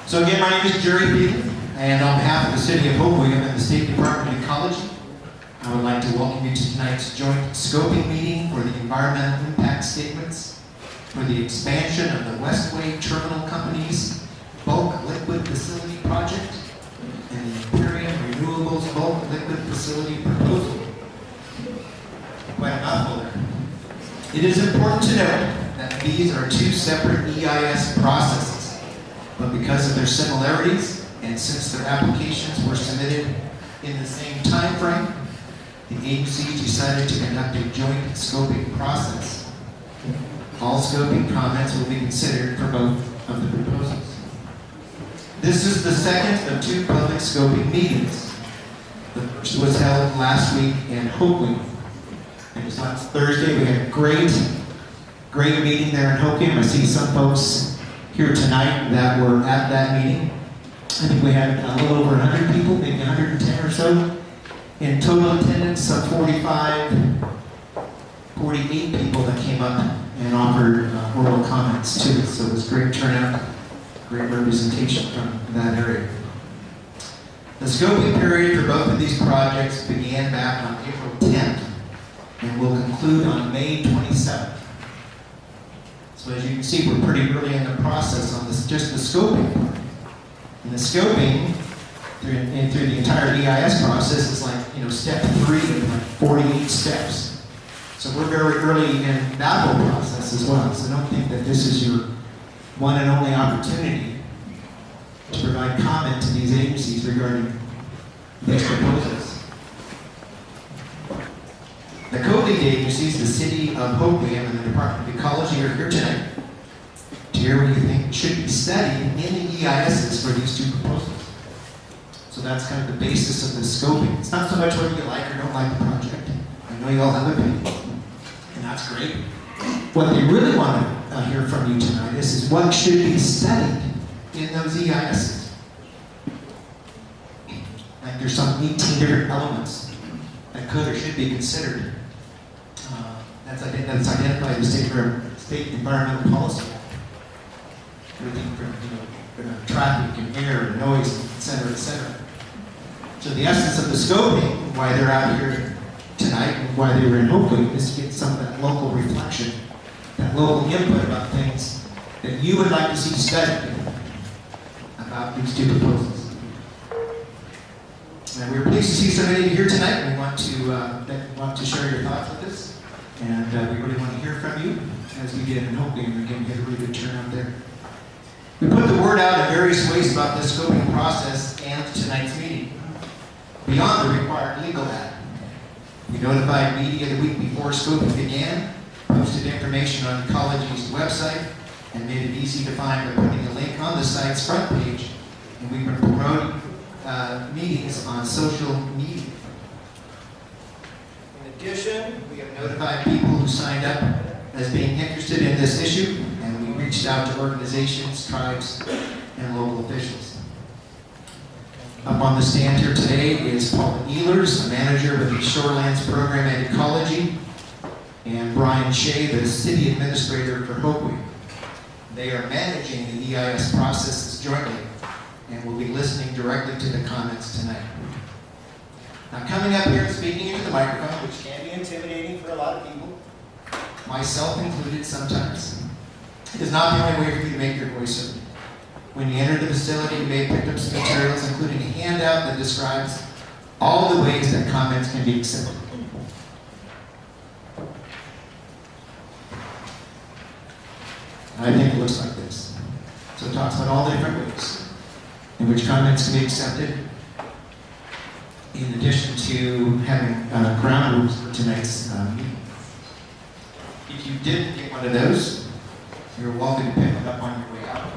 So again, my name is Jerry Beaton, and on behalf of the City of Hope William and the State Department of Ecology, I would like to welcome you to tonight's joint scoping meeting for the environmental impact statements for the expansion of the Westway Terminal Company's bulk liquid facility project and the Imperium Renewables bulk liquid facility proposal. Quite a mouthful there. It is important to note that these are two separate EIS processes, but because of their similarities and since their applications were submitted in the same time frame, the agency decided to conduct a joint scoping process. All scoping comments will be considered for both of the proposals. This is the second of two public scoping meetings. The first was held last week in Hoquiam. It was last Thursday. We had a great meeting there in Hoquiam. I see some folks here tonight that were at that meeting. I think we had a little over 100 people, maybe 110 or so. In total attendance, some 48 people that came up and offered oral comments to us. So it was great turnout, great representation from that area. The scoping period for both of these projects began back on April 10th and will conclude on May 27th. So as you can see, we're pretty early in the process on this, just the scoping part. And the scoping through the entire EIS process is like, step 3 of like 48 steps. So we're very early in that whole process as well. So don't think that this is your one and only opportunity to provide comment to these agencies regarding these proposals. The co-lead agencies, the City of Hope William and the Department of Ecology, are here tonight to hear what you think should be studied in the EISs for these two proposals. So that's kind of the basis of the scoping. It's not so much whether you like or don't like the project. I know you all have opinions, and that's great. What they really want to hear from you tonight is what should be studied in those EISs. Like there's some 18 different elements that could or should be considered. That's identified in the State Environmental Policy Act. Everything from traffic and air and noise, et cetera, et cetera. So the essence of the scoping, why they're out here tonight and why they were in Hopewood, is to get some of that local reflection, that local input about things that you would like to see studied about these two proposals. And we're pleased to see so many of you here tonight. We want to share your thoughts with us, and we really want to hear from you as we did in Hopewood. Again, we had a really good turnout there. We put the word out in various ways about this scoping process and tonight's meeting, beyond the required legal ad. We notified media the week before scoping began, posted information on Ecology's website, and made it easy to find by putting a link on the site's front page, and we've been promoting meetings on social media. In addition, we have notified people who signed up as being interested in this issue, and we reached out to organizations, tribes, and local officials. Up on the stand here today is Paula Ehlers, the manager with the Shorelands Program at Ecology, and Brian Shea, the city administrator for Hopewood. They are managing the EIS processes jointly and will be listening directly to the comments tonight. Now, coming up here and speaking into the microphone, which can be intimidating for a lot of people, myself included sometimes, is not the only way for you to make your voice heard. When you enter the facility, you may have picked up some materials, including a handout that describes all the ways that comments can be accepted. I think it looks like this. So it talks about all the different ways in which comments can be accepted, in addition to having ground rules for tonight's meeting. If you didn't get one of those, you're welcome to pick it up on your way out.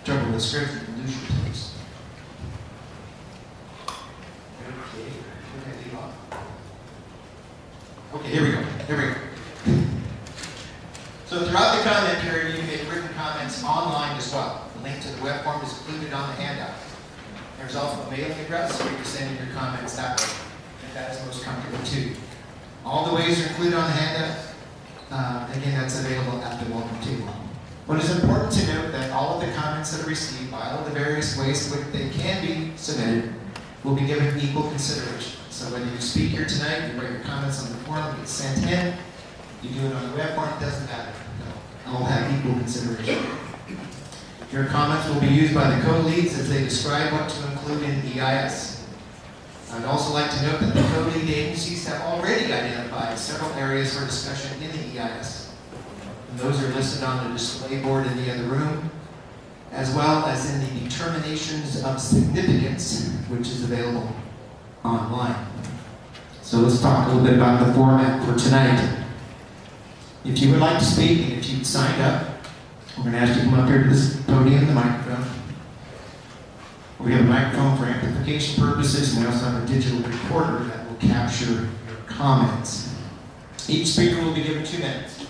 Trouble with script, you can lose your place. Okay, here we go. So throughout the comment period, you can make written comments online as well. The link to the web form is included on the handout. There's also a mailing address where you can send in your comments that way, if that is most comfortable to you. All the ways are included on the handout. Again, that's available at the welcome table. But it's important to note that all of the comments that are received by all of the various ways in which they can be submitted will be given equal consideration. So whether you speak here tonight, you write your comments on the form, get sent in, you do it on the web form, it doesn't matter. They'll all have equal consideration. Your comments will be used by the code leads as they describe what to include in EIS. I'd also like to note that the code lead agencies have already identified several areas for discussion in the EIS. And those are listed on the display board in the other room, as well as in the determinations of significance, which is available online. So let's talk a little bit about the format for tonight. If you would like to speak, and if you've signed up, we're going to ask you to come up here to this podium, the microphone. We have a microphone for amplification purposes, and we also have a digital recorder that will capture your comments. Each speaker will be given 2 minutes.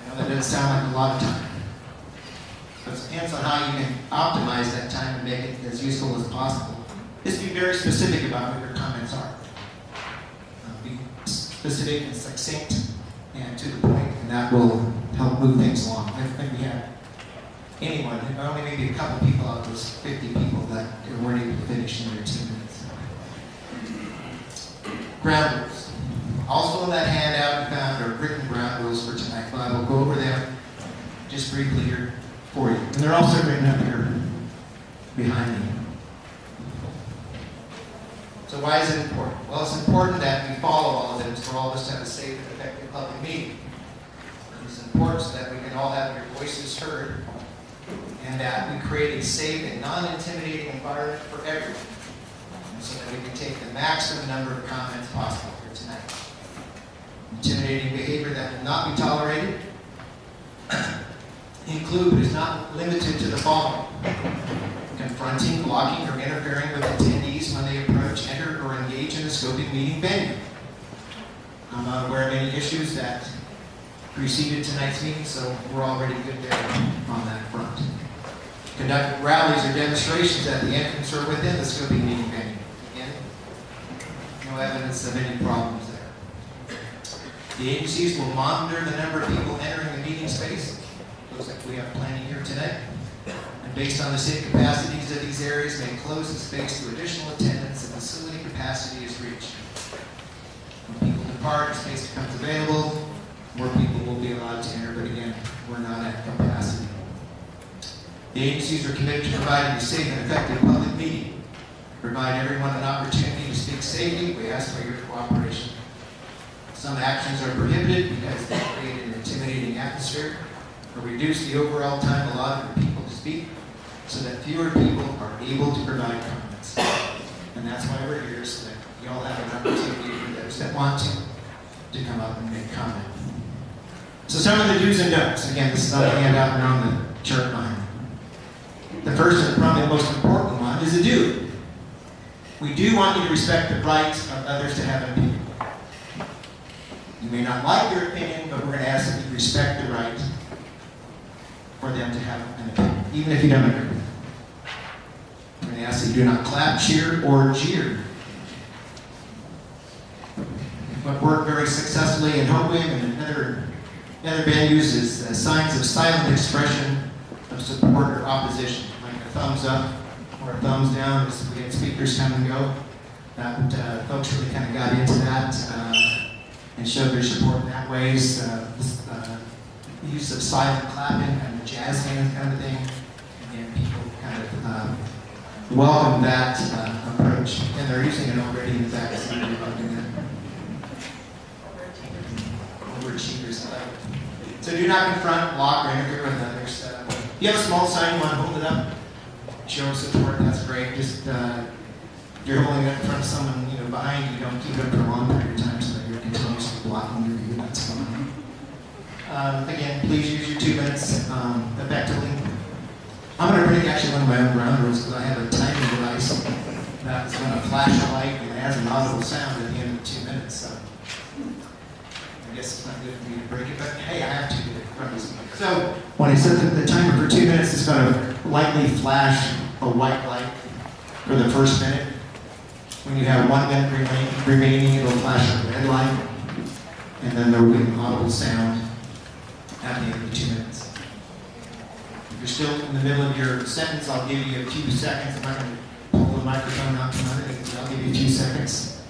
I know that doesn't sound like a lot of time, but it depends on how you can optimize that time and make it as useful as possible. Just be very specific about what your comments are. Be specific and succinct and to the point, and that will help move things along. I think we have anyone, only maybe a couple people out of those 50 people that weren't able to finish in their 2 minutes. Ground rules. Also in that handout, you found our written ground rules for tonight, but I will go over them just briefly here for you. And they're also written up here behind me. So why is it important? Well, it's important that we follow all of them for all of us to have a safe and effective public meeting. It's important so that we can all have your voices heard and that we create a safe and non-intimidating environment for everyone, and so that we can take the maximum number of comments possible here tonight. Intimidating behavior that will not be tolerated include, but is not limited to the following: confronting, blocking, or interfering with attendees when they approach, enter, or engage in a scoping meeting venue. I'm not aware of any issues that preceded tonight's meeting, so we're already good there on that front. Conduct rallies or demonstrations at the entrance or within the scoping meeting venue. Again, no evidence of any problems there. The agencies will monitor the number of people entering the meeting space. Looks like we have plenty here today. And based on the safe capacities of these areas, may close the space to additional attendance if facility capacity is reached. When people depart, a space becomes available, more people will be allowed to enter, but again, we're not at capacity. The agencies are committed to providing a safe and effective public meeting. Provide everyone an opportunity to speak safely. We ask for your cooperation. Some actions are prohibited because they create an intimidating atmosphere or reduce the overall time allotted for people to speak so that fewer people are able to provide comments. And that's why we're here, so that you all have an opportunity for those that want to come up and make comment. So some of the do's and don'ts. Again, this is on the handout and on the chart behind me. The first and probably the most important one is a do. We do want you to respect the rights of others to have an opinion. You may not like their opinion, but we're going to ask that you respect the right for them to have an opinion, even if you don't agree with it. We're going to ask that you do not clap, cheer, or jeer. What worked very successfully in Homewood and in other venues is signs of silent expression of support or opposition, like a thumbs up or a thumbs down as we had speakers come and go. Folks really kind of got into that and showed their support in that way. Use of silent clapping and jazz hands kind of thing. Again, people kind of welcome that approach, and they're using it already in fact. Overachievers. So do not confront, block, or interfere with others. If you have a small sign, you want to hold it up, show support, that's great. Just if you're holding it in front of someone behind you, don't keep it up for a long period of time so that you're continuously blocking your view. That's fine. Again, please use your 2 minutes effectively. I'm going to bring actually one of my own ground rules because I have a timing device that's going to flash a light and it has an audible sound at the end of 2 minutes. So I guess it's not good for me to break it, but hey, I have to do it. So when I set the timer for 2 minutes, it's going to lightly flash a white light for the first minute. When you have 1 minute remaining, it'll flash a red light. and then there will be an audible sound at the end of the 2 minutes. If you're still in the middle of your sentence, I'll give you a few seconds. I'm not going to pull the microphone out from under it. I'll give you a few seconds.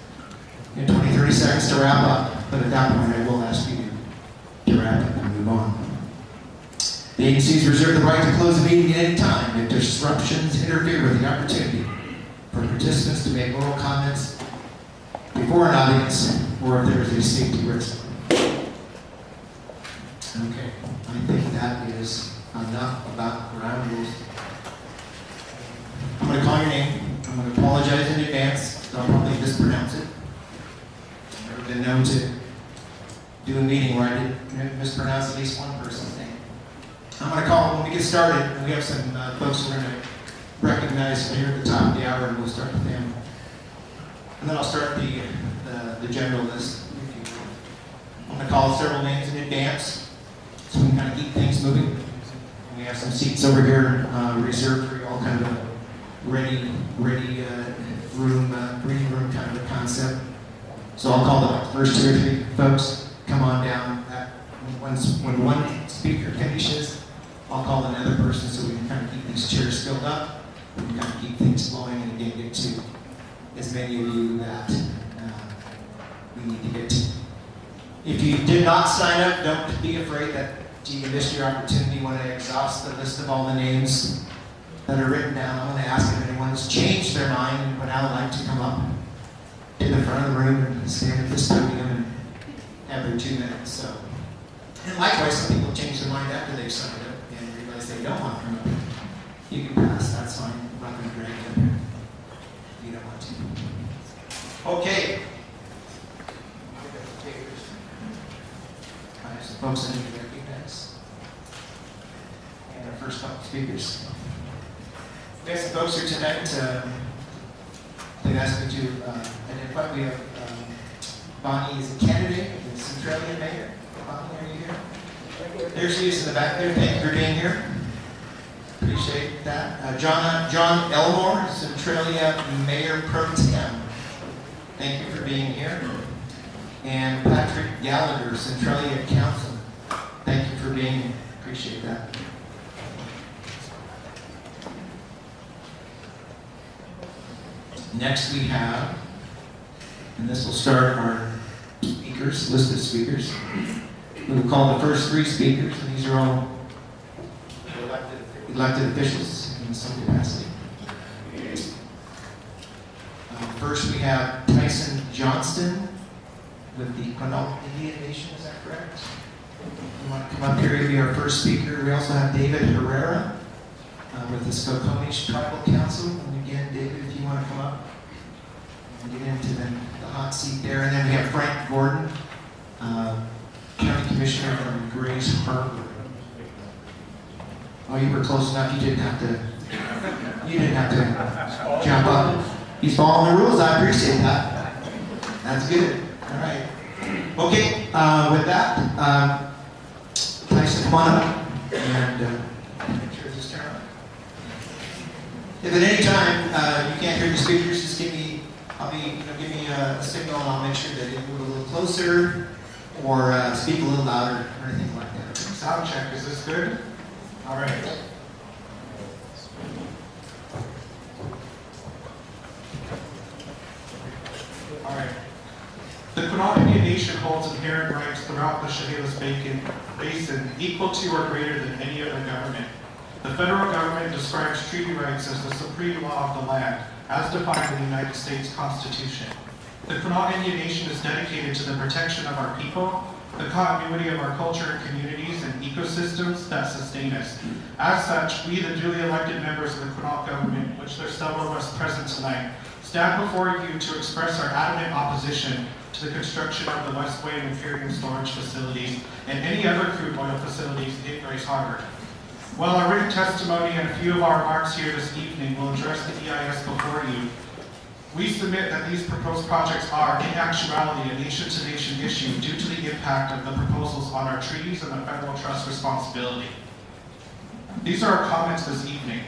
20, 30 seconds to wrap up, but at that point I will ask you to wrap up and move on. The agencies reserve the right to close the meeting at any time if disruptions interfere with the opportunity for participants to make oral comments before an audience or if there is a safety risk. Okay, I think that is enough about ground rules. I'm going to call your name. I'm going to apologize in advance, so I'll probably mispronounce it. I've never been known to do a meeting where I didn't mispronounce at least one person's name. I'm going to call, when we get started, and we have some folks we're going to recognize here at the top of the hour, and we'll start with them. And then I'll start the general list, if you will. I'm going to call several names in advance, so we can kind of keep things moving. And we have some seats over here reserved for you all, kind of a ready room, reading room kind of a concept. So I'll call the first 2 or 3 folks. Come on down. When one speaker finishes, I'll call another person so we can kind of keep these chairs filled up. We can kind of keep things flowing and again get to as many of you that we need to get to. If you did not sign up, don't be afraid that you missed your opportunity. When I exhaust the list of all the names that are written down, I'm going to ask if anyone has changed their mind and would now like to come up to the front of the room and stand at this podium and have their 2 minutes. So, and likewise, some people change their mind after they've signed up and realize they don't want to come up. You can pass, that's fine. I'm not going to drag you up here if you don't want to. Okay. I have some folks I need to recognize. And our first couple speakers. We have some folks here tonight. They've asked me to identify. We have Bonnie is a candidate for the Centralia mayor. Bonnie, are you here? There she is in the back there. Thank you for being here. Appreciate that. John Elmore, Centralia Mayor Pro Tem. Thank you for being here. And Patrick Gallagher, Centralia Council. Thank you for being here. Appreciate that. Next we have, and this will start our speakers, list of speakers. We will call the first 3 speakers, and these are all elected officials in some capacity. First we have Tyson Johnston with the Quinault Indian Nation, is that correct? You want to come up here, he'll be our first speaker. We also have David Herrera with the Skokomish Tribal Council. And again, David, if you want to come up and get into the hot seat there. And then we have Frank Gordon, County Commissioner from Grays Harbor. Oh, you were close enough. You didn't have to jump up. He's following the rules. I appreciate that. That's good. All right. Okay. With that, Tyson, come on up and make sure this turn on. If at any time you can't hear the speakers, just give me a signal, and I'll make sure that you move a little closer or speak a little louder or anything like that. Sound check. Is this good? All right. All right. The Quinault Indian Nation holds inherent rights throughout the Chehalis Basin equal to or greater than any other government. The federal government describes treaty rights as the supreme law of the land, as defined in the United States Constitution. The Quinault Indian Nation is dedicated to the protection of our people, the continuity of our culture and communities and ecosystems that sustain us. As such, we, the duly elected members of the Quinault government, which there's several of us present tonight, stand before you to express our adamant opposition to the construction of the West Wayne and Imperium storage facilities and any other crude oil facilities in Grays Harbor. While our written testimony and a few of our remarks here this evening will address the EIS before you, we submit that these proposed projects are, in actuality, a nation-to-nation issue due to the impact of the proposals on our treaties and the federal trust responsibility. These are our comments this evening.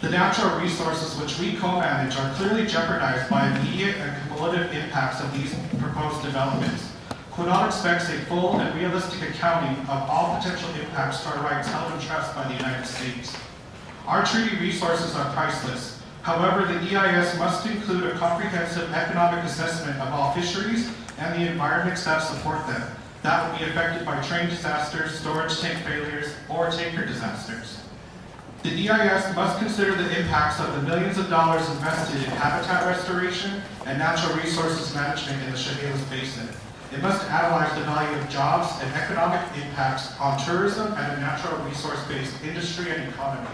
The natural resources which we co-manage are clearly jeopardized by immediate and cumulative impacts of these proposed developments. Quinault expects a full and realistic accounting of all potential impacts to our rights held in trust by the United States. Our treaty resources are priceless. However, the EIS must include a comprehensive economic assessment of all fisheries and the environments that support them that would be affected by train disasters, storage tank failures, or tanker disasters. The EIS must consider the impacts of the millions of dollars invested in habitat restoration and natural resources management in the Chehalis Basin. It must analyze the value of jobs and economic impacts on tourism and a natural resource-based industry and economy.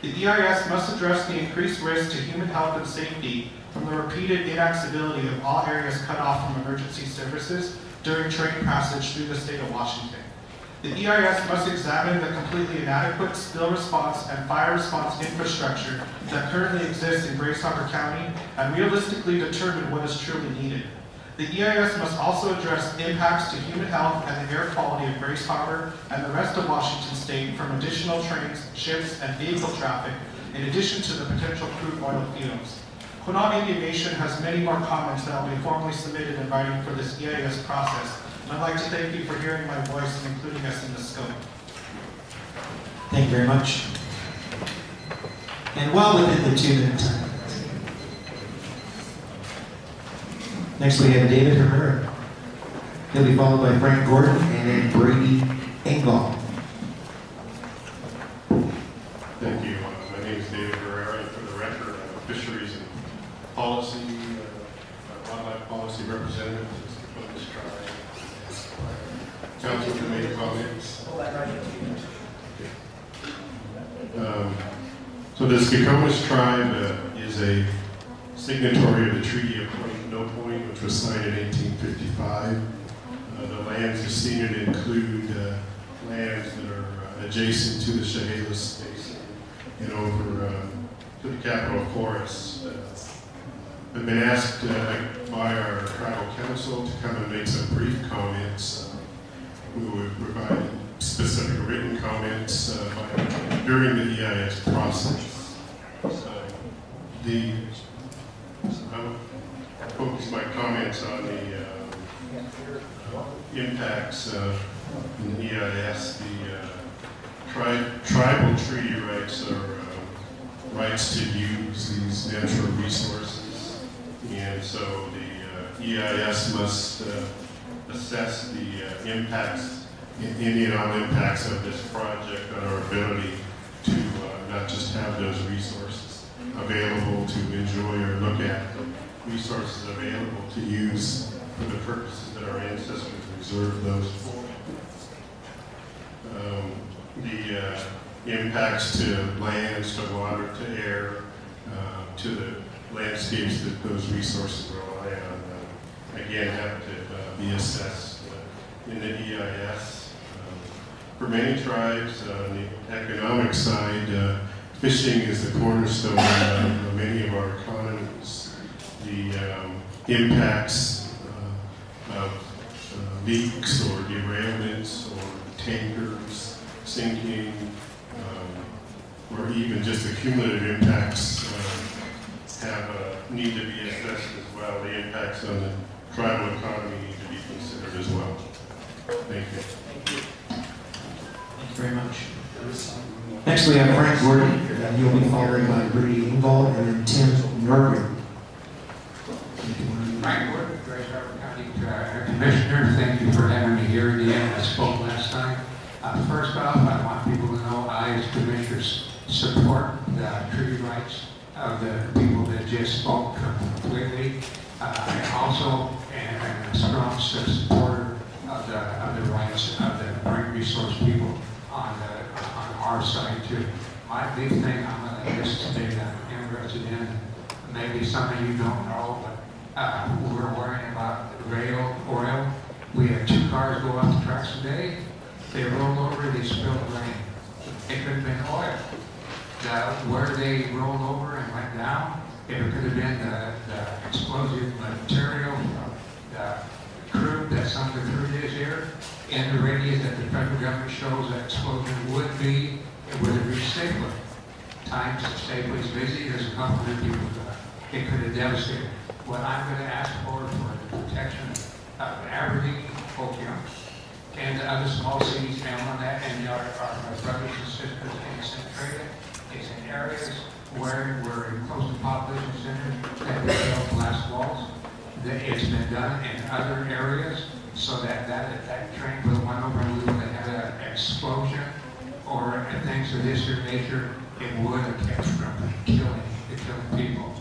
The EIS must address the increased risk to human health and safety from the repeated inaccessibility of all areas cut off from emergency services during train passage through the state of Washington. The EIS must examine the completely inadequate spill response and fire response infrastructure that currently exists in Grace Harbor County and realistically determine what is truly needed. The EIS must also address impacts to human health and the air quality of Grace Harbor and the rest of Washington State from additional trains, ships, and vehicle traffic, in addition to the potential crude oil fields. Quinault Indian Nation has many more comments that will be formally submitted in writing for this EIS process. I'd like to thank you for hearing my voice and including us in the scope. Thank you very much. And well within the 2-minute time. Next we have David Herrera. He'll be followed by Frank Gordon and then Brady Engvall. Thank you. My name is David Herrera, and for the record, I'm a fisheries and policy, wildlife policy representative for this tribe. Council can make comments. So the Skokomish tribe is a signatory of the Treaty of No Point, which was signed in 1855. The lands ceded include lands that are adjacent to the Chehalis Basin and over to the Capitol Forests. I've been asked by our tribal council to come and make some brief comments. We would provide specific written comments during the EIS process. I'll focus my comments on the impacts in the EIS. The tribal treaty rights are rights to use these natural resources, and so the EIS must assess the impacts, any and all impacts of this project on our ability to not just have those resources available to enjoy or look at, but resources available to use for the purposes that our ancestors reserved those for. The impacts to lands, to water, to air, to the landscapes that those resources rely on, again, have to be assessed in the EIS. For many tribes, on the economic side, fishing is the cornerstone of many of our economies. The impacts of leaks or derailments or tankers sinking, or even just the cumulative impacts need to be assessed as well. The impacts on the tribal economy need to be considered as well. Thank you. Thank you very much. Next we have Frank Gordon. He'll be followed by Brady Engvall and then Tim Norgren. Frank Gordon, Grace Harbor County Commissioner. Thank you for having me here again. I spoke last time. First off, I want people to know I, as Commissioner, support the treaty rights of the people that just spoke completely. I also am a strong supporter of the rights of the marine resource people on our side too. My big thing I'm going to list today that I'm interested in, maybe some of you don't know, but we're worrying about rail oil. We had 2 cars go off the tracks today. They rolled over, they spilled rain. It could have been oil. Where they rolled over and went down, it could have been the explosive material from the crude that some of the crude is here. In the radius that the federal government shows that explosion would be, it would have reached safely. Times the safely is busy, there's a couple of people it could have devastated. What I'm going to ask for the protection of Aberdeen, Oakland, and the other small cities down on that, and our brothers and sisters in Centralia. It's in areas where we're in close to population centers that we built glass walls. That it's been done in other areas so that that train would have went over and we would have had an explosion or things of this nature, it would have kept from killing people.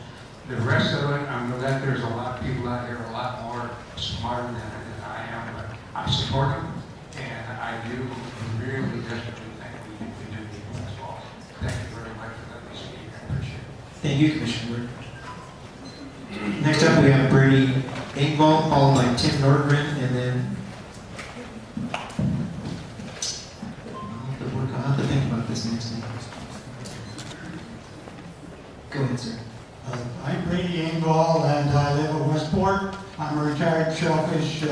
The rest of it, I'm glad there's a lot of people out here a lot more smarter than I am, but I support them, and I do really desperately think we do need glass walls. Thank you very much for letting me speak. I appreciate it. Thank you, Commissioner Wood. Next up, we have Brady Engvall, followed by Tim Nordgren, and then I'll have to think about this next thing. Go ahead, sir. I'm Brady Engvall, and I live in Westport. I'm a retired shellfish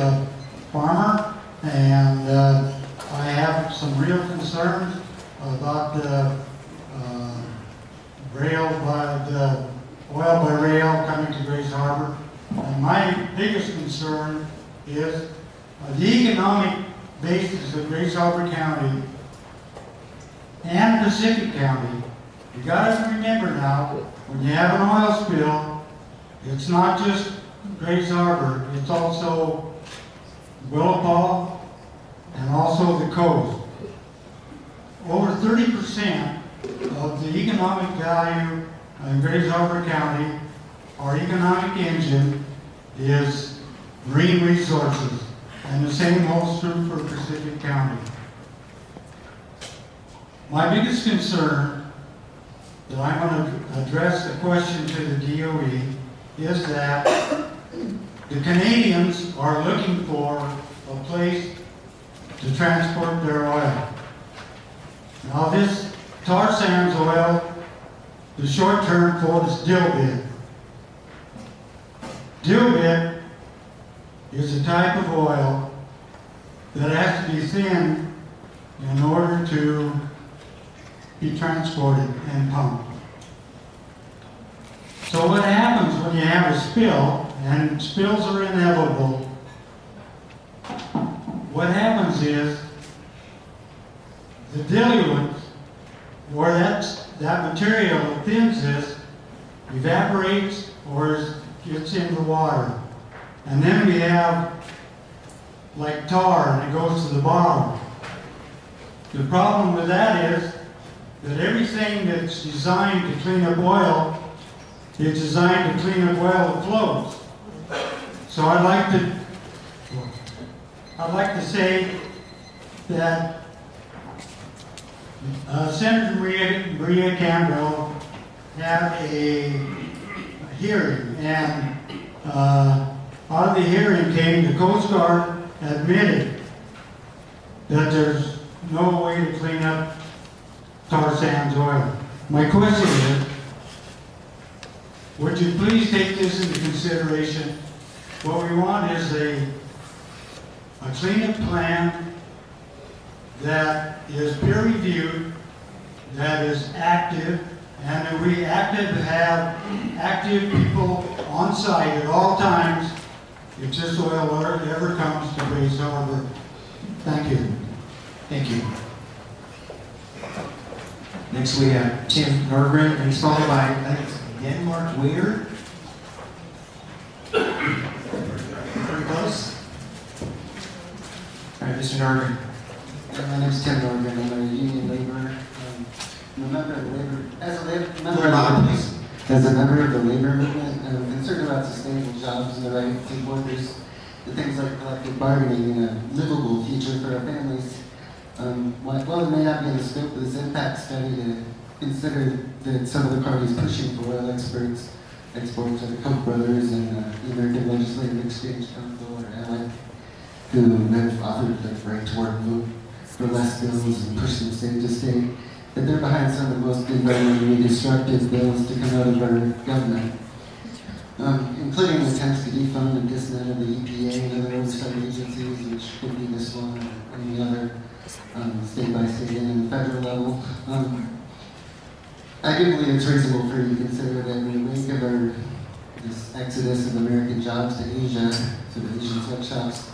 farmer, and I have some real concerns about the oil by rail coming to Grace Harbor. And my biggest concern is the economic basis of Grace Harbor County and Pacific County. You got to remember now, when you have an oil spill, it's not just Grace Harbor, it's also Willapa and also the coast. Over 30% of the economic value in Grace Harbor County, our economic engine, is marine resources, and the same holds true for Pacific County. My biggest concern that I want to address the question to the DOE is that the Canadians are looking for a place to transport their oil. Now this tar sands oil, the short term for it is dilbit. Dilbit is a type of oil that has to be thinned in order to be transported and pumped. So what happens when you have a spill, and spills are inevitable, what happens is the diluent, or that material that thins this, evaporates or gets into the water. And then we have like tar, and it goes to the bottom. The problem with that is that everything that's designed to clean up oil is designed to clean up oil that flows. So I'd like to say that Senator Maria Campbell had a hearing, and out of the hearing came the Coast Guard admitted that there's no way to clean up tar sands oil. My question is, would you please take this into consideration? What we want is a cleanup plan that is peer reviewed, that is active, and that we have active people on site at all times if this oil ever comes to Grace Harbor. Thank you. Thank you. Next we have Tim Nordgren, and he's followed by, I think, again, Mark Weir. Pretty close. All right, Mr. Nordgren. My name is Tim Nordgren. I'm a union laborer. I'm a member of the labor, as a member of the labor movement, I'm concerned about sustainable jobs and the right to workers, and things like collective bargaining and a livable future for our families. While it may not be in the scope of this impact study to consider that some of the parties pushing for oil exports are the Koch brothers and the American Legislative Exchange Council, or ALEC, who have authored the right to work vote for less bills and push them state to state, that they're behind some of the most environmentally destructive bills to come out of our government, including attempts to defund and dismantle the EPA and other oversight agencies, which could be this one or any other state by state and federal level. I do believe it's reasonable for you to consider that in the wake of this exodus of American jobs to Asia, to the Asian sweatshops,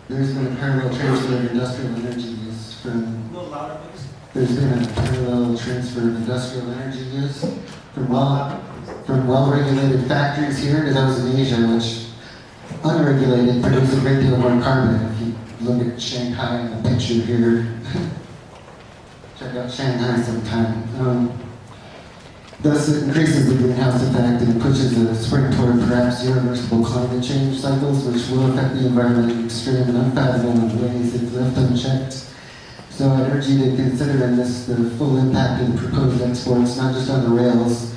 There's been a parallel transfer of industrial energy use from. A little louder, please. There's been a parallel transfer of industrial energy use from well-regulated factories here to those in Asia, which unregulated produce a great deal more carbon. If you look at Shanghai in the picture here, check out Shanghai sometime. Thus, it increases the greenhouse effect and pushes a spring toward perhaps irreversible climate change cycles, which will affect the environment in extreme and unfathomable ways if left unchecked. So I urge you to consider in this the full impact of the proposed exports, not just on the rails,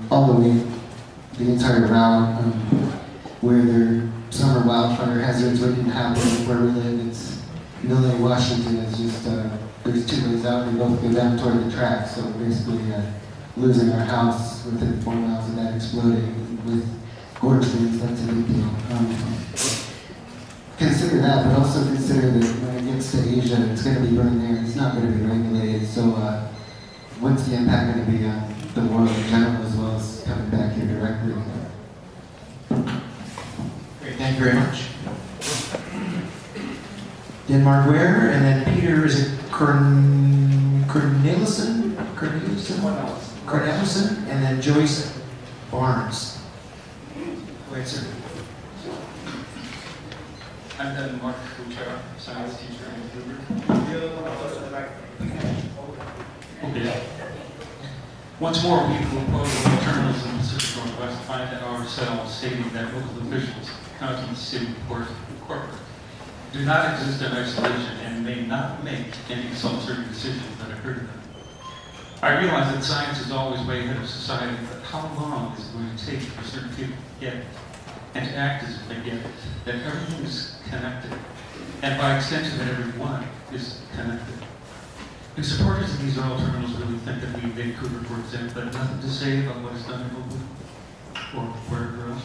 all the way, the entire route, where there are summer wildfire hazards waiting to happen where we live. It's LA, Washington is just, there's two ways out, they both go down toward the track, so basically losing our house within 4 miles of that exploding with gorge winds, that's a big deal. Consider that, but also consider that when it gets to Asia, it's going to be burned there, it's not going to be regulated, so what's the impact going to be on the world in general as well as coming back here directly? Great, thank you very much. Denmark Ware, and then Peter, is it Cornelissen, and then Joyce Barnes. Go ahead, sir. I'm Denmark Ware, science teacher in Vancouver. Okay. Once more, we propose alternatives in the Pacific Northwest find ourselves stating that local officials, county, city, port, and corporate, do not exist in isolation and may not make any self-serving decisions that occur to them. I realize that science is always way ahead of society, but how long is it going to take for certain people to get it and to act as if they get it, that everything is connected, and by extension that everyone is connected? Do supporters of these oil terminals really think that we in Vancouver, for example, have nothing to say about what is done in Oakland or wherever else?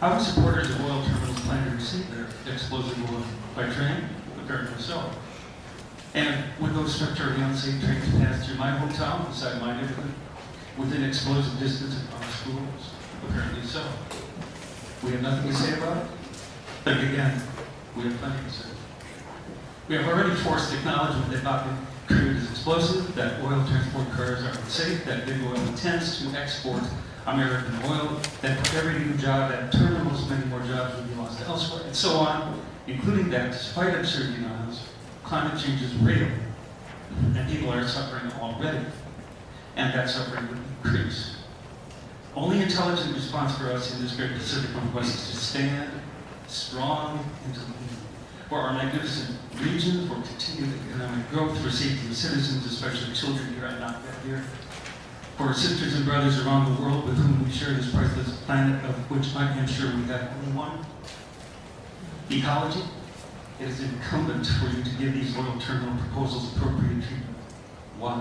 How do supporters of oil terminals plan to receive their explosive oil? By train? Apparently so. And would those structurally unsafe trains pass through my hometown, beside my neighborhood, within explosive distance of our schools? Apparently so. We have nothing to say about it? Think again, we have plenty to say. We have already forced acknowledgement that Bakken crude is explosive, that oil transport cars are unsafe, that big oil intends to export American oil, that for every new job at terminals, many more jobs will be lost elsewhere, and so on, including that, despite absurd denials, climate change is real, and people are suffering already, and that suffering would increase. Only intelligent response for us in this great Pacific Northwest is to stand strong and to lead. For our magnificent region, for continued economic growth, for safety of citizens, especially children here and not yet here. For our sisters and brothers around the world with whom we share this priceless planet, of which I am sure we have only one. Ecology, it is incumbent for you to give these oil terminal proposals appropriate treatment. Why?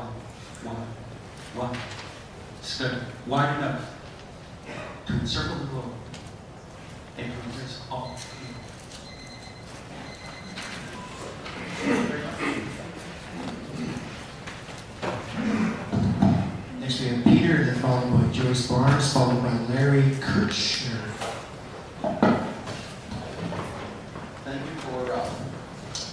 Study wide enough to encircle the globe and to embrace all people. Next we have Peter, then followed by Joyce Barnes, followed by Larry Kirchner. Thank you for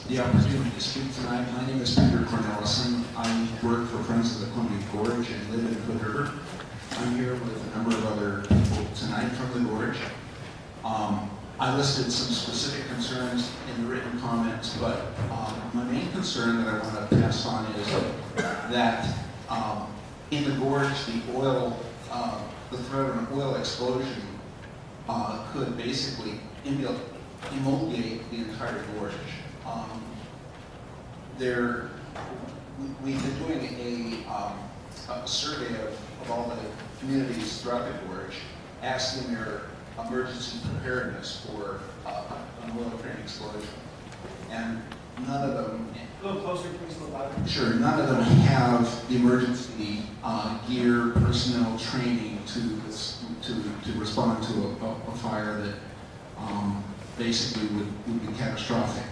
the opportunity to speak tonight. My name is Peter Cornelissen. I work for Friends of the Columbia Gorge and live in Hood River. I'm here with a number of other people tonight from the Gorge. I listed some specific concerns in the written comments, but my main concern that I want to pass on is that in the Gorge, the threat of an oil explosion could basically emulgate the entire Gorge. We've been doing a survey of all the communities throughout the Gorge, asking their emergency preparedness for an oil train explosion. And none of them, A little closer, please, a little louder. sure, none of them have the emergency gear, personnel training to respond to a fire that basically would be catastrophic.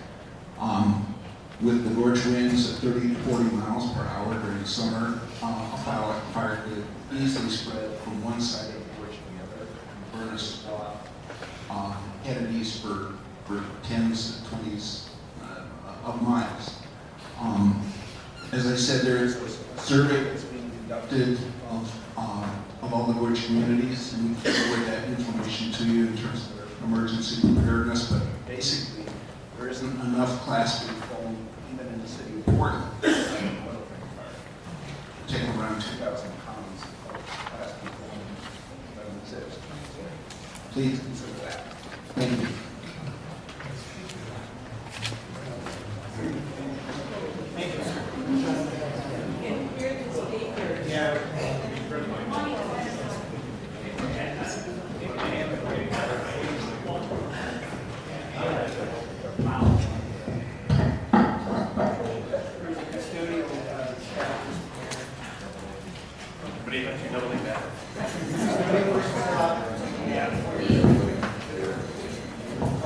With the gorge winds at 30 to 40 miles per hour during the summer, a fire could easily spread from one side of the gorge to the other and burn us headed east for for tens and 20s of miles. As I said, there is a survey that's being conducted of all the gorge communities, and we can forward that information to you in terms of their emergency preparedness, but basically, there isn't enough Class B foam even in the city of Portland. Taking around 2,000 pounds of Class B foam that exists. Please consider that. Thank you.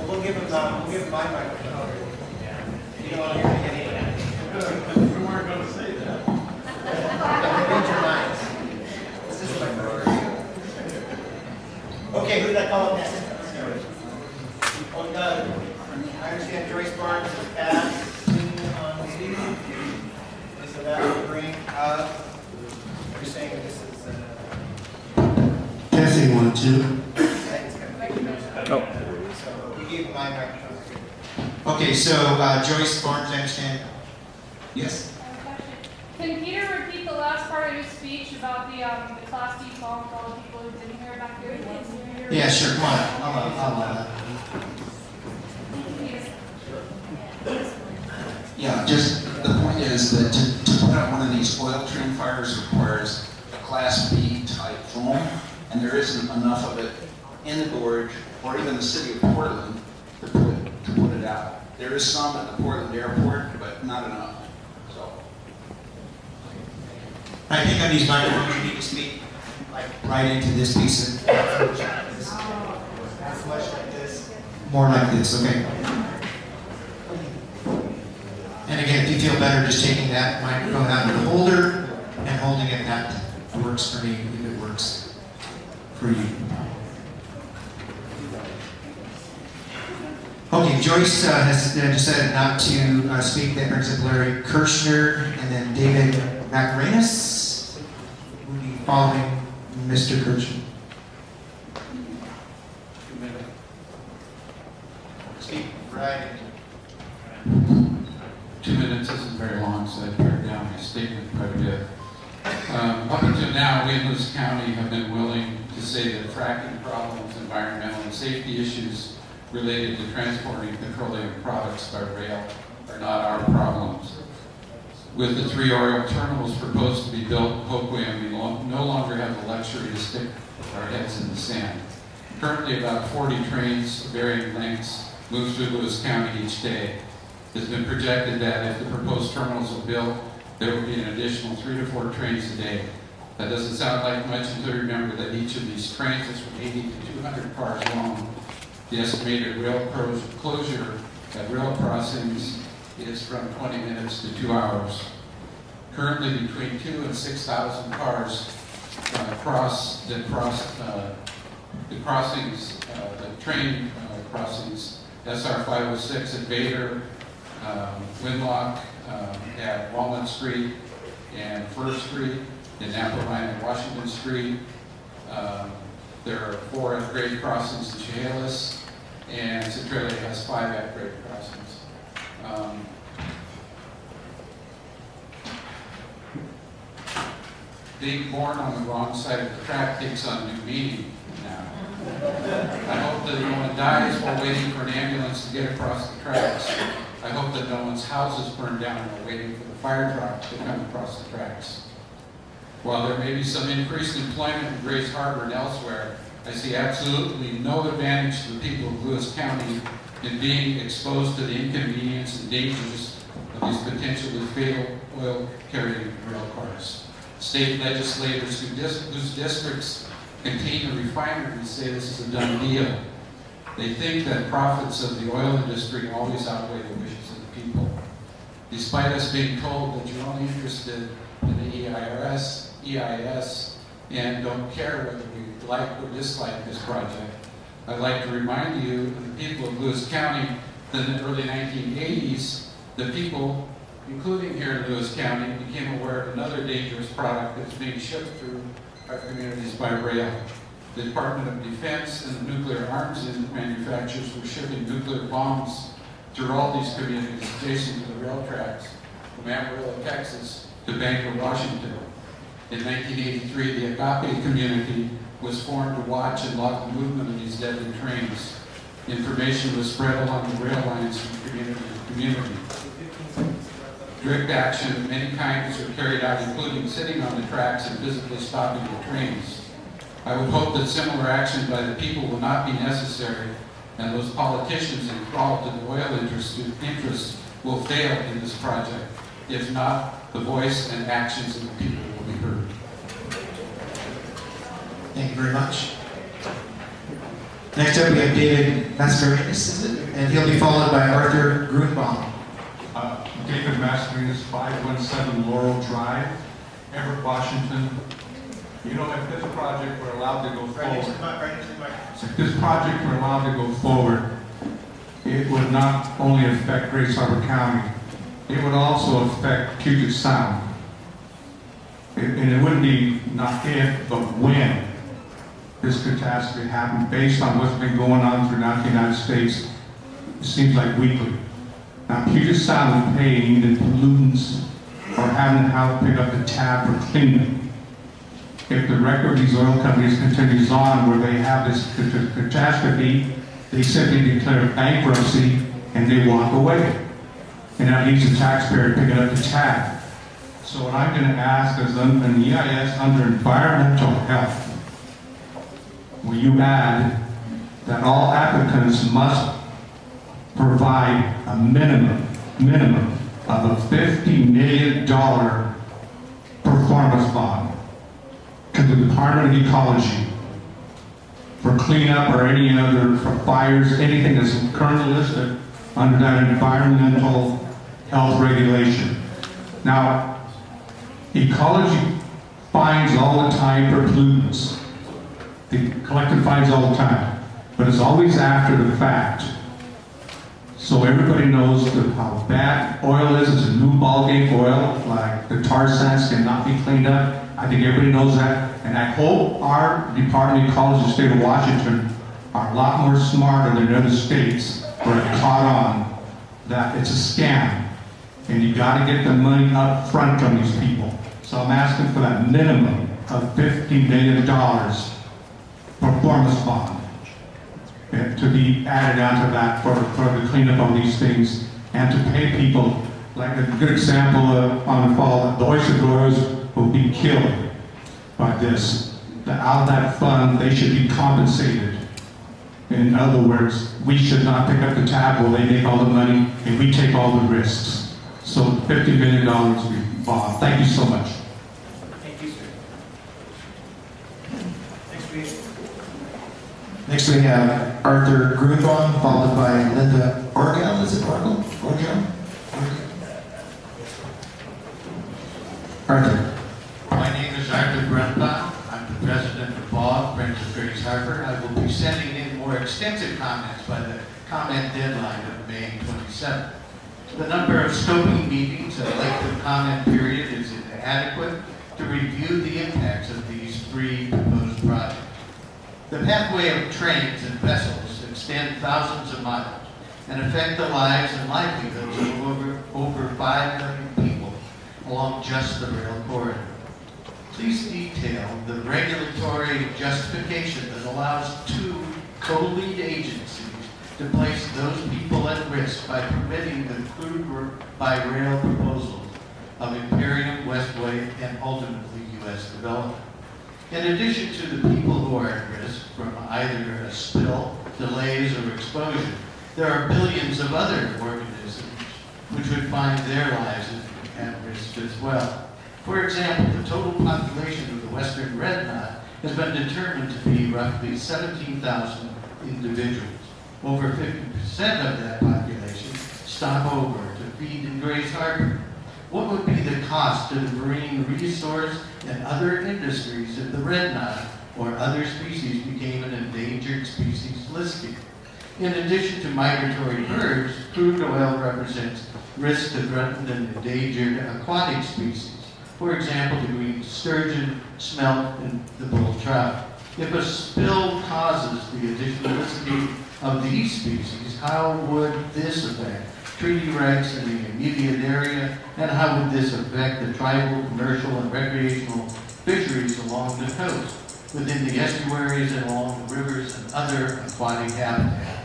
We'll give him my microphone. You don't want to hear me getting We weren't going to say that. Read your minds. This is my first. Okay, who did I call up next? Oh, I understand Joyce Barnes is passing on the, so that will bring up, you're saying this is, Testing 1, 2. So we gave him my microphone. Okay, so Joyce Barnes, I understand. Yes. Can Peter repeat the last part of his speech about the Class D phone for all the people who didn't hear it back here? Yeah, sure, come on. I'll allow that. Yeah, just the point is that to put out one of these oil train fires requires a Class B type foam, and there isn't enough of it in the gorge or even the city of Portland to put it out. There is some at the Portland airport, but not enough. So. I think on these microphones you need to speak like right into this piece of As much like this. more like this, okay? And again, if you feel better just taking that microphone out of the holder and holding it, that works for me if it works for you. Okay, Joyce has decided not to speak. That brings up Larry Kirshner and then David Macaranis. Will be following Mr. Kirshner. Speak right. 2 minutes isn't very long, so I pared down my statement quite a bit. Up until now, we in Lewis County have been willing to say that fracking problems, environmental and safety issues related to transporting petroleum products by rail are not our problems. With the 3 oil terminals proposed to be built in Hoquiam, we no longer have the luxury to stick our heads in the sand. Currently, about 40 trains of varying lengths move through Lewis County each day. It's been projected that if the proposed terminals are built, there will be an additional 3 to 4 trains a day. That doesn't sound like much until you remember that each of these trains is from 80 to 200 cars long. The estimated rail closure at rail crossings is from 20 minutes to 2 hours. Currently, between 2,000 and 6,000 cars cross the crossings, the train crossings, SR 506 at Vader, Winlock at Walnut Street and First Street, in Appleline at Washington Street. There are 4 at-grade crossings in Chehalis, and Centralia has 5 at-grade crossings. Being born on the wrong side of the track takes on new meaning now. I hope that no one dies while waiting for an ambulance to get across the tracks. I hope that no one's houses burn down while waiting for the fire truck to come across the tracks. While there may be some increased employment in Grace Harbor and elsewhere, I see absolutely no advantage to the people of Lewis County in being exposed to the inconvenience and dangers of these potentially fatal oil-carrying rail cars. State legislators whose districts contain a refinery say this is a done deal. They think that profits of the oil industry always outweigh the wishes of the people. Despite us being told that you're only interested in the EIS, and don't care whether we like or dislike this project, I'd like to remind you, and the people of Lewis County, that in the early 1980s, the people, including here in Lewis County, became aware of another dangerous product that's being shipped through our communities by rail. The Department of Defense and the nuclear arms manufacturers were shipping nuclear bombs through all these communities adjacent to the rail tracks from Amarillo, Texas to Bangor, Washington. In 1983, the Agape community was formed to watch and log the movement of these deadly trains. Information was spread along the rail lines from community to community. Direct action of many kinds were carried out, including sitting on the tracks and physically stopping the trains. I would hope that similar action by the people will not be necessary, and those politicians enthralled to the oil interests will fail in this project. If not, the voice and actions of the people will be heard. Thank you very much. Next up, we have David Mascarenas, is it? And he'll be followed by Arthur Grunbaum. David Mascarenas, 517 Laurel Drive, Everett, Washington. You know, if this project were allowed to go forward, if this project were allowed to go forward, it would not only affect Grace Harbor County, it would also affect Puget Sound. And it wouldn't be not if, but when this catastrophe happened, based on what's been going on throughout the United States, it seems like weekly. Now, Puget Sound is paying the pollutants or having to help pick up the tab for cleaning. If the record of these oil companies continues on where they have this catastrophe, they simply declare bankruptcy and they walk away. And that leaves the taxpayer picking up the tab. So what I'm going to ask is an EIS under environmental health, will you add that all applicants must provide a minimum of a $50 million performance bond to the Department of Ecology for cleanup or any other, for fires, anything that's currently listed under that environmental health regulation. Now, ecology fines all the time for pollutants. They collect fines all the time, but it's always after the fact. So everybody knows how bad oil is. It's a new ballgame for oil, like the tar sands cannot be cleaned up. I think everybody knows that. And I hope our Department of Ecology, the state of Washington, are a lot more smarter than other states who are caught on that it's a scam. And you got to get the money up front from these people. So I'm asking for that minimum of $50 million performance bond to be added onto that for the cleanup of these things and to pay people. Like a good example on the fall, the oyster growers will be killed by this. Out of that fund, they should be compensated. In other words, we should not pick up the tab while they make all the money and we take all the risks. So $50 million bond. Thank you so much. Thank you, sir. Next, please. Next we have Arthur Grunbaum, followed by Linda Orgel. Is it Orgel? Orgel? Arthur. My name is Arthur Grunbaum. I'm the president of BOG, Friends of Grace Harbor. I will be sending in more extensive comments by the comment deadline of May 27th. The number of scoping meetings and length of comment period is inadequate to review the impacts of these three proposed projects. The pathway of trains and vessels extend thousands of miles and affect the lives and livelihoods of over 5 million people along just the rail corridor. Please detail the regulatory justification that allows two co-lead agencies to place those people at risk by permitting the crude by rail proposals of Imperium, Westway, and ultimately U.S. development. In addition to the people who are at risk from either a spill, delays, or exposure, there are billions of other organisms which would find their lives at risk as well. For example, the total population of the western red knot has been determined to be roughly 17,000 individuals. Over 50% of that population stop over to feed in Grace Harbor. What would be the cost to the marine resource and other industries of the red knot or other species became an endangered species listing. In addition to migratory birds, crude oil represents risk to threatened and endangered aquatic species. For example, the green sturgeon, smelt, and the bull trout. If a spill causes the additional listing of these species, how would this affect treaty rights in the immediate area, and how would this affect the tribal, commercial, and recreational fisheries along the coast, within the estuaries and along the rivers and other aquatic habitat?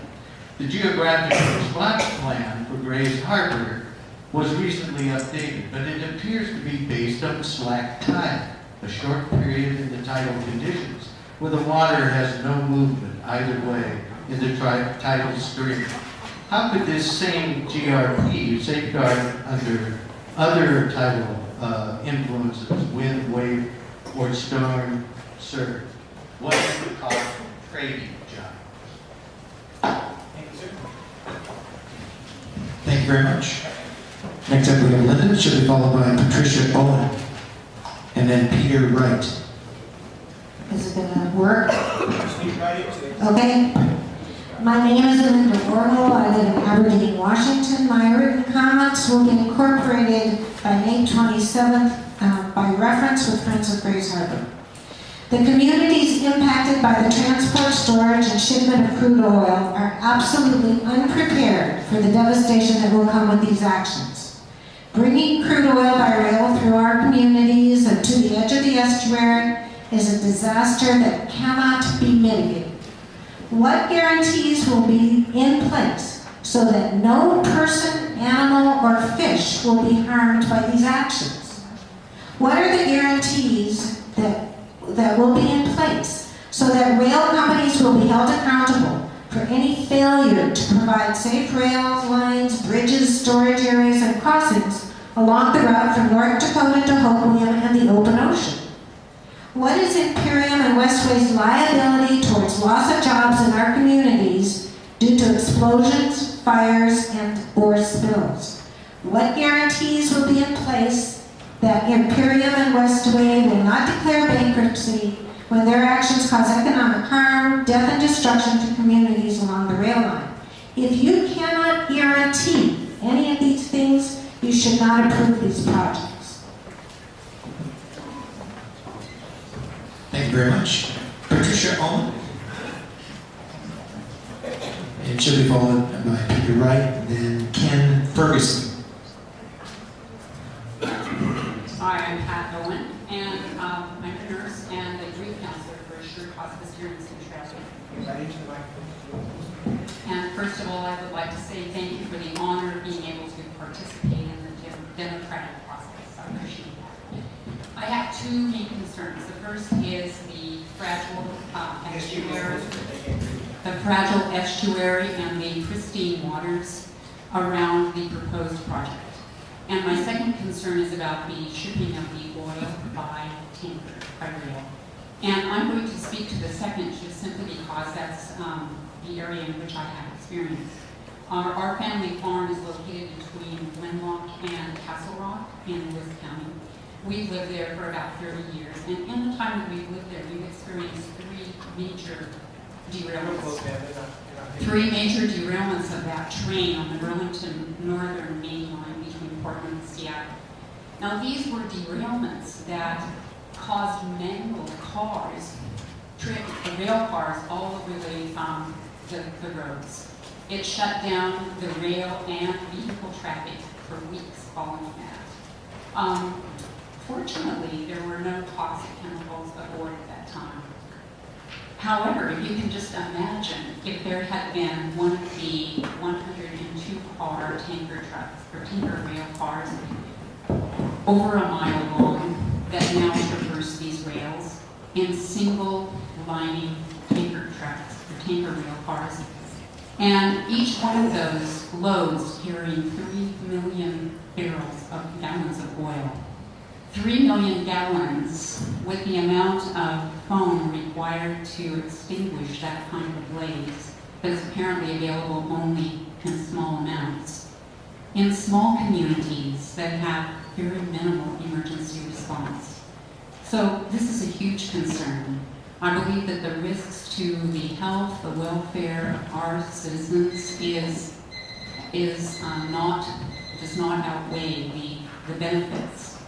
The geographical response plan for Grays Harbor was recently updated, but it appears to be based on slack tide, a short period in the tidal conditions, where the water has no movement either way in the tidal stream. How could this same GRP safeguard under other tidal influences, wind, wave, or storm surge? What is the cost of trading, John? Thank you very much. Next up, we have Linda, she'll be followed by Patricia Owen, and then Peter Wright. Is it gonna work? Speak right into it. Okay. My name is Linda Orwell. I live in Aberdeen, Washington. My written comments will be incorporated by May 27th by reference with Friends of Grays Harbor. The communities impacted by the transport, storage, and shipment of crude oil are absolutely unprepared for the devastation that will come with these actions. Bringing crude oil by rail through our communities and to the edge of the estuary is a disaster that cannot be mitigated. What guarantees will be in place so that no person, animal, or fish will be harmed by these actions? What are the guarantees that will be in place so that rail companies will be held accountable for any failure to provide safe rail lines, bridges, storage areas, and crossings along the route from North Dakota to Hoquiam and the open ocean? What is Imperium and Westway's liability towards loss of jobs in our communities due to explosions, fires, and/or spills? What guarantees will be in place that Imperium and Westway will not declare bankruptcy when their actions cause economic harm, death, and destruction to communities along the rail line? If you cannot guarantee any of these things, you should not approve these projects. Thank you very much. Patricia Owen. And she'll be followed by Peter Wright, and then Ken Ferguson. Hi, I'm Pat Owen, and I'm a nurse and a grief counselor for Assured Hospice here in Centralia. Right into the microphone. And first of all, I would like to say thank you for the honor of being able to participate in the democratic process. I appreciate that. I have two main concerns. The first is the fragile estuary and the pristine waters around the proposed project. And my second concern is about the shipping of the oil by tanker, by rail. And I'm going to speak to the second just simply because that's the area in which I have experience. Our family farm is located between Wenlock and Castle Rock in Lewis County. We've lived there for about 30 years, and in the time that we've lived there, we've experienced three major derailments of that train on the Burlington Northern Main Line between Portland and Seattle. Now, these were derailments that caused manual cars, the rail cars, all over the roads. It shut down the rail and vehicle traffic for weeks following that. Fortunately, there were no toxic chemicals aboard at that time. However, if you can just imagine if there had been one of the 102-car tanker trucks or tanker rail cars over a mile long that now traverse these rails in single lining tanker trucks or tanker rail cars, and each one of those loads carrying 3 million gallons of oil. 3 million gallons with the amount of foam required to extinguish that kind of blaze that is apparently available only in small amounts. In small communities that have very minimal emergency response. So this is a huge concern. I believe that the risks to the health, the welfare of our citizens does not outweigh the benefits.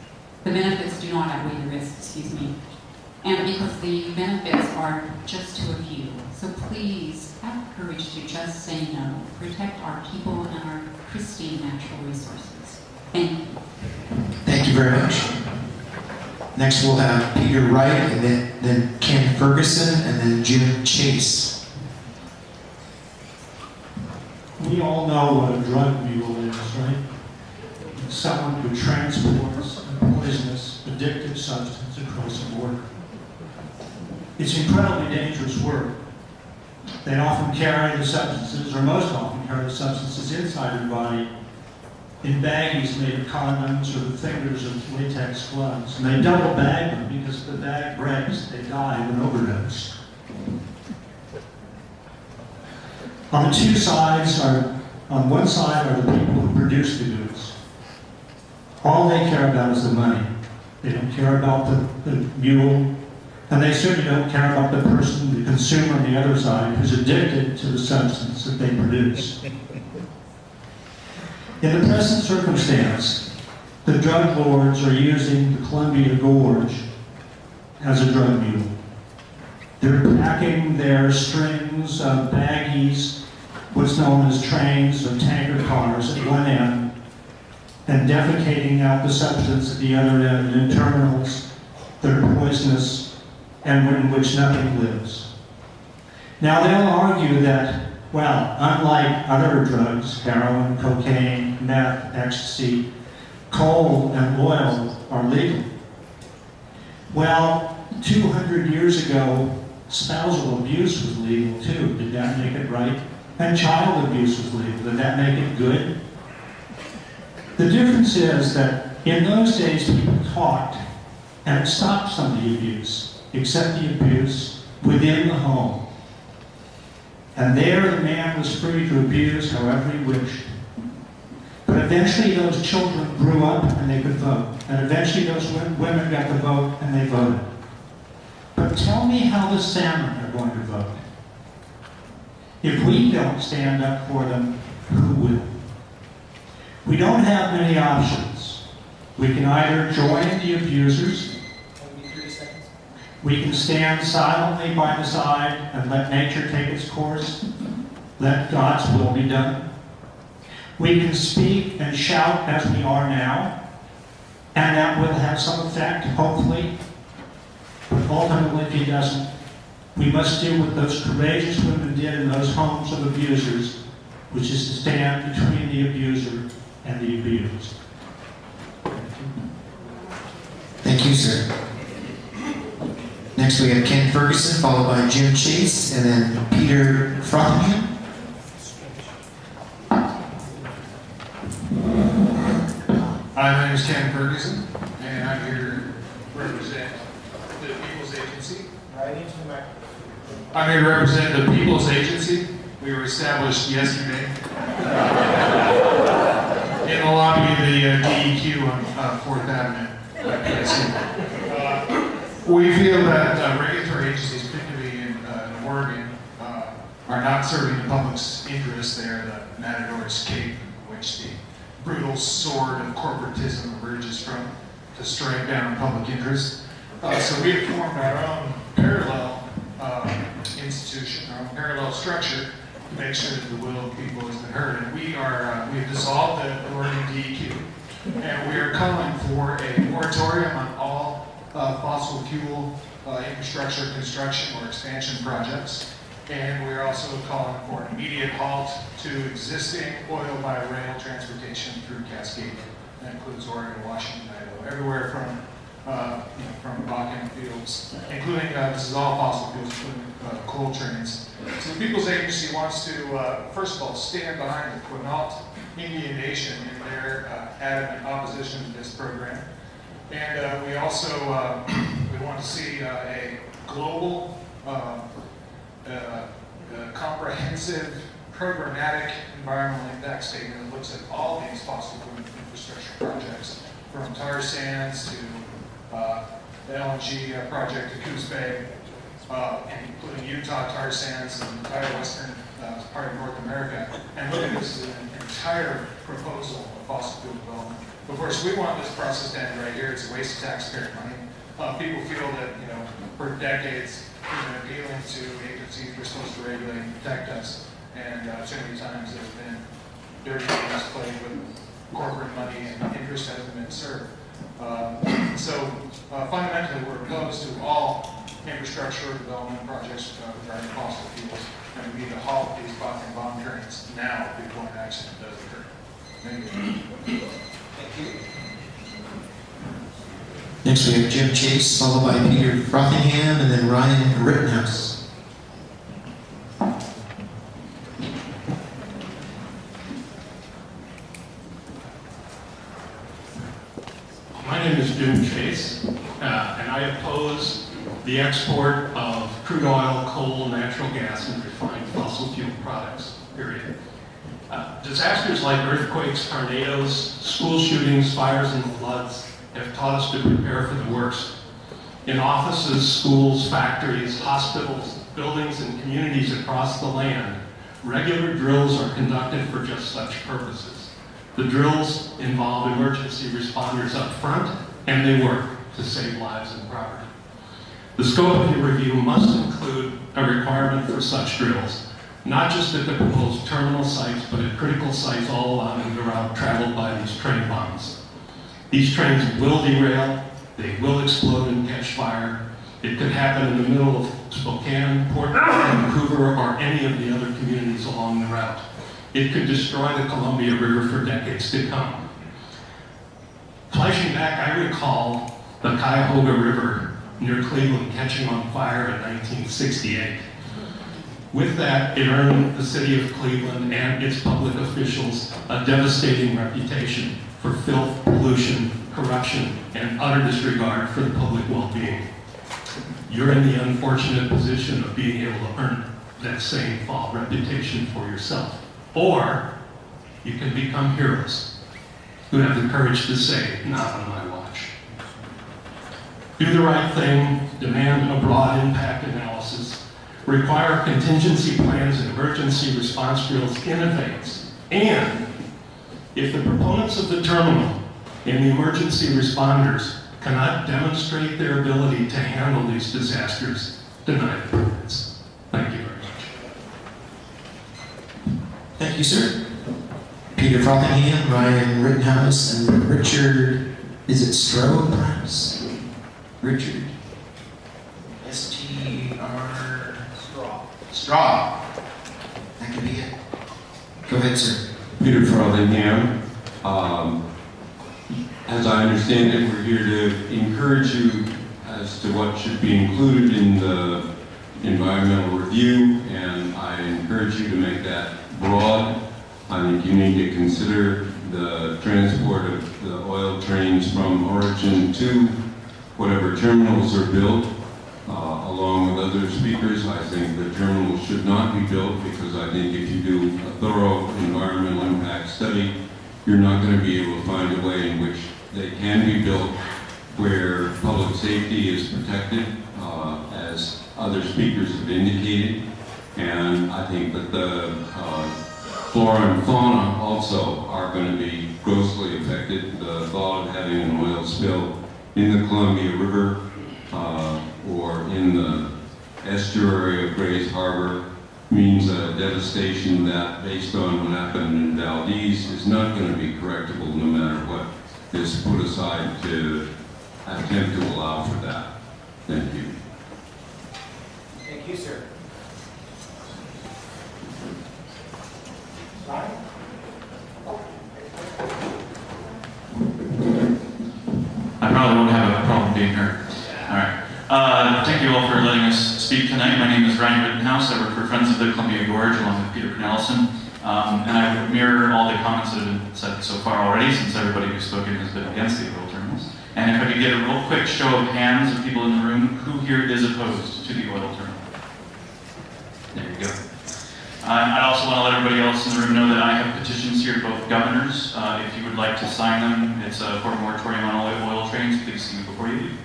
The benefits do not outweigh the risks, excuse me. And because the benefits are just to a few. So please have the courage to just say no. Protect our people and our pristine natural resources. Thank you. Thank you very much. Next we'll have Peter Wright, and then Ken Ferguson, and then Jim Chase. We all know what a drug mule is, right? It's someone who transports a poisonous, addictive substance across the border. It's incredibly dangerous work. They often carry the substances, or most often carry the substances inside their body in baggies made of condoms or the fingers of latex gloves. And they double bag them because if the bag breaks, they die of an overdose. On the two sides on one side are the people who produce the goods. All they care about is the money. They don't care about the mule, and they certainly don't care about the person, the consumer on the other side, who's addicted to the substance that they produce. In the present circumstance, the drug lords are using the Columbia Gorge as a drug mule. They're packing their strings of baggies, what's known as trains or tanker cars, at one end, and defecating out the substance at the other end in terminals that are poisonous and in which nothing lives. Now they'll argue that, well, unlike other drugs, heroin, cocaine, meth, ecstasy, coal and oil are legal. Well, 200 years ago, spousal abuse was legal too. Did that make it right? And child abuse was legal. Did that make it good? The difference is that in those days people talked, and it stopped some of the abuse, except the abuse within the home. And there the man was free to abuse however he wished. But eventually those children grew up and they could vote. And eventually those women got to vote and they voted. But tell me how the salmon are going to vote. If we don't stand up for them, who will? We don't have many options. We can either join the abusers, we can stand silently by the side and let nature take its course, let God's will be done. We can speak and shout as we are now, and that will have some effect, hopefully. But ultimately, if he doesn't, we must do what those courageous women did in those homes of abusers, which is to stand between the abuser and the abused. Thank you, sir. Next we have Ken Ferguson, followed by Jim Chase, and then Peter Frothingham. Hi, my name is Ken Ferguson, and I'm here to represent the People's Agency. Right into the microphone. I'm here to represent the People's Agency. We were established yesterday in the lobby of the DEQ on 4th Avenue. We feel that regulatory agencies, particularly in Oregon, are not serving the public's interest. They are the Matador escape in which the brutal sword of corporatism emerges from to strike down public interest. So we have formed our own parallel institution, our own parallel structure to make sure that the will of the people has been heard. And we have dissolved the Oregon DEQ, and we are calling for a moratorium on all fossil fuel infrastructure construction or expansion projects. And we're also calling for an immediate halt to existing oil by rail transportation through Cascade. That includes Oregon, Washington, Idaho, everywhere from Bakken fields, including, this is all fossil fuels, including coal trains. So the People's Agency wants to, first of all, stand behind the Quinault Indian Nation in their adamant opposition to this program. And we also we want to see a global, comprehensive, programmatic environmental impact statement that looks at all these fossil fuel infrastructure projects, from tar sands to the LNG project at Coos Bay, including Utah tar sands and the entire western part of North America, and look at this as an entire proposal of fossil fuel development. Of course, we want this process to end right here. It's a waste of taxpayer money. People feel that, for decades we've been appealing to agencies we're supposed to regulate and protect us, and too many times there's been dirty games played with corporate money and interest hasn't been served. Fundamentally, we're opposed to all infrastructure development projects regarding fossil fuels, and we need to halt these bomb trains now before an accident does occur. Thank you. Thank you. Next, we have Jim Chase, followed by Peter Frothingham, and then Ryan Rittenhouse. My name is Jim Chase, and I oppose the export of crude oil, coal, natural gas, and refined fossil fuel products, period. Disasters like earthquakes, tornadoes, school shootings, fires, and floods have taught us to prepare for the worst. In offices, schools, factories, hospitals, buildings, and communities across the land, regular drills are conducted for just such purposes. The drills involve emergency responders up front, and they work to save lives and property. The scope of your review must include a requirement for such drills, not just at the proposed terminal sites, but at critical sites all along the route traveled by these train bombs. These trains will derail, they will explode and catch fire. It could happen in the middle of Spokane, Portland, Vancouver, or any of the other communities along the route. It could destroy the Columbia River for decades to come. Flashing back, I recall the Cuyahoga River near Cleveland catching on fire in 1968. With that, it earned the city of Cleveland and its public officials a devastating reputation for filth, pollution, corruption, and utter disregard for the public well-being. You're in the unfortunate position of being able to earn that same false reputation for yourself. Or you can become heroes who have the courage to say, not on my watch. Do the right thing, demand a broad impact analysis, require contingency plans and emergency response drills in advance, and if the proponents of the terminal and the emergency responders cannot demonstrate their ability to handle these disasters, deny the permits. Thank you very much. Thank you, sir. Peter Frothingham, Ryan Rittenhouse, and Richard, is it Strode, perhaps? Richard. S-T-R... Straw. That could be it. Go ahead, sir. Peter Frothingham. As I understand it, we're here to encourage you as to what should be included in the environmental review, and I encourage you to make that broad. I think you need to consider the transport of the oil trains from origin to whatever terminals are built. Along with other speakers, I think the terminals should not be built because I think if you do a thorough environmental impact study, you're not going to be able to find a way in which they can be built where public safety is protected, as other speakers have indicated. And I think that the flora and fauna also are going to be grossly affected. The thought of having an oil spill in the Columbia River or in the estuary of Grays Harbor means a devastation that, based on what happened in Valdez, is not going to be correctable no matter what is put aside to attempt to allow for that. Thank you. Thank you, sir. Ryan? I probably won't have a problem being heard. All right. Thank you all for letting us speak tonight. My name is Ryan Rittenhouse. I work for Friends of the Columbia Gorge along with Peter Cornelison. And I would mirror all the comments that have been said so far already, since everybody who's spoken has been against the oil terminals. And if I could get a real quick show of hands of people in the room, who here is opposed to the oil terminal? There you go. I also want to let everybody else in the room know that I have petitions here to both governors. If you would like to sign them, it's for a moratorium on all oil trains. Please see me before you leave.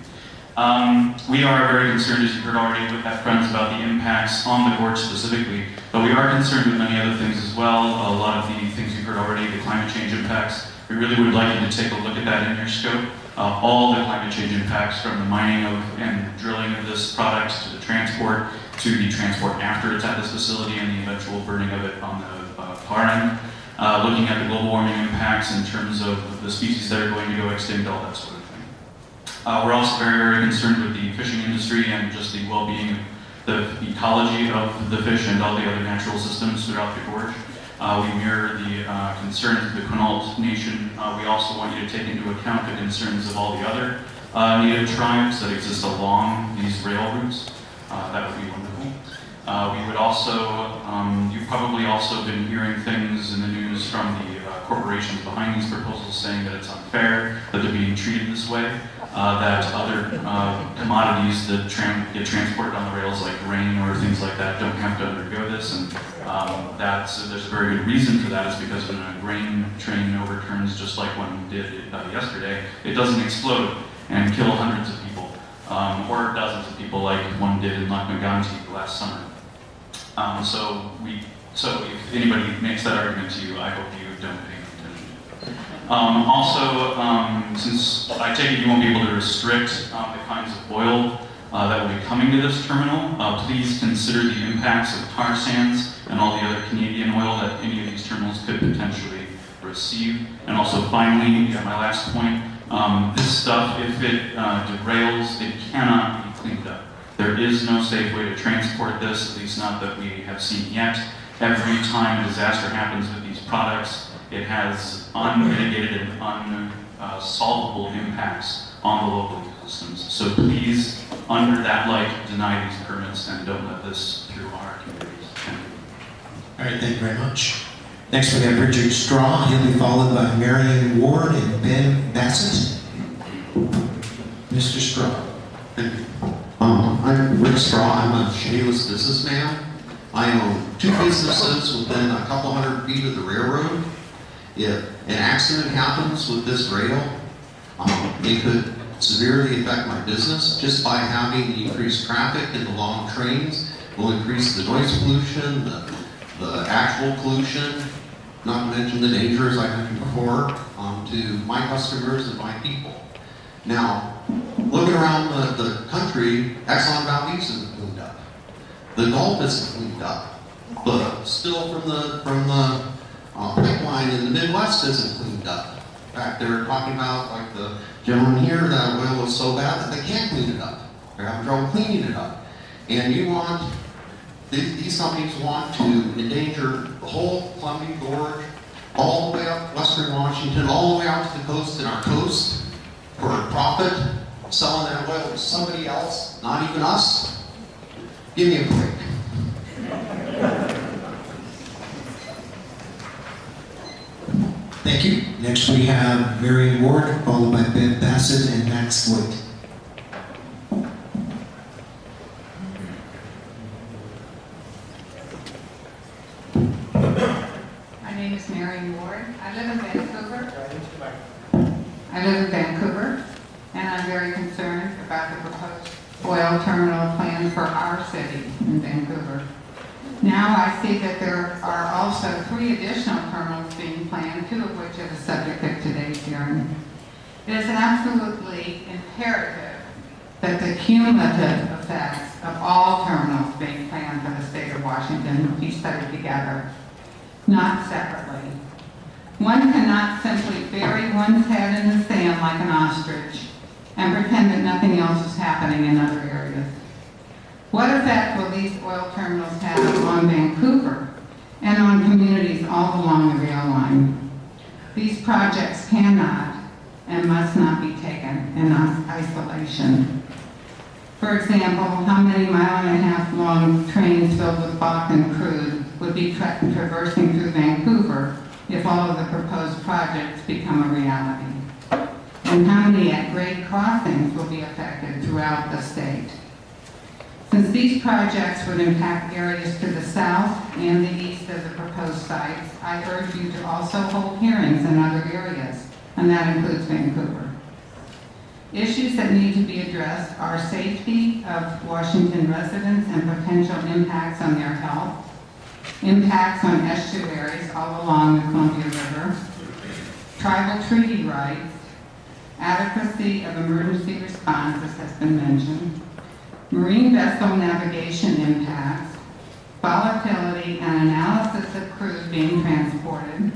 We are very concerned, as you heard already, with that Friends about the impacts on the gorge specifically, but we are concerned with many other things as well. A lot of the things you've heard already, the climate change impacts. We really would like you to take a look at that in your scope. All the climate change impacts, from the mining of and drilling of this product to the transport after it's at this facility and the eventual burning of it on the far end. Looking at the global warming impacts in terms of the species that are going to go extinct, all that sort of thing. We're also very, very concerned with the fishing industry and just the well-being, the ecology of the fish and all the other natural systems throughout the gorge. We mirror the concerns of the Quinault Nation. We also want you to take into account the concerns of all the other native tribes that exist along these rail routes. That would be wonderful. We would also, you've probably also been hearing things in the news from the corporations behind these proposals saying that it's unfair, that they're being treated this way, that other commodities that get transported on the rails like grain or things like that don't have to undergo this, and there's a very good reason for that. Is because when a grain train overturns, just like one did yesterday, it doesn't explode and kill hundreds of people, or dozens of people like one did in Lac-Mégantic last summer. So if anybody makes that argument to you, I hope you don't pay attention. Since I take it you won't be able to restrict the kinds of oil that will be coming to this terminal, please consider the impacts of tar sands and all the other Canadian oil that any of these terminals could potentially receive. And also finally, my last point, this stuff, if it derails, it cannot be cleaned up. There is no safe way to transport this, at least not that we have seen yet. Every time a disaster happens with these products, it has unmitigated and unsolvable impacts on the local ecosystems. So please, under that light, deny these permits and don't let this through our communities. Thank you. All right, thank you very much. Next we have Richard Straw. He'll be followed by Marion Ward and Ben Bassett. Mr. Straw. Thank you. I'm Rick Straw. I'm a shameless businessman. I own 2 businesses within a couple hundred feet of the railroad. If an accident happens with this rail, it could severely affect my business. Just by having the increased traffic and the long trains will increase the noise pollution, the actual pollution, not to mention the danger, as I mentioned before, to my customers and my people. Now, looking around the country, Exxon Valdez isn't cleaned up. The Gulf isn't cleaned up. The spill from the pipeline in the Midwest isn't cleaned up. In fact, they're talking about, like the gentleman here, that oil is so bad that they can't clean it up. They're having trouble cleaning it up. And these companies want to endanger the whole Columbia Gorge, all the way up western Washington, all the way out to the coast and our coast, for profit, selling that oil to somebody else, not even us. Give me a break. Thank you. Next we have Marion Ward, followed by Ben Bassett and Max Wood. My name is Marion Ward. I live in Vancouver. And I'm very concerned about the proposed oil terminal plan for our city in Vancouver. Now I see that there are also 3 additional terminals being planned, 2 of which are the subject of today's hearing. It is absolutely imperative that the cumulative effects of all terminals being planned for the state of Washington be studied together, not separately. One cannot simply bury one's head in the sand like an ostrich and pretend that nothing else is happening in other areas. What effect will these oil terminals have on Vancouver and on communities all along the rail line? These projects cannot and must not be taken in isolation. For example, how many 1.5 mile long trains filled with Bakken crude would be traversing through Vancouver if all of the proposed projects become a reality? And how many at-grade crossings will be affected throughout the state? Since these projects would impact areas to the south and the east of the proposed sites, I urge you to also hold hearings in other areas, and that includes Vancouver. Issues that need to be addressed are safety of Washington residents and potential impacts on their health, impacts on estuaries all along the Columbia River, tribal treaty rights, adequacy of emergency response, as has been mentioned, marine vessel navigation impacts, volatility and analysis of crews being transported,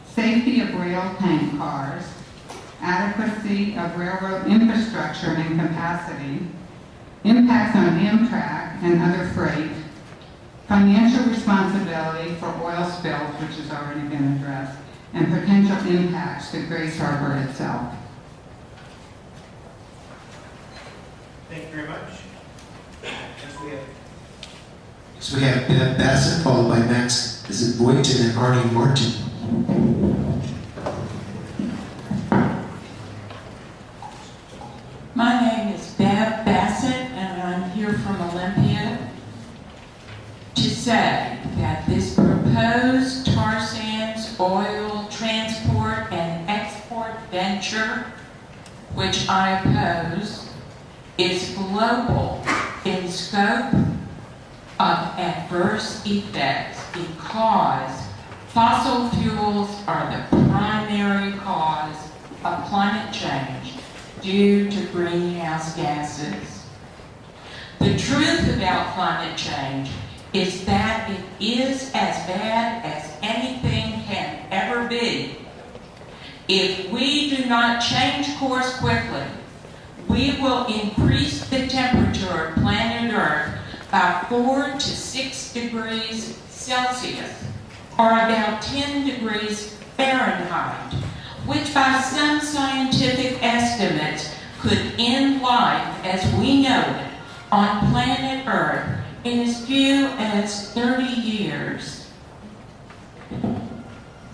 safety of rail tank cars, adequacy of railroad infrastructure and capacity, impacts on Amtrak and other freight, financial responsibility for oil spills, which has already been addressed, and potential impacts to Grace Harbor itself. Thank you very much. So we have Beth Bassett, followed by Max, is it Boynton and Arnie Martin. My name is Bev Bassett, and I'm here from Olympia to say that this proposed tar sands oil transport and export venture, which I oppose, is global in scope of adverse effects because fossil fuels are the primary cause of climate change due to greenhouse gases. The truth about climate change is that it is as bad as anything can ever be. If we do not change course quickly, we will increase the temperature of planet Earth by 4 to 6 degrees Celsius, or about 10 degrees Fahrenheit, which by some scientific estimates could end life as we know it on planet Earth in as few as 30 years.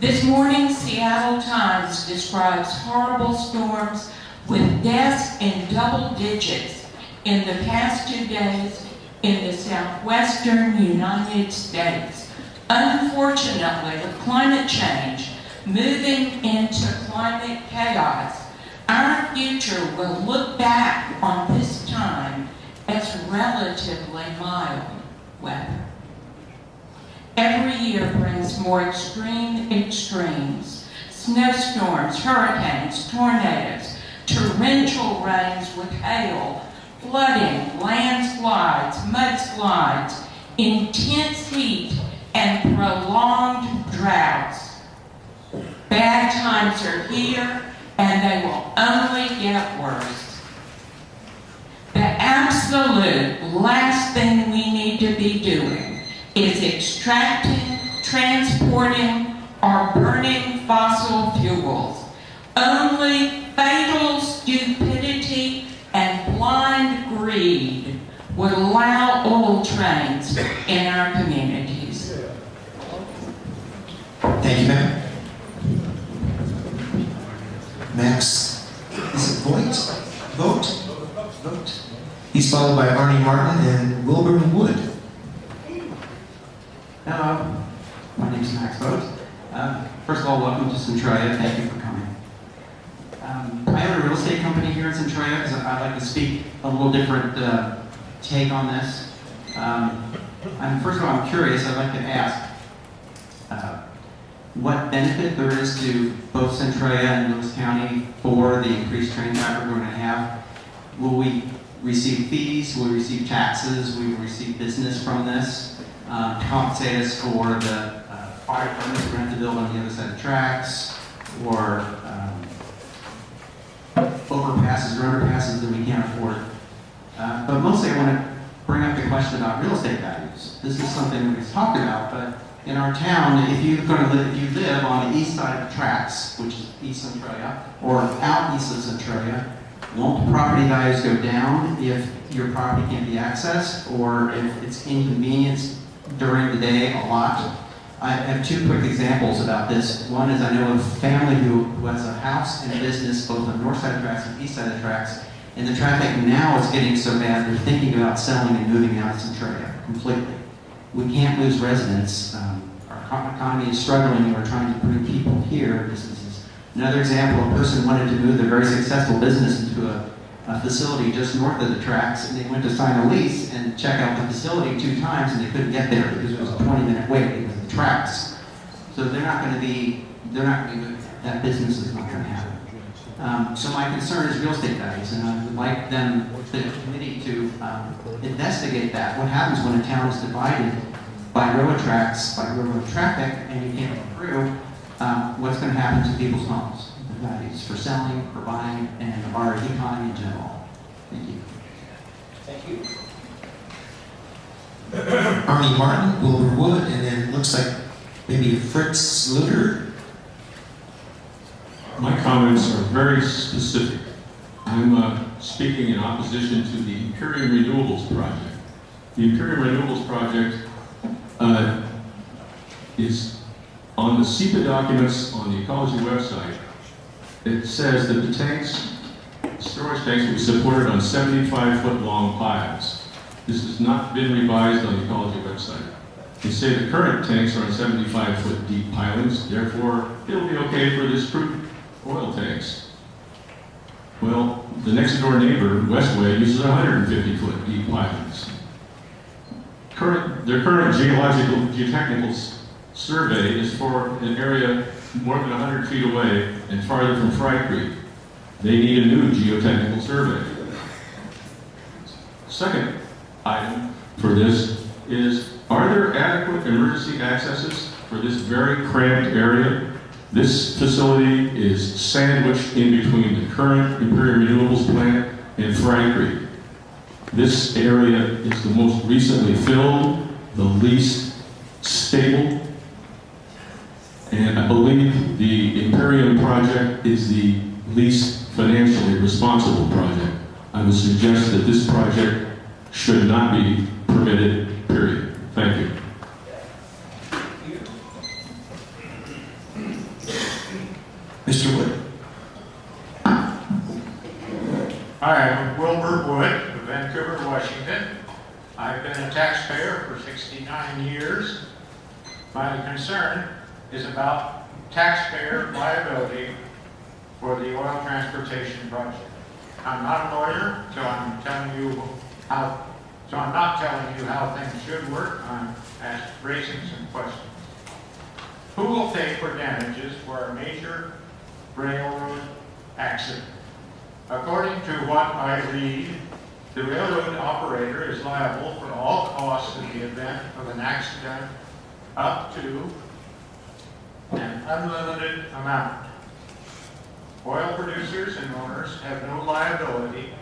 This morning's Seattle Times describes horrible storms with deaths in double digits in the past 2 days in the southwestern United States. Unfortunately, with climate change moving into climate chaos, our future will look back on this time as relatively mild weather. Every year brings more extreme extremes: snowstorms, hurricanes, tornadoes, torrential rains with hail, flooding, landslides, mudslides, intense heat, and prolonged droughts. Bad times are here, and they will only get worse. The absolute last thing we need to be doing is extracting, transporting, or burning fossil fuels. Only fatal stupidity and blind greed would allow oil trains in our communities. Thank you, ma'am. Max, is it Vogt? He's followed by Arnie Martin and Wilbur Wood. Hello, my name is Max Vogt. First of all, welcome to Centralia. Thank you for coming. I own a real estate company here in Centralia because I'd like to speak a little different take on this. First of all, I'm curious. I'd like to ask what benefit there is to both Centralia and Lewis County for the increased train traffic we're going to have. Will we receive fees? Will we receive taxes? Will we receive business from this to compensate us for the fire permits we're going to have to build on the other side of the tracks, or overpasses or underpasses that we can't afford? But mostly I want to bring up the question about real estate values. This is something that we've talked about, but in our town, if you live on the east side of the tracks, which is East Centralia, or out east of Centralia, won't property values go down if your property can't be accessed, or if it's inconvenienced during the day a lot? I have 2 quick examples about this. One is I know of a family who has a house and a business both on the north side of the tracks and east side of the tracks, and the traffic now is getting so bad they're thinking about selling and moving out of Centralia completely. We can't lose residents. Our economy is struggling, and we're trying to bring people here, businesses, Another example, a person wanted to move their very successful business into a facility just north of the tracks, and they went to sign a lease and check out the facility 2 times, and they couldn't get there because it was a 20-minute wait because of the tracks. So they're not going to be moving. That business is not going to happen. So my concern is real estate values, and I would like them, the committee, to investigate that. What happens when a town is divided by railroad tracks, by railroad traffic, and you can't get through? What's going to happen to people's homes, the values for selling, for buying, and our economy in general? Thank you. Thank you. Arnie Martin, Wilbur Wood, and then looks like maybe Fritz Luter. My comments are very specific. I'm speaking in opposition to the Imperium Renewables Project. The Imperium Renewables Project is on the SEPA documents on the ecology website. It says that the tanks, storage tanks, will be supported on 75-foot long piles. This has not been revised on the ecology website. They say the current tanks are on 75-foot deep pilings, therefore it'll be okay for this crude oil tanks. Well, the next door neighbor, Westway, uses 150-foot deep pilings. Their current geotechnical survey is for an area more than 100 feet away and farther from Fry Creek. They need a new geotechnical survey. Second item for this is, are there adequate emergency accesses for this very cramped area? This facility is sandwiched in between the current Imperium Renewables plant and Fry Creek. This area is the most recently filled, the least stable, and I believe the Imperium project is the least financially responsible project. I would suggest that this project should not be permitted, period. Thank you. Mr. Wood. Hi, I'm Wilbur Wood of Vancouver, Washington. I've been a taxpayer for 69 years. My concern is about taxpayer liability for the oil transportation project. I'm not a lawyer, so I'm not telling you how things should work. I'm raising some questions. Who will pay for damages for a major railroad accident? According to what I read, the railroad operator is liable for all costs in the event of an accident up to an unlimited amount. Oil producers and owners have no liability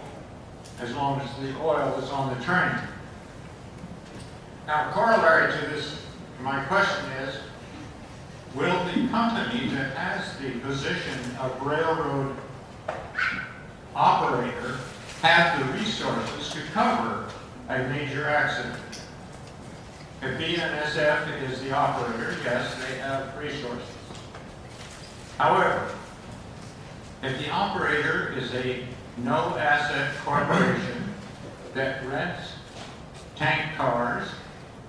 as long as the oil is on the train. Now, corollary to this, my question is, will the company that has the position of railroad operator have the resources to cover a major accident? If BNSF is the operator, yes, they have resources. However, if the operator is a no-asset corporation that rents tank cars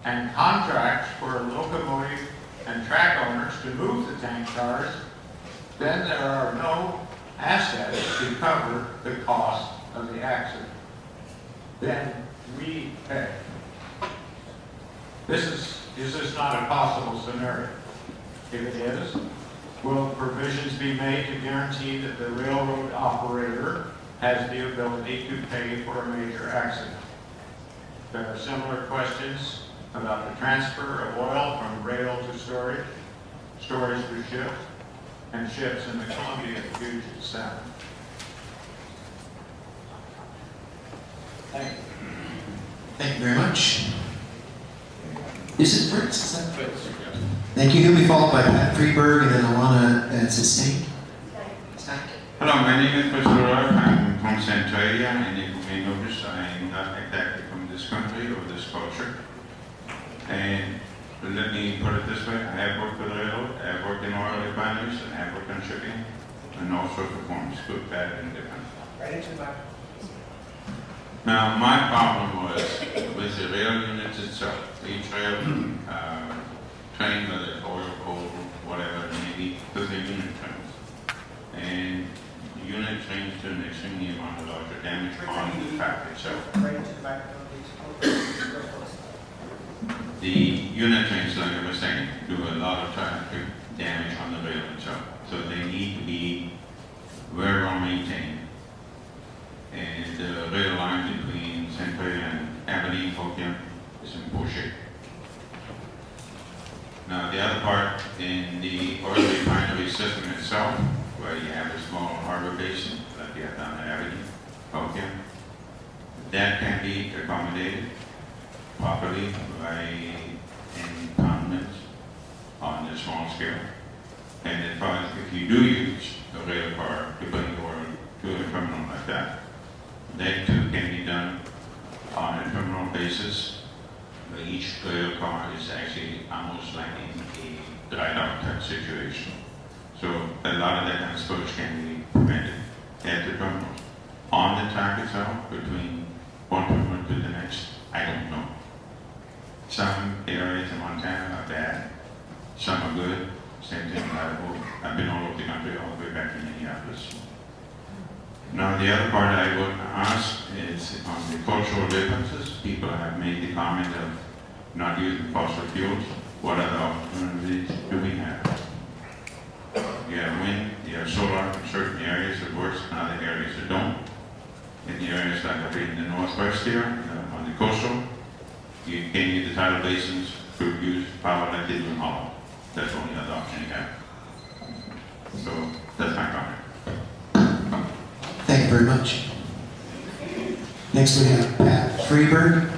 and contracts for locomotive and track owners to move the tank cars, then there are no assets to cover the cost of the accident. Then we pay. Is this not a possible scenario? If it is, will provisions be made to guarantee that the railroad operator has the ability to pay for a major accident? There are similar questions about the transfer of oil from rail to storage to ships, and ships in the Columbia, Puget Sound. Thank you. Thank you very much. Is it Fritz? Is that Fritz? Thank you. He'll be followed by Pat Freeberg and then Alana Sistain. Hello, my name is Fritz Freeberg. I'm from Centralia, and you may notice I'm not exactly from this country or this culture. And let me put it this way, I have worked for the railroad, I have worked in oil refineries, and I have worked on shipping, and all sorts of forms, good, bad, and different. Right into my. Now, my problem was with the rail units itself. Each rail train, whether it's oil, coal, whatever it may be, because they're unit trains. and the unit trains to an extremely amount of larger damage on the track itself. Right into the microphone, please. The unit trains, like I was saying, do a lot of traffic damage on the rail itself. So they need to be very well maintained. And the rail line between Centralia and Aberdeen, Hokiam is in poor shape. Now the other part in the oil refinery system itself, where you have a small harbor basin, like you have down at Aberdeen, Hokiam, that can be accommodated properly by impoundments on a small scale. And in fact, if you do use a rail car to bring oil to a terminal like that, that too can be done on a terminal basis, where each rail car is actually almost like in a dry dock type situation. So a lot of that kind of spillage can be prevented at the terminals. On the track itself, between one terminal to the next, I don't know. Some areas in Montana are bad, some are good. Same thing, I've been all over the country, all the way back to Minneapolis. Now the other part I would ask is on the cultural differences. People have made the comment of not using fossil fuels. What other alternatives do we have? You have wind, you have solar in certain areas that works, in other areas that don't. In the areas like up in the northwest here, on the coastal, you can use the tidal basins to use power like they do in Holland. That's the only other option you have. So that's my comment. Thank you very much. Next we have Pat Freeberg.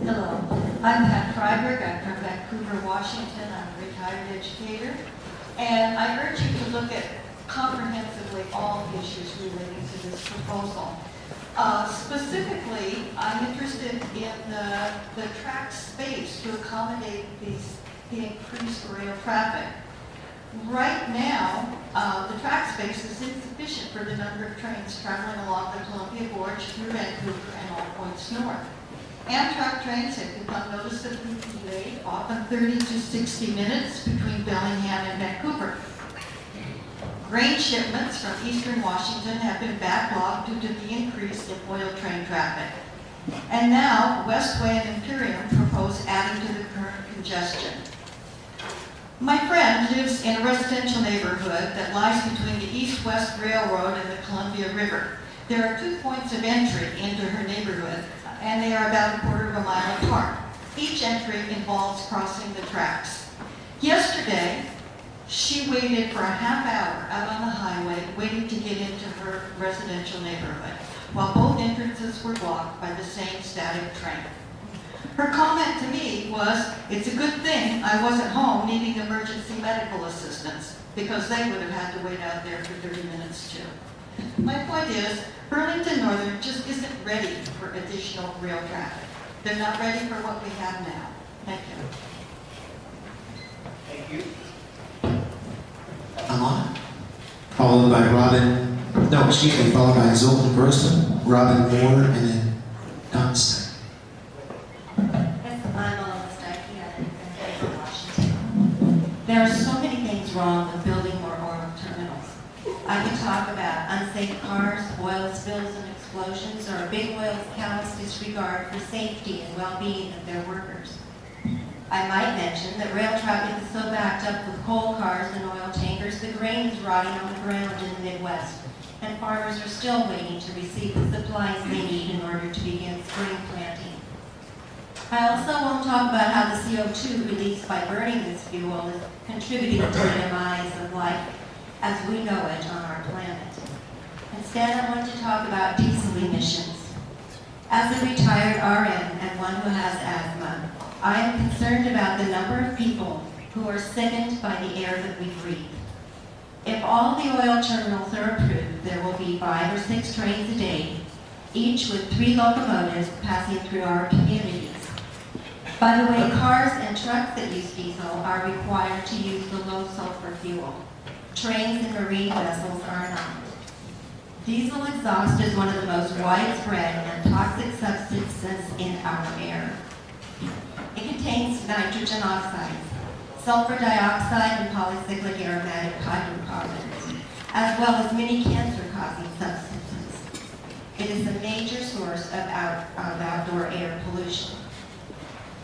Hello, I'm Pat Freiberg. I'm from Vancouver, Washington. I'm a retired educator. And I urge you to look at comprehensively all issues relating to this proposal. Specifically, I'm interested in the track space to accommodate the increased rail traffic. Right now, the track space is insufficient for the number of trains traveling along the Columbia Gorge through Vancouver and all points north. Amtrak trains have become noticeably delayed, often 30 to 60 minutes between Bellingham and Vancouver. Grain shipments from eastern Washington have been backlogged due to the increase in oil train traffic. And now, Westway and Imperium propose adding to the current congestion. My friend lives in a residential neighborhood that lies between the East-West Railroad and the Columbia River. There are 2 points of entry into her neighborhood, and they are about a quarter of a mile apart. Each entry involves crossing the tracks. Yesterday, she waited for a half hour out on the highway, waiting to get into her residential neighborhood, while both entrances were blocked by the same static train. Her comment to me was, "It's a good thing I wasn't home needing emergency medical assistance, because they would have had to wait out there for 30 minutes too." My point is, Burlington Northern just isn't ready for additional rail traffic. They're not ready for what we have now. Thank you. Thank you. Alana, followed by followed by Zoltan Grossman, Robin Moore, and then Constance. Yes, I'm Alana Steike in Vancouver, Washington. There are so many things wrong with building more oil terminals. I could talk about unsafe cars, oil spills and explosions, or a big oil's callous disregard for safety and well-being of their workers. I might mention that rail traffic is so backed up with coal cars and oil tankers, the grain is rotting on the ground in the Midwest, and farmers are still waiting to receive the supplies they need in order to begin spring planting. I also won't talk about how the CO2 released by burning this fuel is contributing to the demise of life as we know it on our planet. Instead, I want to talk about diesel emissions. As a retired RN and one who has asthma, I am concerned about the number of people who are sickened by the air that we breathe. If all the oil terminals are approved, there will be 5 or 6 trains a day, each with 3 locomotives passing through our communities. By the way, cars and trucks that use diesel are required to use the low sulfur fuel. Trains and marine vessels are not. Diesel exhaust is one of the most widespread and toxic substances in our air. It contains nitrogen oxides, sulfur dioxide and polycyclic aromatic hydrocarbons, as well as many cancer-causing substances. It is a major source of outdoor air pollution.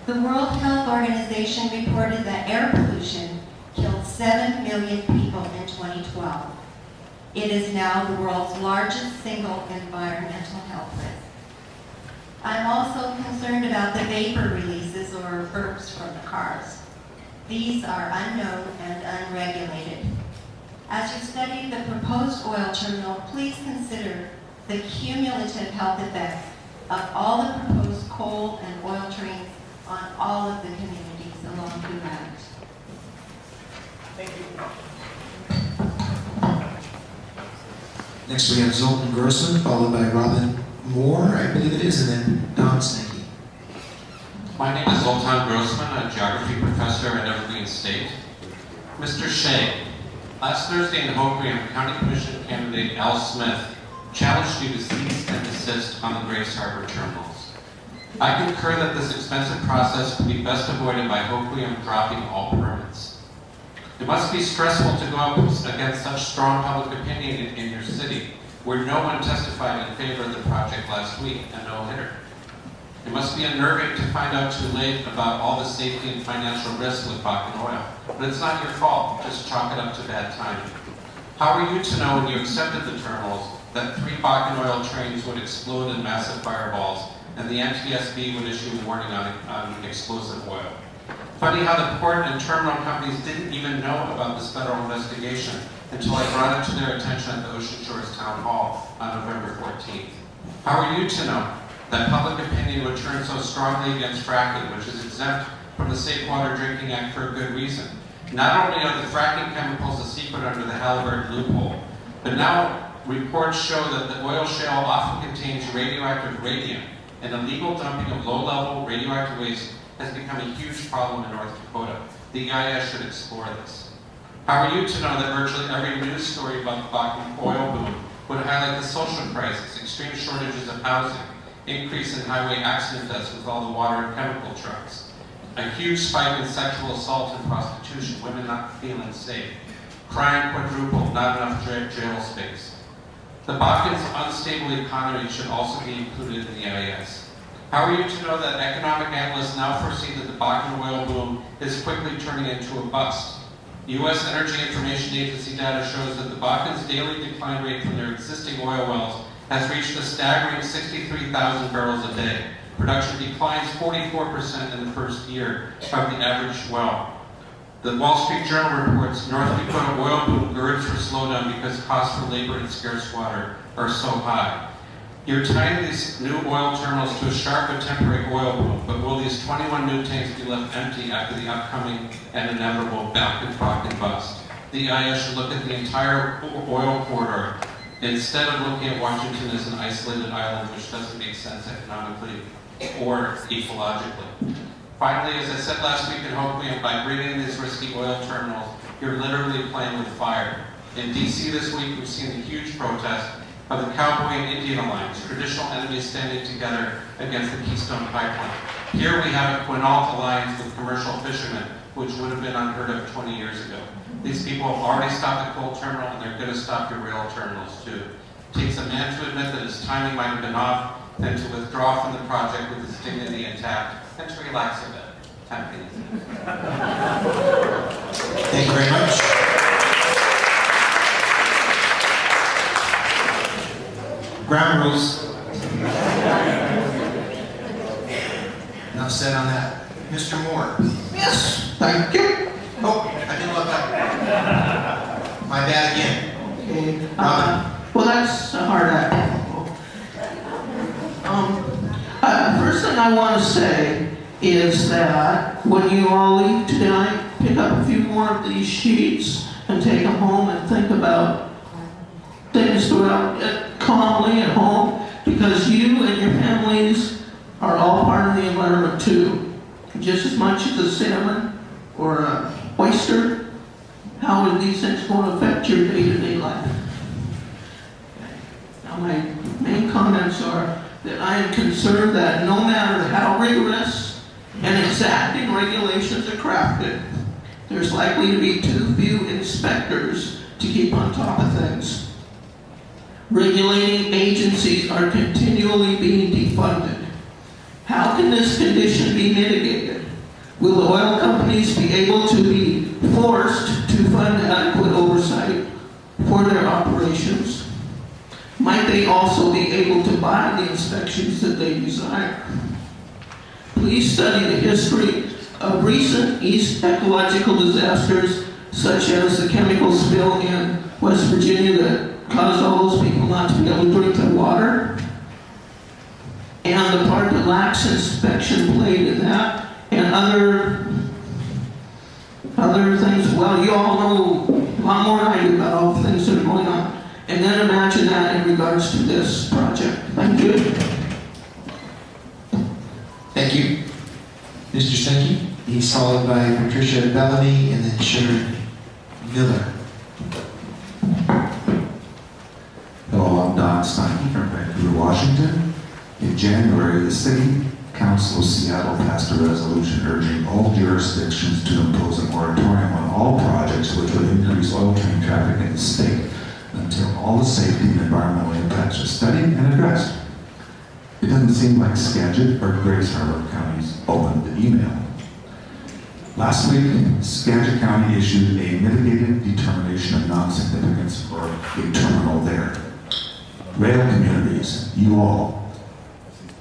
The World Health Organization reported that air pollution killed 7 million people in 2012. It is now the world's largest single environmental health risk. I'm also concerned about the vapor releases or burps from the cars. These are unknown and unregulated. As you study the proposed oil terminal, please consider the cumulative health effects of all the proposed coal and oil trains on all of the communities along the route. Thank you. Next we have Zoltan Grossman, followed by Robin Moore, I believe it is, and then Don Snakey. My name is Zoltan Grossman, a geography professor at Evergreen State. Mr. Shea, last Thursday in Hoquiam, County Commission candidate Al Smith challenged you to cease and desist on the Grace Harbor terminals. I concur that this expensive process can be best avoided by Hoquiam dropping all permits. It must be stressful to go up against such strong public opinion in your city, where no one testified in favor of the project last week, a no-hitter. It must be unnerving to find out too late about all the safety and financial risks with Bakken oil, but it's not your fault, just chalk it up to bad timing. How were you to know when you accepted the terminals that 3 Bakken oil trains would explode in massive fireballs and the NTSB would issue a warning on explosive oil? Funny how the port and terminal companies didn't even know about this federal investigation until I brought it to their attention at the Ocean Shores Town Hall on November 14th. How are you to know that public opinion would turn so strongly against fracking, which is exempt from the Safe Water Drinking Act for a good reason? Not only are the fracking chemicals a secret under the Halliburton loophole, but now reports show that the oil shale often contains radioactive radium, and illegal dumping of low-level radioactive waste has become a huge problem in North Dakota. The EIS should explore this. How are you to know that virtually every news story about the Bakken oil boom would highlight the social crisis, extreme shortages of housing, increase in highway accident deaths with all the water and chemical trucks, a huge spike in sexual assault and prostitution, women not feeling safe, crime quadrupled, not enough jail space. The Bakken's unstable economy should also be included in the EIS. How are you to know that economic analysts now foresee that the Bakken oil boom is quickly turning into a bust? U.S. Energy Information Agency data shows that the Bakken's daily decline rate from their existing oil wells has reached a staggering 63,000 barrels a day. Production declines 44% in the first year of the average well. The Wall Street Journal reports North Dakota oil boom girds for slowdown because costs for labor and scarce water are so high. You're tying these new oil terminals to a sharp but temporary oil boom, but will these 21 new tanks be left empty after the upcoming and inevitable Bakken bust? The EIS should look at the entire oil corridor instead of looking at Washington as an isolated island, which doesn't make sense economically or ecologically. Finally, as I said last week in Hoquiam, by bringing these risky oil terminals, you're literally playing with fire. In D.C. this week, we've seen a huge protest of the Cowboy and Indian Alliance, traditional enemies standing together against the Keystone Pipeline. Here we have a Quinault alliance with commercial fishermen, which would have been unheard of 20 years ago. These people have already stopped the coal terminal, and they're going to stop your rail terminals too. It takes a man to admit that his timing might have been off, then to withdraw from the project with his dignity intact, and to relax a bit. Time to easy. Thank you very much. Ground rules. Enough said on that. Mr. Moore. Yes, thank you. Oh, I didn't look up. My bad again. Well, that's a hard act. First thing I want to say is that when you all leave tonight, pick up a few more of these sheets and take them home and think about things throughout calmly at home, because you and your families are all part of the environment too. Just as much as a salmon or a oyster, how are these things going to affect your day-to-day life? Now my main comments are that I am concerned that no matter how rigorous and exacting regulations are crafted, there's likely to be too few inspectors to keep on top of things. Regulating agencies are continually being defunded. How can this condition be mitigated? Will the oil companies be able to be forced to fund adequate oversight for their operations? Might they also be able to buy the inspections that they desire? Please study the history of recent East ecological disasters, such as the chemical spill in West Virginia that caused all those people not to be able to drink their water, and the part that lax inspection played in that, and other things. Well, you all know a lot more than I do about all the things that are going on. And then imagine that in regards to this project. Thank you. Thank you. Mr. Senke, he's followed by Patricia Bellamy and then Sharon Miller. Hello, I'm Don Steinke from Vancouver, Washington. In January, the City Council of Seattle passed a resolution urging all jurisdictions to impose a moratorium on all projects which would increase oil train traffic in the state until all the safety and environmental impacts are studied and addressed. It doesn't seem like Skagit or Grace Harbor counties opened the email. Last week, Skagit County issued a mitigated determination of non-significance for a terminal there. Rail communities, you all,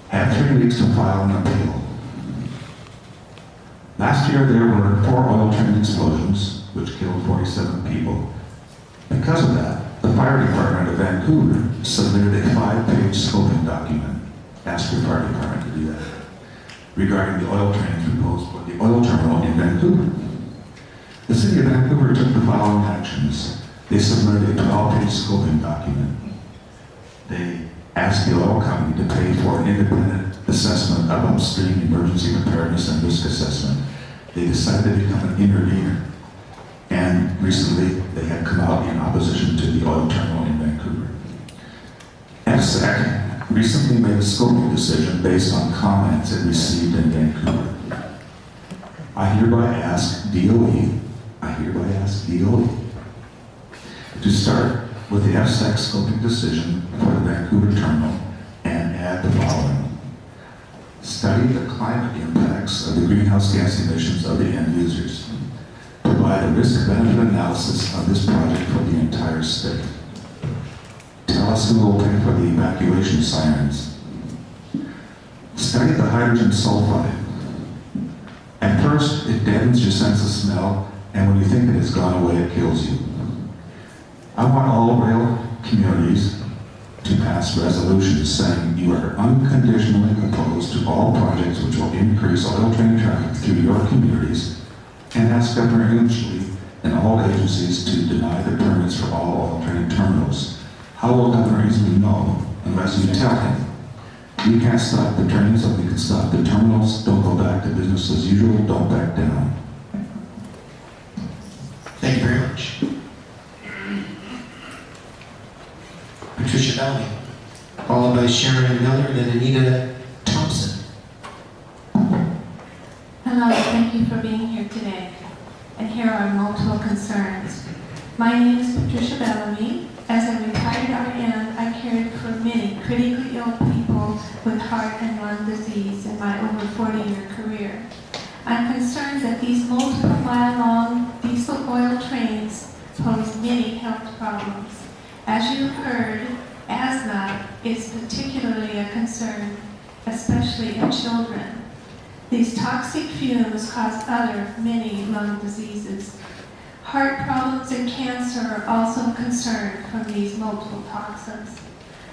have 3 weeks to file an appeal. Last year, there were 4 oil train explosions, which killed 47 people. Because of that, the fire department of Vancouver submitted a 5-page scoping document. Ask your fire department to do that, regarding the oil trains proposed for the oil terminal in Vancouver. The City of Vancouver took the following actions. They submitted a 12-page scoping document. They asked the oil company to pay for an independent assessment of upstream emergency preparedness and risk assessment. They decided to become an intervener. And recently, they had come out in opposition to the oil terminal in Vancouver. FSEC recently made a scoping decision based on comments it received in Vancouver. I hereby ask DOE to start with the FSEC scoping decision for the Vancouver terminal and add the following. Study the climate impacts of the greenhouse gas emissions of the end users. Provide a risk-benefit analysis of this project for the entire state. Tell us who will pay for the evacuation sirens. Study the hydrogen sulfide. At first, it deadens your sense of smell, and when you think it has gone away, it kills you. I want all rail communities to pass resolutions saying you are unconditionally opposed to all projects which will increase oil train traffic through your communities, and ask Governor Inslee and all agencies to deny the permits for all oil train terminals. How will Governor Inslee know unless you tell him? We can't stop the trains, but we can stop the terminals. Don't go back to business as usual. Don't back down. Thank you very much. Patricia Bellamy, followed by Sharon Miller and then Anita Thompson. Hello, thank you for being here today. And here are multiple concerns. My name is Patricia Bellamy. As a retired RN, I cared for many critically ill people with heart and lung disease in my over 40-year career. I'm concerned that these multiple mile-long diesel oil trains pose many health problems. As you've heard, asthma is particularly a concern, especially in children. These toxic fumes cause many lung diseases. Heart problems and cancer are also a concern from these multiple toxins.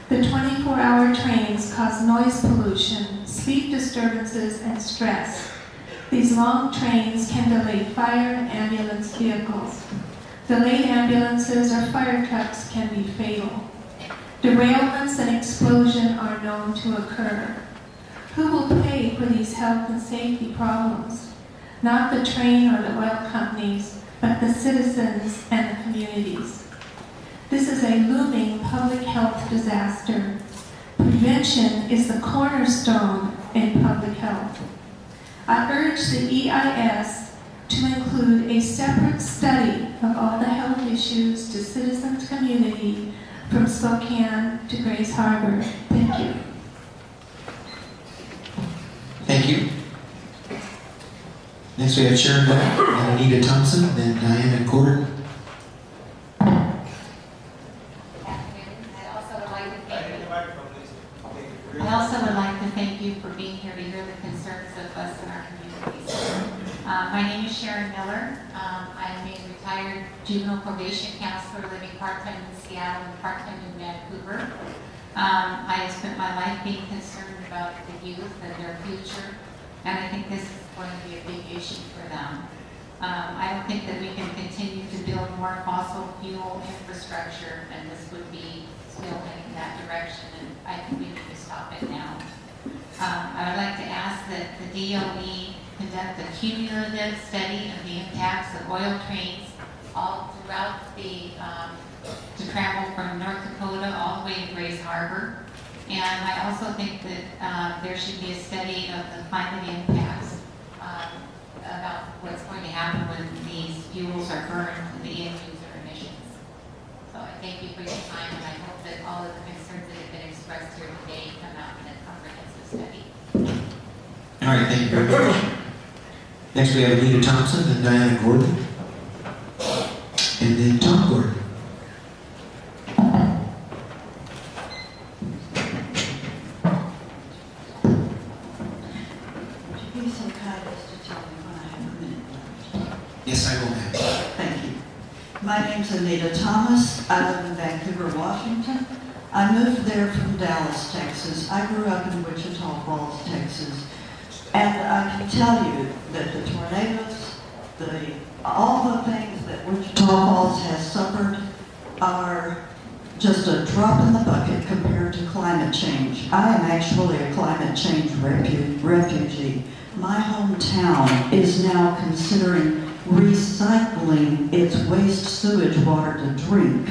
The 24-hour trains cause noise pollution, sleep disturbances, and stress. These long trains can delay fire and ambulance vehicles. Delayed ambulances or fire trucks can be fatal. Derailments and explosion are known to occur. Who will pay for these health and safety problems? Not the train or the oil companies, but the citizens and the communities. This is a looming public health disaster. Prevention is the cornerstone in public health. I urge the EIS to include a separate study of all the health issues to citizens' community from Spokane to Grays Harbor. Thank you. Thank you. Next we have Sharon Miller and Anita Thompson, then Diana Gordon. I also would like to thank you for being here to hear the concerns of us in our communities. My name is Sharon Miller. I'm a retired juvenile probation counselor living part-time in Seattle and part-time in Vancouver. I have spent my life being concerned about the youth and their future, and I think this is going to be a big issue for them. I don't think that we can continue to build more fossil fuel infrastructure, and this would be still in that direction, and I think we need to stop it now. I would like to ask that the DOE conduct a cumulative study of the impacts of oil trains all throughout to travel from North Dakota all the way to Grays Harbor. And I also think that there should be a study of the climate impacts about what's going to happen when these fuels are burned and the end user emissions. So I thank you for your time, and I hope that all of the concerns that have been expressed here today come out in a comprehensive study. All right, thank you very much. Next we have Anita Thompson, then Diana Gordon, and then Tom Gordon. Yes, I will, ma'am. Thank you. My name's Anita Thomas. I live in Vancouver, Washington. I moved there from Dallas, Texas. I grew up in Wichita Falls, Texas. And I can tell you that the tornadoes, all the things that Wichita Falls has suffered are just a drop in the bucket compared to climate change. I am actually a climate change refugee. My hometown is now considering recycling its waste sewage water to drink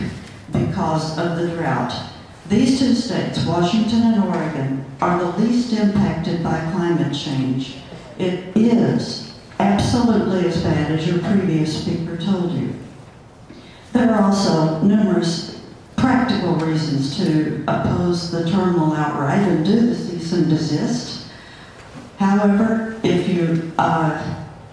because of the drought. These two states, Washington and Oregon, are the least impacted by climate change. It is absolutely as bad as your previous speaker told you. There are also numerous practical reasons to oppose the terminal outright and do the cease and desist. However, if you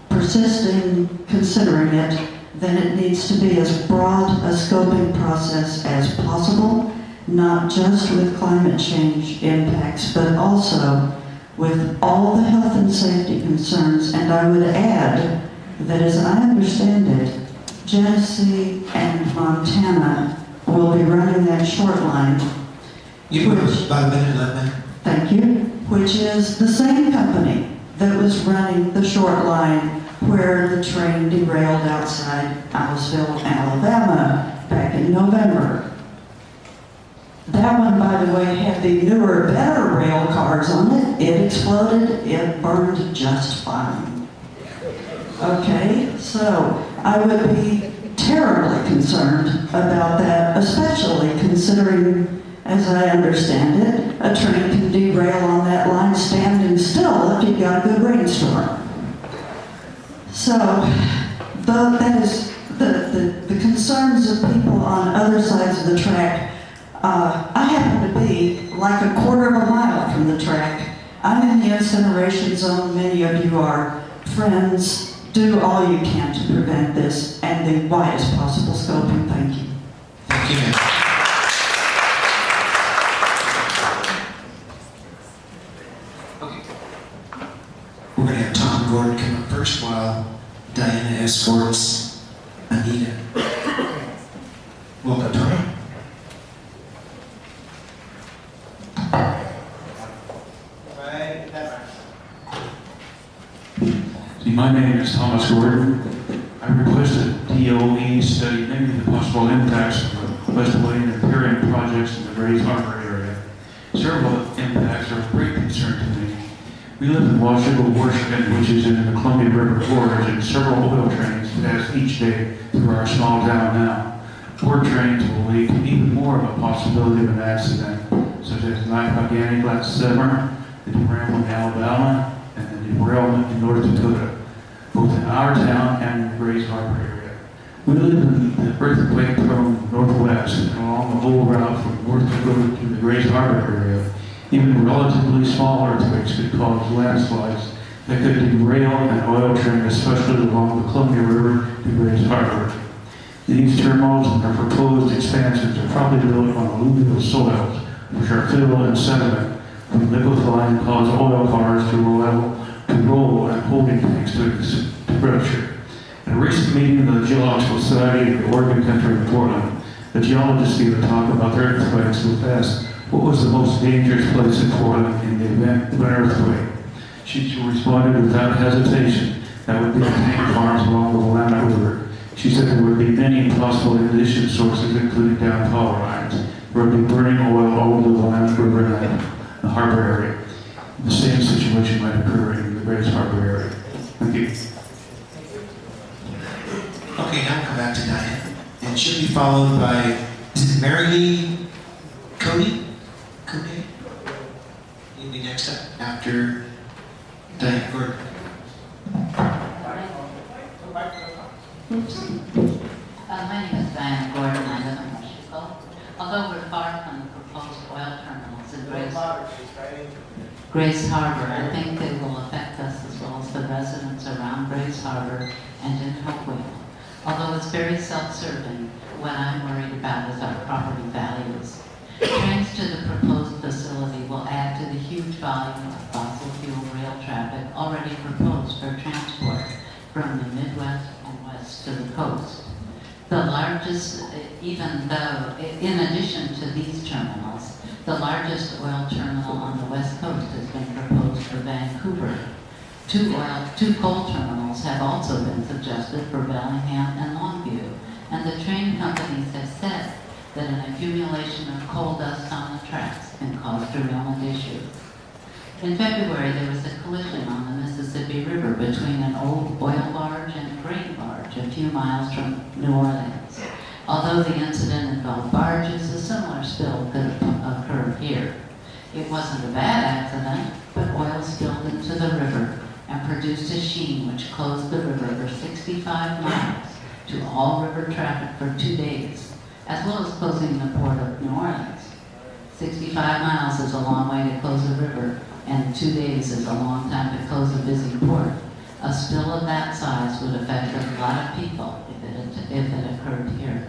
persist in considering it, then it needs to be as broad a scoping process as possible, not just with climate change impacts, but also with all the health and safety concerns. And I would add that as I understand it, Genesee and Montana will be running that short line. You have about a minute left, ma'am. Thank you. Which is the same company that was running the short line where the train derailed outside Aliceville, Alabama back in November. That one, by the way, had the newer, better rail cars on it. It exploded, it burned just fine. Okay, so I would be terribly concerned about that, especially considering, as I understand it, a train can derail on that line standing still if you've got a good rainstorm. So, that is the concerns of people on other sides of the track. I happen to be like a quarter of a mile from the track. I'm in the incineration zone. Many of you are friends. Do all you can to prevent this and the widest possible scoping. Thank you. Thank you, ma'am. We're going to have Tom Gordon come up first while Diana escorts Anita. Welcome, Tom. My name is Thomas Gordon. I requested DOE study many of the possible impacts of the West Wayne and Purion projects in the Grays Harbor area. Several impacts are of great concern to me. We live in Washington, which is in the Columbia River Gorge, and several oil trains pass each day through our small town now. More trains will lead to even more of a possibility of an accident, such as Niagara last summer, the derailment in Alabama, and the derailment in North Dakota. both in our town and in the Grays Harbor area. We live in the earthquake-prone Northwest, and along the whole route from North Dakota to the Grays Harbor area, even relatively small earthquakes could cause landslides that could derail an oil train, especially along the Columbia River to Grays Harbor. These terminals and their proposed expansions are probably built on alluvial soils, which are filled in sediment from liquefying and cause oil cars to roll and holding tanks to rupture. In a recent meeting of the Geological Society of the Oregon Country in Portland, the geologists gave a talk about the earthquakes was asked what was the most dangerous place in Portland in the event of an earthquake. She responded without hesitation, that would be the tank farms along the Willamette River. She said there would be many possible ignition sources, including down power lines. There would be burning oil all over the Willamette River and the harbor area. The same situation might occur in the Grays Harbor area. Thank you. Okay, now we'll come back to Diane. And she'll be followed by, is it Mary Lee Cody? You'll be next up after Diane Gordon. My name is Diane Gordon. I live in Michigan. Although we're far from the proposed oil terminals in Grays Harbor, I think they will affect us as well as the residents around Grays Harbor and in Hopewell. Although it's very self-serving, what I'm worried about is our property values. Trains to the proposed facility will add to the huge volume of fossil fuel rail traffic already proposed for transport from the Midwest and West to the coast. The largest, even though, in addition to these terminals, the largest oil terminal on the West Coast has been proposed for Vancouver. Two coal terminals have also been suggested for Bellingham and Longview, and the train companies have said that an accumulation of coal dust on the tracks can cause derailment issues. In February, there was a collision on the Mississippi River between an old oil barge and a grain barge a few miles from New Orleans. Although the incident involved barges, a similar spill could have occurred here. It wasn't a bad accident, but oil spilled into the river and produced a sheen which closed the river for 65 miles to all river traffic for 2 days, as well as closing the port of New Orleans. 65 miles is a long way to close a river, and 2 days is a long time to close a busy port. A spill of that size would affect a lot of people if it occurred here.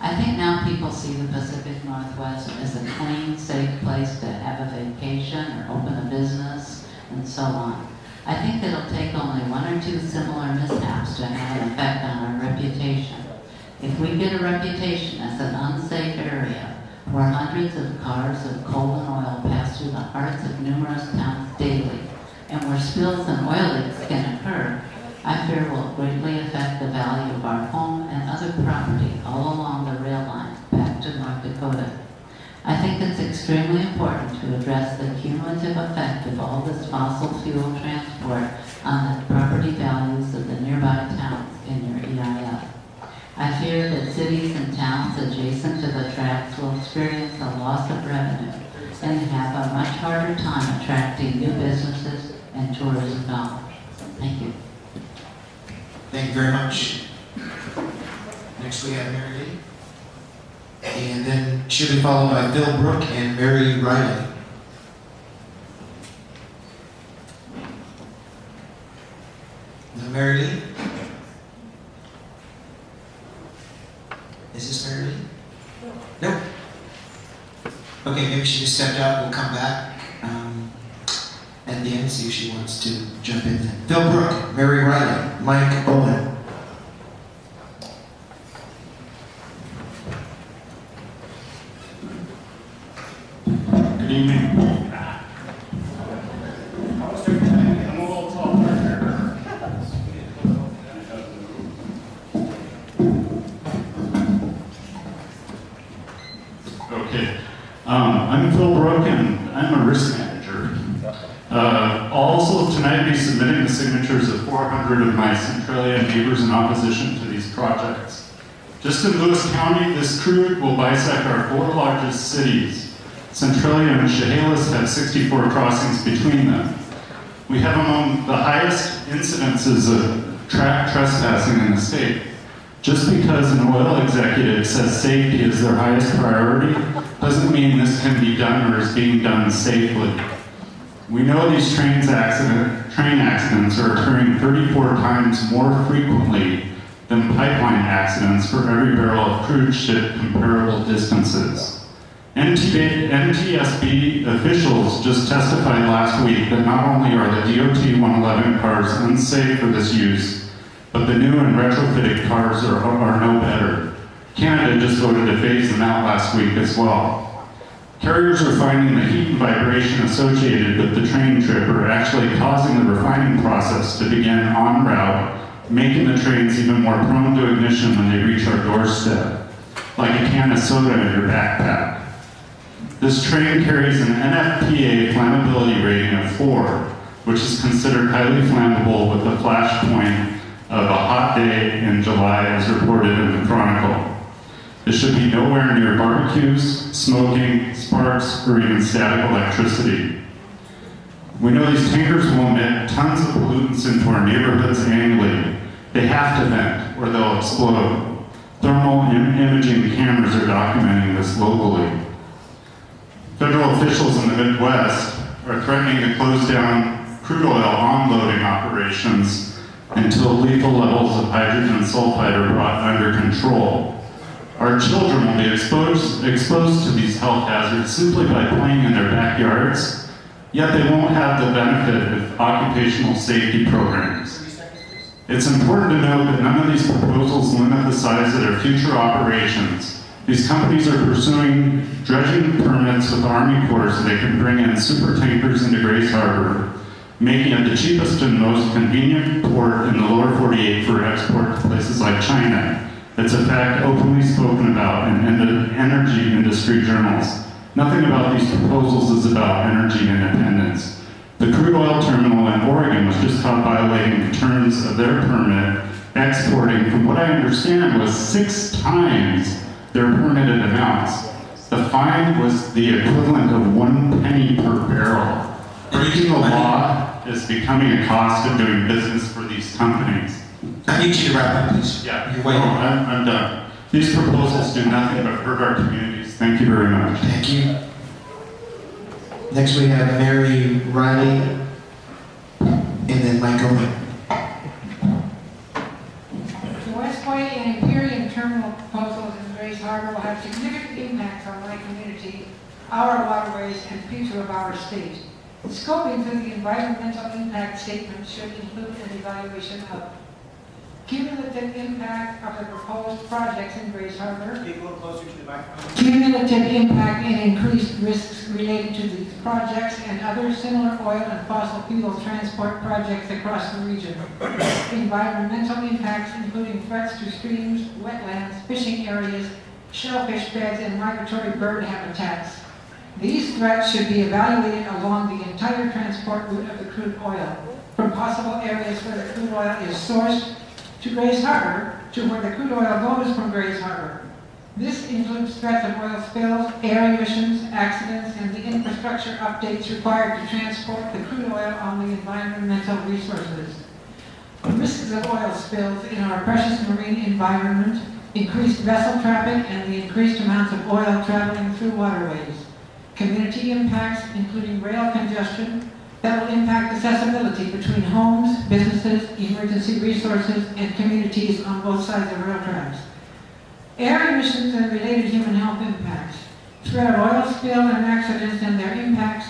I think now people see the Pacific Northwest as a clean, safe place to have a vacation or open a business and so on. I think it'll take only 1 or 2 similar mishaps to have an effect on our reputation. If we get a reputation as an unsafe area where hundreds of cars of coal and oil pass through the hearts of numerous towns daily, and where spills and oil leaks can occur, I fear will greatly affect the value of our home and other property all along the rail line back to North Dakota. I think it's extremely important to address the cumulative effect of all this fossil fuel transport on the property values of the nearby towns in your EIF. I fear that cities and towns adjacent to the tracks will experience a loss of revenue and have a much harder time attracting new businesses and tourism dollars. Thank you. Thank you very much. Next we have Mary Lee. And then she'll be followed by Phil Brook and Mary Riley. Now Mary Lee? Is this Mary Lee? No. Okay, maybe she just stepped out. We'll come back at the end, see if she wants to jump in then. Phil Brook, Mary Riley, Mike Owen. Good evening. I'm a little taller here. Okay. I'm Phil Brook, and I'm a risk manager. I'll also tonight be submitting the signatures of 400 of my Centralia neighbors in opposition to these projects. Just in Lewis County, this crude will bisect our 4 largest cities. Centralia and Chehalis have 64 crossings between them. We have among the highest incidences of track trespassing in the state. Just because an oil executive says safety is their highest priority doesn't mean this can be done or is being done safely. We know these train accidents are occurring 34 times more frequently than pipeline accidents for every barrel of crude shipped comparable distances. NTSB officials just testified last week that not only are the DOT 111 cars unsafe for this use, but the new and retrofitted cars are no better. Canada just voted to phase them out last week as well. Carriers are finding the heat and vibration associated with the train trip are actually causing the refining process to begin en route, making the trains even more prone to ignition when they reach our doorstep, like a can of soda in your backpack. This train carries an NFPA flammability rating of 4, which is considered highly flammable with the flash point of a hot day in July as reported in the Chronicle. It should be nowhere near barbecues, smoking, sparks, or even static electricity. We know these tankers will emit tons of pollutants into our neighborhoods annually. They have to vent or they'll explode. Thermal imaging cameras are documenting this locally. Federal officials in the Midwest are threatening to close down crude oil onloading operations until lethal levels of hydrogen sulfide are brought under control. Our children will be exposed to these health hazards simply by playing in their backyards, yet they won't have the benefit of occupational safety programs. It's important to note that none of these proposals limit the size of their future operations. These companies are pursuing dredging permits with the Army Corps so they can bring in super tankers into Grace Harbor, making it the cheapest and most convenient port in the lower 48 for export to places like China. It's a fact openly spoken about in the energy industry journals. Nothing about these proposals is about energy independence. The crude oil terminal in Oregon was just caught violating the terms of their permit, exporting, from what I understand, was 6 times their permitted amounts. The fine was the equivalent of 1 penny per barrel. Breaking the law is becoming a cost of doing business for these companies. I need you to wrap up, please. Yeah, You're waiting. I'm done. These proposals do nothing but hurt our communities. Thank you very much. Thank you. Next we have Mary Riley, and then Mike Owen. The Westway and Imperial terminal proposals in Grace Harbor will have significant impacts on my community, our waterways, and future of our state. Scoping for the environmental impact statement should include an evaluation of cumulative impact of the proposed projects in Grace Harbor, Speak a little closer to the microphone. cumulative impact and increased risks related to these projects and other similar oil and fossil fuel transport projects across the region, environmental impacts including threats to streams, wetlands, fishing areas, shellfish beds, and migratory bird habitats. These threats should be evaluated along the entire transport route of the crude oil, from possible areas where the crude oil is sourced to Grace Harbor to where the crude oil goes from Grace Harbor. This includes threats of oil spills, air emissions, accidents, and the infrastructure updates required to transport the crude oil on the environmental resources. Risks of oil spills in our precious marine environment, increased vessel traffic, and the increased amounts of oil traveling through waterways. Community impacts, including rail congestion, that will impact accessibility between homes, businesses, emergency resources, and communities on both sides of rail tracks. Air emissions and related human health impacts. Threat of oil spill and accidents and their impacts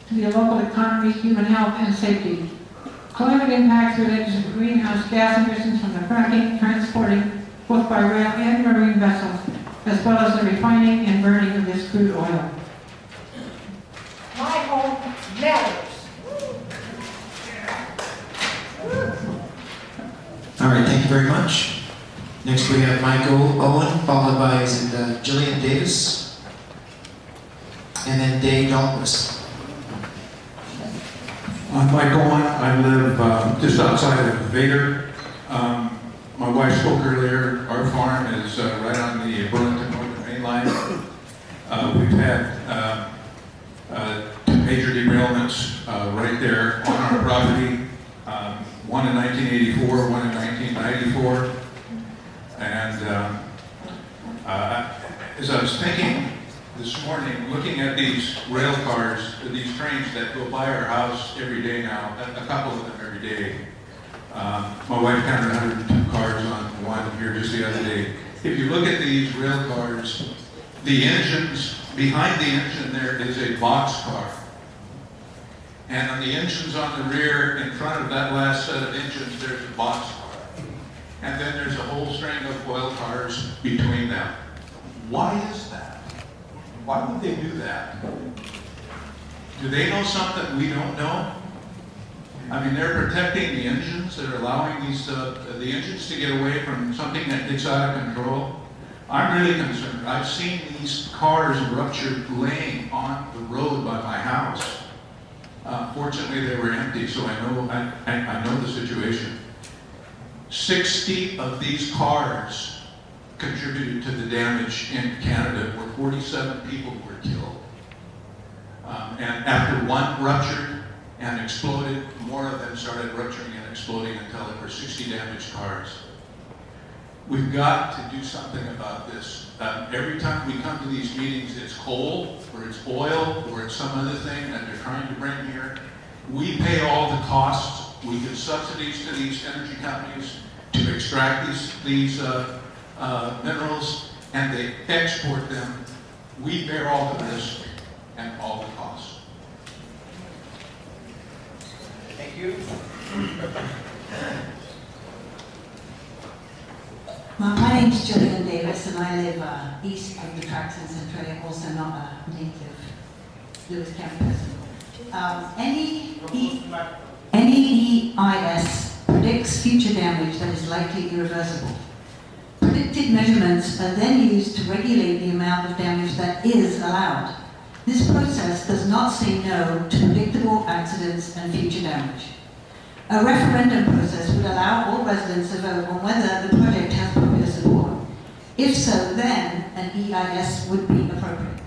to the local economy, human health, and safety. Climate impacts related to greenhouse gas emissions from the fracking, transporting, both by rail and marine vessels, as well as the refining and burning of this crude oil. My home matters. All right, thank you very much. Next we have Michael Owen, followed by Jillian Davis, and then Dave Dahlquist. I'm Mike Owen. I live just outside of Vader. My wife spoke earlier. Our farm is right on the Burlington Northern Main Line. We've had 2 major derailments permits right there on our property. One in 1984, one in 1994. And as I was thinking this morning, looking at these rail cars, these trains that go by our house every day now, a couple of them every day. My wife counted 102 cars on one here just the other day. If you look at these rail cars, the engines, behind the engine there is a boxcar. And on the engines on the rear, in front of that last set of engines, there's a boxcar. And then there's a whole string of oil cars between them. Why is that? Why would they do that? Do they know something we don't know? I mean, they're protecting the engines. They're allowing these the engines to get away from something that gets out of control. I'm really concerned. I've seen these cars ruptured laying on the road by my house. Fortunately, they were empty, so I know the situation. 60 of these cars contributed to the damage in Canada, where 47 people were killed. And after one ruptured and exploded, more of them started rupturing and exploding until there were 60 damaged cars. We've got to do something about this. Every time we come to these meetings, it's coal, or it's oil, or it's some other thing that they're trying to bring here. We pay all the costs. We give subsidies to these energy companies to extract these minerals, and they export them. We bear all the risk and all the costs. Thank you. My name is Gillian Davis, and I live east of the tracks in Centralia, also not a native Lewis County person. NEEIS predicts future damage that is likely irreversible. Predicted measurements are then used to regulate the amount of damage that is allowed. This process does not say no to predictable accidents and future damage. A referendum process would allow all residents to vote on whether the project has popular support. If so, then an EIS would be appropriate.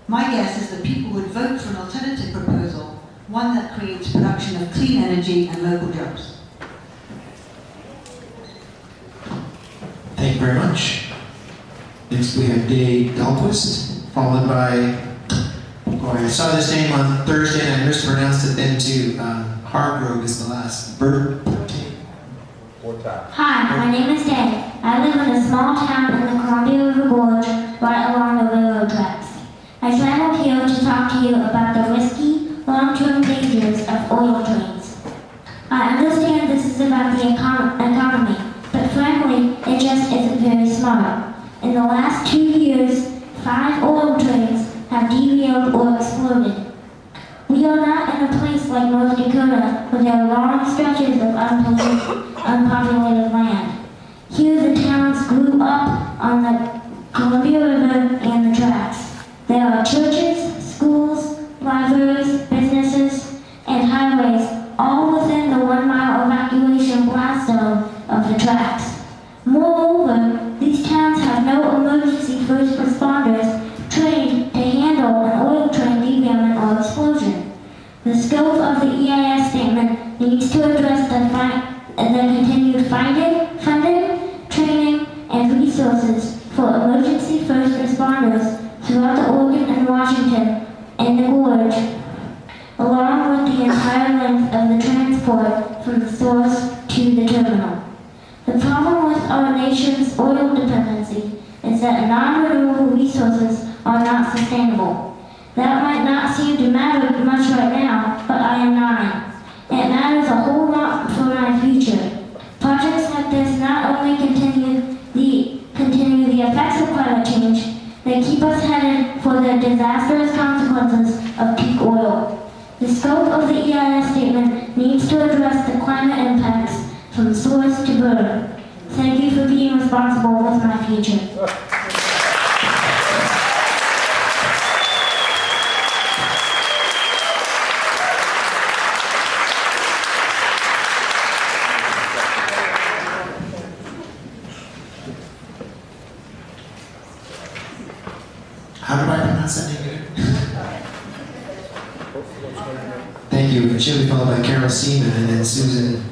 My guess is that people would vote for an alternative proposal, one that creates production of clean energy and local jobs. Thank you very much. Next we have Dave Dahlquist, followed by, I saw this name on Thursday and I mispronounced it then too. Hargrove is the last. Hi, my name is Dave. I live in a small town in the Columbia River Gorge, right along the railroad tracks. I traveled here to talk to you about the risky, long-term dangers of oil trains. I understand this is about the economy, but frankly, it just isn't very smart. In the last 2 years, 5 oil trains have derailed or exploded. We are not in a place like North Dakota where there are long stretches of unpopulated land. Here the towns grew up on the Columbia River and the tracks. There are churches, schools, libraries, businesses, and highways, all within the 1-mile evacuation blast zone of the tracks. Moreover, these towns have no emergency first responders trained to handle an oil train derailment or explosion. The scope of the EIS statement needs to address the continued funding, training, and resources for emergency first responders throughout the Oregon and Washington and the Gorge, along with the entire length of the transport from the source to the terminal. The problem with our nation's oil dependency is that non-renewable resources are not sustainable. That might not seem to matter much right now, but I am 9. It matters a whole lot for my future. Projects like this not only continue the effects of climate change, they keep us headed for the disastrous consequences of peak oil. The scope of the EIS statement needs to address the climate impacts from source to burn. Thank you for being responsible with my future. How do I pronounce that name again? Thank you. And she'll be followed by Carol Seaman and then Susan.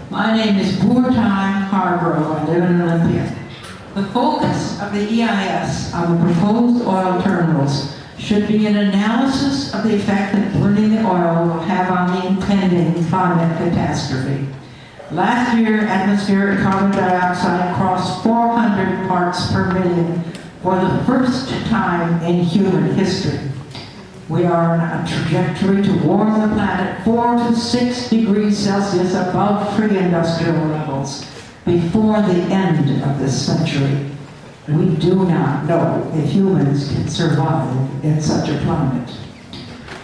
My name is Wartime Hargrove. I live in Olympia. The focus of the EIS on the proposed oil terminals should be an analysis of the effect that burning the oil will have on the impending climate catastrophe. Last year, atmospheric carbon dioxide crossed 400 parts per million for the first time in human history. We are on a trajectory to warm the planet 4 to 6 degrees Celsius above pre-industrial levels before the end of this century. We do not know if humans can survive in such a climate.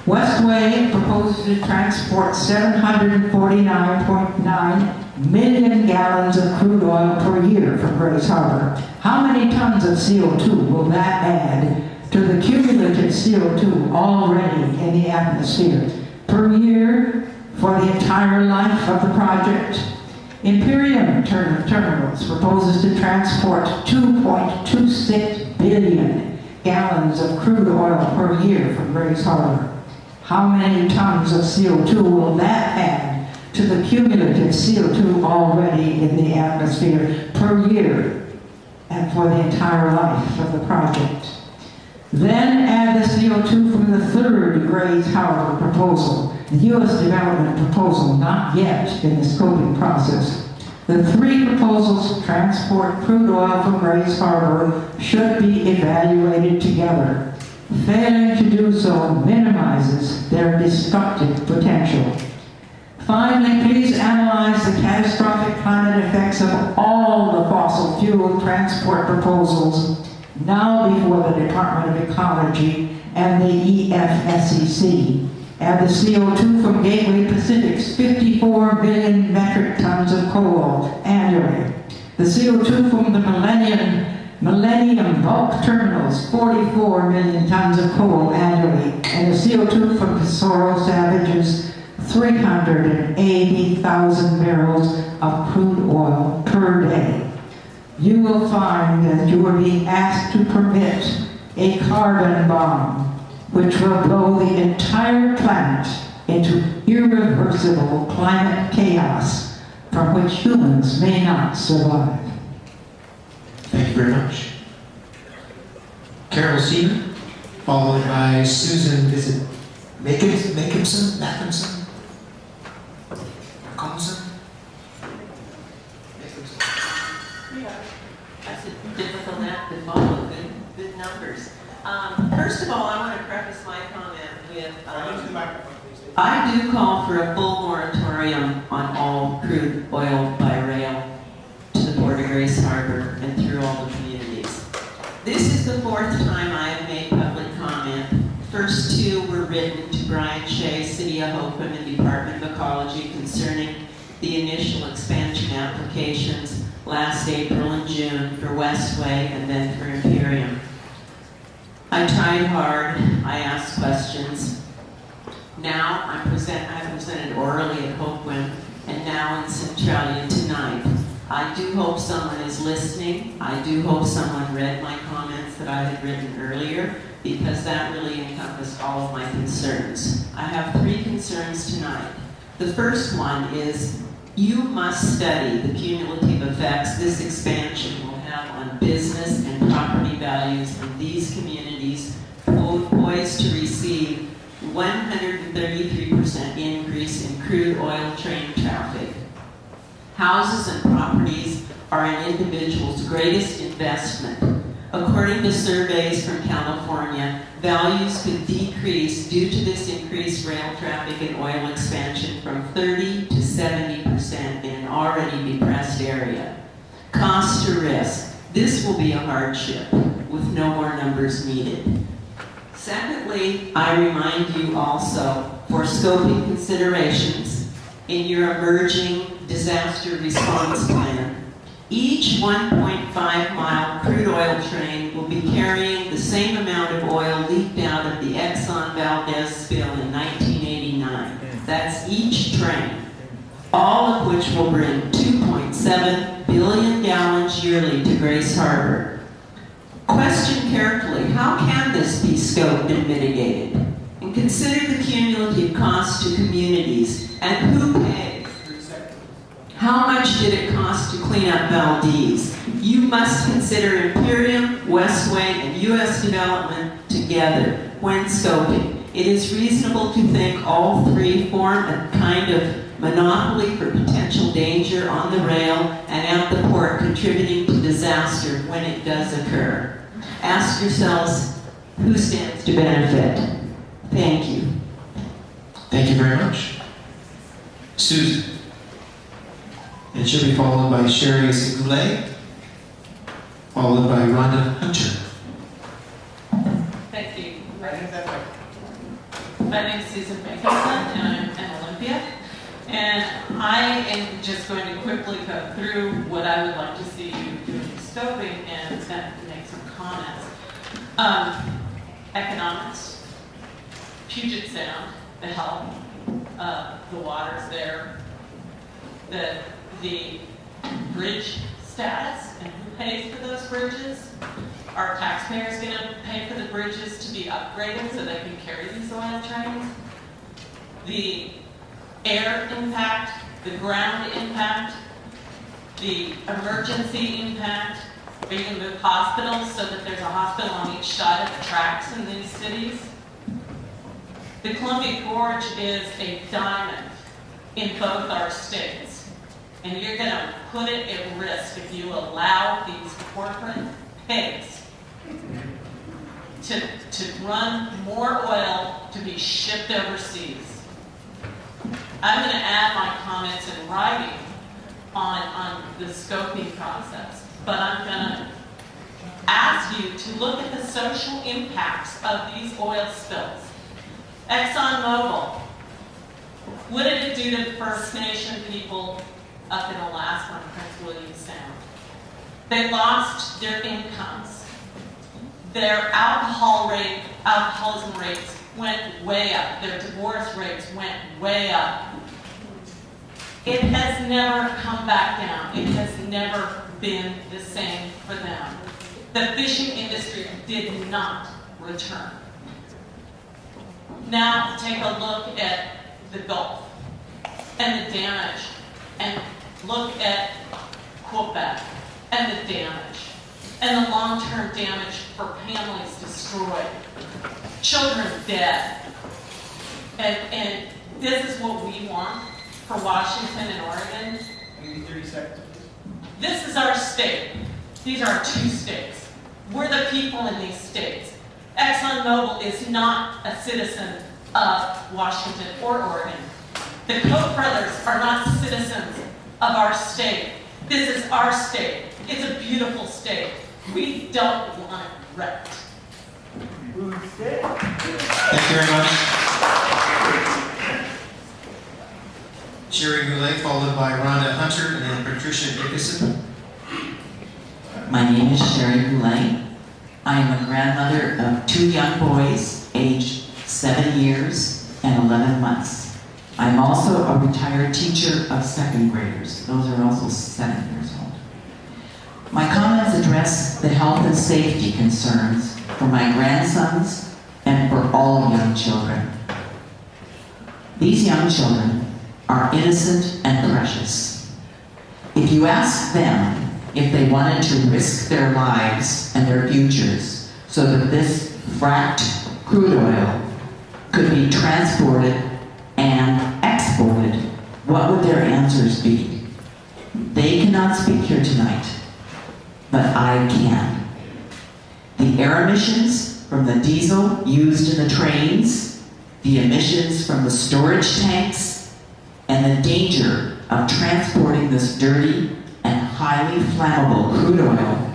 Westway proposes to transport 749.9 million gallons of crude oil per year from Grace Harbor. How many tons of CO2 will that add to the cumulative CO2 already in the atmosphere per year for the entire life of the project? Imperium Terminals proposes to transport 2.26 billion gallons of crude oil per year from Grace Harbor. How many tons of CO2 will that add to the cumulative CO2 already in the atmosphere per year and for the entire life of the project? Then add the CO2 from the third Grace Harbor proposal, the U.S. development proposal, not yet in the scoping process. The three proposals to transport crude oil from Grace Harbor should be evaluated together. Failing to do so minimizes their destructive potential. Finally, please analyze the catastrophic climate effects of all the fossil fuel transport proposals now before the Department of Ecology and the EFSEC. Add the CO2 from Gateway Pacific's 54 million metric tons of coal annually. The CO2 from the Millennium Bulk Terminals, 44 million tons of coal annually. And the CO2 from Tesoro Savage's 380,000 barrels of crude oil per day. You will find that you are being asked to permit a carbon bomb, which will blow the entire planet into irreversible climate chaos from which humans may not survive. Thank you very much. Carol Seaman, followed by Susan, is it Macomson? Yeah, that's a difficult act to follow. Good numbers. First of all, I want to preface my comment with I do call for a full moratorium on all crude oil by rail to the Port of Grace Harbor and through all the communities. This is the fourth time I have made public comment. First two were written to Brian Shea, City of Hopeland, and Department of Ecology concerning the initial expansion applications last April and June for Westway and then for Imperium. I tried hard, I asked questions. Now I presented orally at Hopeland and now in Centralia tonight. I do hope someone is listening. I do hope someone read my comments that I had written earlier because that really encompassed all of my concerns. I have three concerns tonight. The first one is you must study the cumulative effects this expansion will have on business and property values in these communities poised to receive 133% increase in crude oil train traffic. Houses and properties are an individual's greatest investment. According to surveys from California, values could decrease due to this increased rail traffic and oil expansion from 30 to 70% in an already depressed area. Cost to risk. This will be a hardship with no more numbers needed. Secondly, I remind you also for scoping considerations in your emerging disaster response plan. Each 1.5-mile crude oil train will be carrying the same amount of oil leaked out of the Exxon Valdez spill in 1989. That's each train, all of which will bring 2.7 billion gallons yearly to Grace Harbor. Question carefully, how can this be scoped and mitigated? And Consider the cumulative cost to communities and who pays. How much did it cost to clean up Valdez? You must consider Imperium, Westway, and U.S. development together when scoping. It is reasonable to think all three form a kind of monopoly for potential danger on the rail and at the port, contributing to disaster when it does occur. Ask yourselves, who stands to benefit? Thank you. Thank you very much. Susan. And she'll be followed by Sherry Goulet, followed by Rhonda Hunter. Thank you. My name is Susan Bacon, and I'm in Olympia. And I am just going to quickly go through what I would like to see you doing scoping and then make some comments. Economics, Puget Sound, the health, the waters there, the bridge status and who pays for those bridges. Are taxpayers going to pay for the bridges to be upgraded so they can carry these oil trains? The air impact, the ground impact, the emergency impact. Are you going to move hospitals so that there's a hospital on each side of the tracks in these cities? The Columbia Gorge is a diamond in both our states. And you're going to put it at risk if you allow these corporate pigs to run more oil to be shipped overseas. I'm going to add my comments in writing on the scoping process, but I'm going to ask you to look at the social impacts of these oil spills. ExxonMobil, what did it do to First Nation people up in Alaska and Prince William Sound? They lost their incomes. Their alcoholism rates went way up. Their divorce rates went way up. It has never come back down. It has never been the same for them. The fishing industry did not return. Now take a look at the Gulf and the damage, and look at Quebec and the damage, and the long-term damage for families destroyed, children dead. And this is what we want for Washington and Oregon. Maybe 30 seconds, please. This is our state. These are our two states. We're the people in these states. ExxonMobil is not a citizen of Washington or Oregon. The Koch brothers are not citizens of our state. This is our state. It's a beautiful state. We don't want it wrecked. Thank you very much. Sherry Goulet, followed by Rhonda Hunter, and then Patricia Dickinson. My name is Sherry Goulet. I am a grandmother of 2 young boys, aged 7 years and 11 months. I'm also a retired teacher of 2nd graders. Those are also 7 years old. My comments address the health and safety concerns for my grandsons and for all young children. These young children are innocent and precious. If you ask them if they wanted to risk their lives and their futures so that this fracked crude oil could be transported and exported, what would their answers be? They cannot speak here tonight, but I can. The air emissions from the diesel used in the trains, the emissions from the storage tanks, and the danger of transporting this dirty and highly flammable crude oil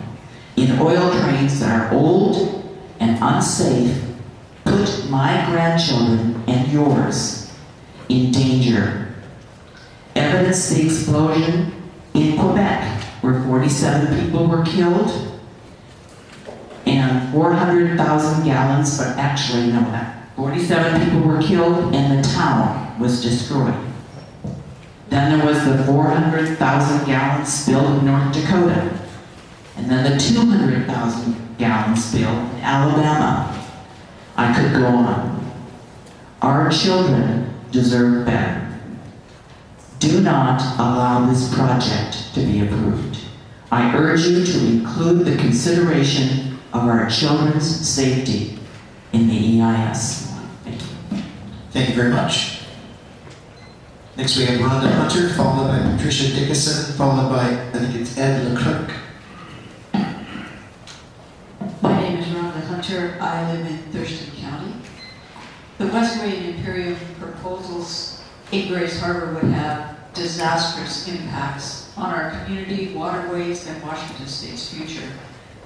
in oil trains that are old and unsafe put my grandchildren and yours in danger. Evidence the explosion in Quebec, where 47 people were killed and 400,000 gallons, but actually no, 47 people were killed and the town was destroyed. Then there was the 400,000 gallon spill in North Dakota, and then the 200,000 gallon spill in Alabama. I could go on. Our children deserve better. Do not allow this project to be approved. I urge you to include the consideration of our children's safety in the EIS. Thank you. Thank you very much. Next we have Rhonda Hunter, followed by Patricia Dickinson, followed by, I think it's Ed Leclerc. My name is Rhonda Hunter. I live in Thurston County. The Westway and Imperial proposals in Grace Harbor would have disastrous impacts on our community, waterways, and Washington State's future.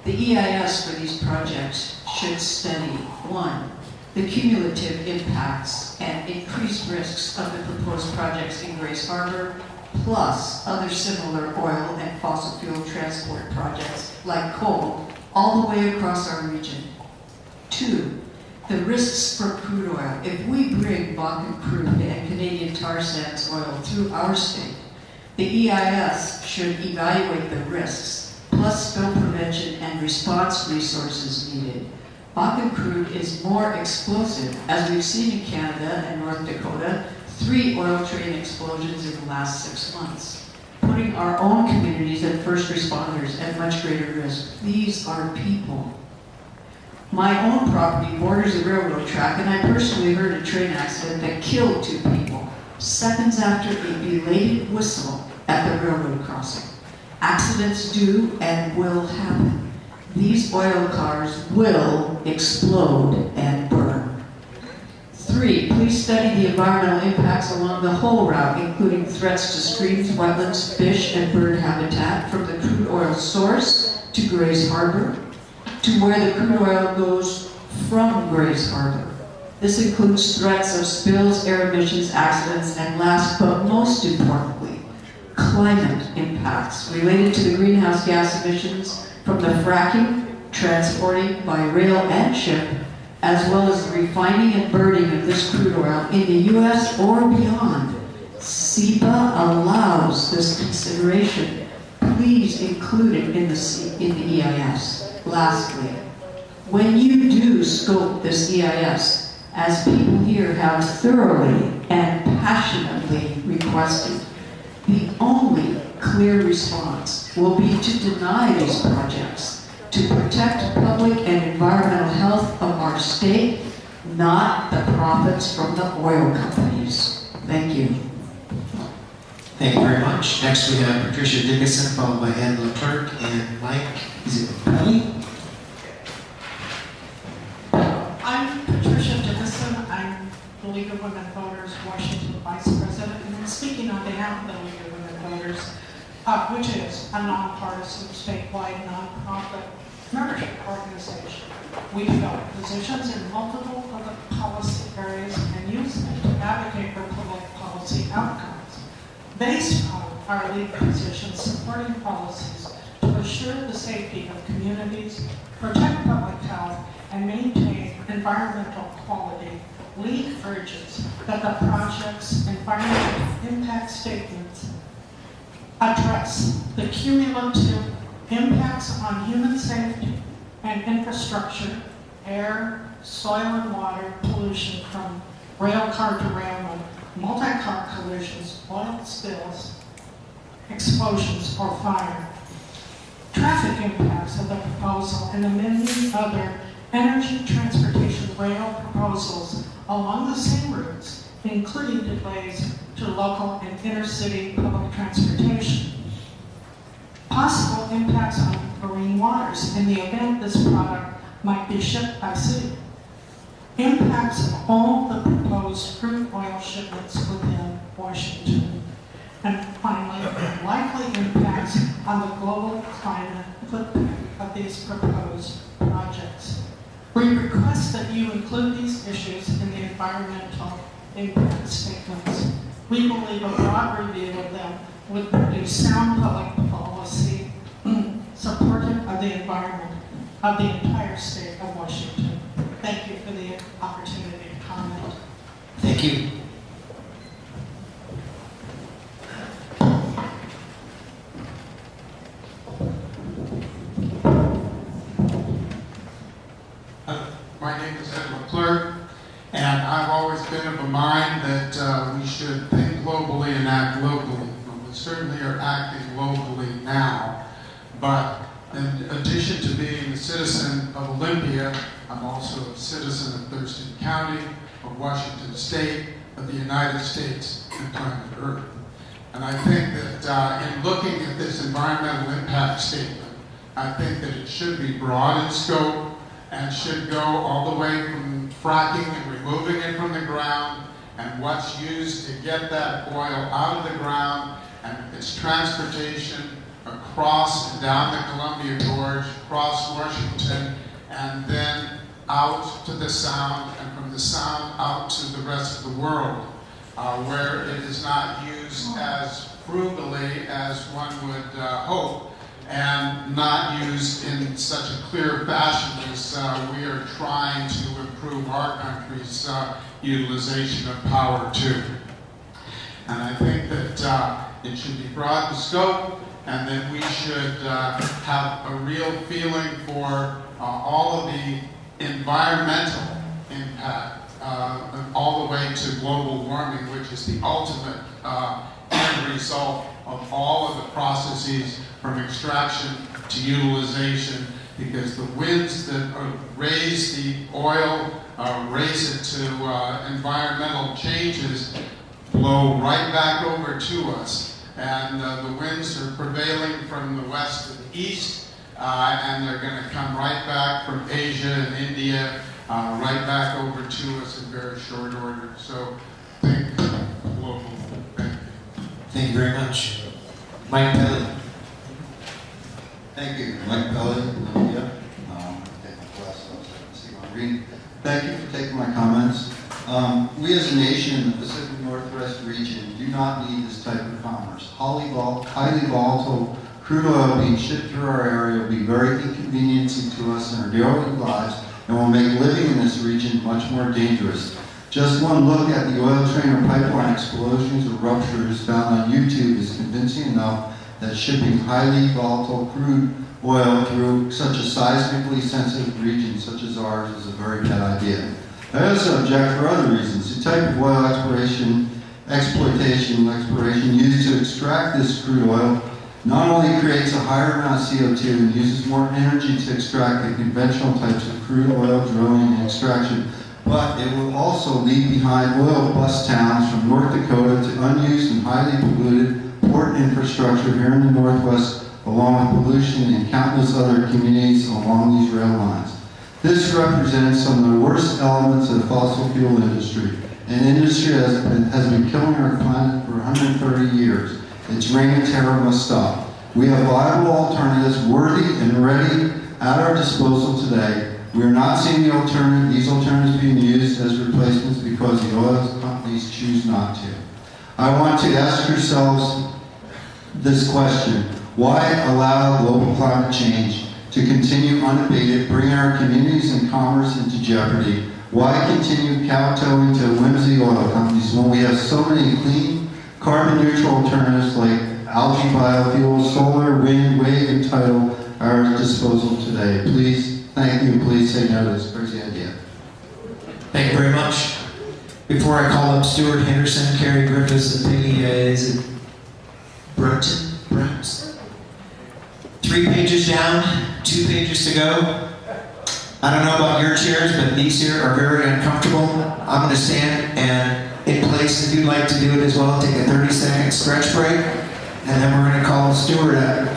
The EIS for these projects should study, 1, the cumulative impacts and increased risks of the proposed projects in Grace Harbor, plus other similar oil and fossil fuel transport projects like coal, all the way across our region. 2, the risks for crude oil. If we bring Bakken crude and Canadian tar sands oil through our state, the EIS should evaluate the risks, plus spill prevention and response resources needed. Bakken crude is more explosive, as we've seen in Canada and North Dakota, 3 oil train explosions in the last 6 months, putting our own communities and first responders at much greater risk. These are people. My own property borders a railroad track, and I personally heard a train accident that killed 2 people, seconds after a belated whistle at the railroad crossing. Accidents do and will happen. These oil cars will explode and burn. 3, please study the environmental impacts along the whole route, including threats to streams, wetlands, fish, and bird habitat from the crude oil source to Grace Harbor, to where the crude oil goes from Grace Harbor. This includes threats of spills, air emissions, accidents, and last but most importantly, climate impacts related to the greenhouse gas emissions from the fracking, transporting by rail and ship, as well as the refining and burning of this crude oil in the U.S. or beyond. SEPA allows this consideration. Please include it in the EIS. Lastly, when you do scope this EIS, as people here have thoroughly and passionately requested, the only clear response will be to deny these projects, to protect public and environmental health of our state, not the profits from the oil companies. Thank you. Thank you very much. Next we have Patricia Dickinson, followed by Ed Leclerc and Mike, is it Pelly? I'm Patricia Dickinson. I'm the League of Women Voters, Washington Vice President, and I'm speaking on behalf of the League of Women Voters, which is a nonpartisan, statewide, nonprofit membership organization. We fill positions in multiple public policy areas and use them to advocate for public policy outcomes. Based on our lead positions supporting policies to assure the safety of communities, protect public health, and maintain environmental quality, LEAD urges that the project's environmental impact statements address the cumulative impacts on human safety and infrastructure, air, soil and water pollution from rail car derailment, multi-car collisions, oil spills, explosions, or fire. Traffic impacts of the proposal and the many other energy, transportation, rail proposals along the same routes, including delays to local and intercity public transportation. Possible impacts on marine waters in the event this product might be shipped by sea. Impacts of all the proposed crude oil shipments within Washington. And finally, likely impacts on the global climate footprint of these proposed projects. We request that you include these issues in the environmental impact statements. We believe a broad review of them would produce sound public policy supportive of the environment of the entire state of Washington. Thank you for the opportunity to comment. Thank you. My name is Ed Leclerc, and I've always been of a mind that we should think globally and act locally. Well, we certainly are acting locally now, but in addition to being a citizen of Olympia, I'm also a citizen of Thurston County, of Washington State, of the United States, and planet Earth. And I think that in looking at this environmental impact statement, I think that it should be broad in scope and should go all the way from fracking and removing it from the ground and what's used to get that oil out of the ground and its transportation across and down the Columbia Gorge, across Washington, and then out to the Sound, and from the Sound out to the rest of the world, where it is not used as frugally as one would hope, and not used in such a clear fashion as we are trying to improve our country's utilization of power too. And I think that it should be broad in scope, and that we should have a real feeling for all of the environmental impact, all the way to global warming, which is the ultimate end result of all of the processes from extraction to utilization, because the winds that raise the oil, raise it to environmental changes, blow right back over to us. And the winds are prevailing from the west to the east, and they're going to come right back from Asia and India, right back over to us in very short order. So think global. Thank you. Thank you very much. Mike Pelly. Thank you, Mike Pelly, Olympia. Take my glasses off so I can see what I'm reading. Thank you for taking my comments. We as a nation in the Pacific Northwest region do not need this type of commerce. Highly volatile crude oil being shipped through our area will be very inconveniencing to us in our daily lives and will make living in this region much more dangerous. Just one look at the oil train or pipeline explosions or ruptures found on YouTube is convincing enough that shipping highly volatile crude oil through such a seismically sensitive region such as ours is a very bad idea. I also object for other reasons. The type of oil exploitation used to extract this crude oil not only creates a higher amount of CO2 and uses more energy to extract than conventional types of crude oil drilling and extraction, but it will also leave behind oil bust towns from North Dakota to unused and highly polluted port infrastructure here in the Northwest, along with pollution in countless other communities along these rail lines. This represents some of the worst elements of the fossil fuel industry, an industry that has been killing our planet for 130 years. Its reign of terror must stop. We have viable alternatives worthy and ready at our disposal today. We are not seeing these alternatives being used as replacements because the oil companies choose not to. I want to ask yourselves this question: why allow global climate change to continue unabated, bring our communities and commerce into jeopardy? Why continue kowtowing to whimsy oil companies when we have so many clean, carbon-neutral alternatives like algae biofuels, solar, wind, wave, and tidal at our disposal today? Please, thank you, please say no to this crazy idea. Thank you very much. Before I call up Stuart Henderson, Carrie Griffiths, and Peggy, is it Brunton? Perhaps? 3 pages down, 2 pages to go. I don't know about your chairs, but these here are very uncomfortable. I'm going to stand and in place if you'd like to do it as well. Take a 30-second stretch break, and then we're going to call Stuart up.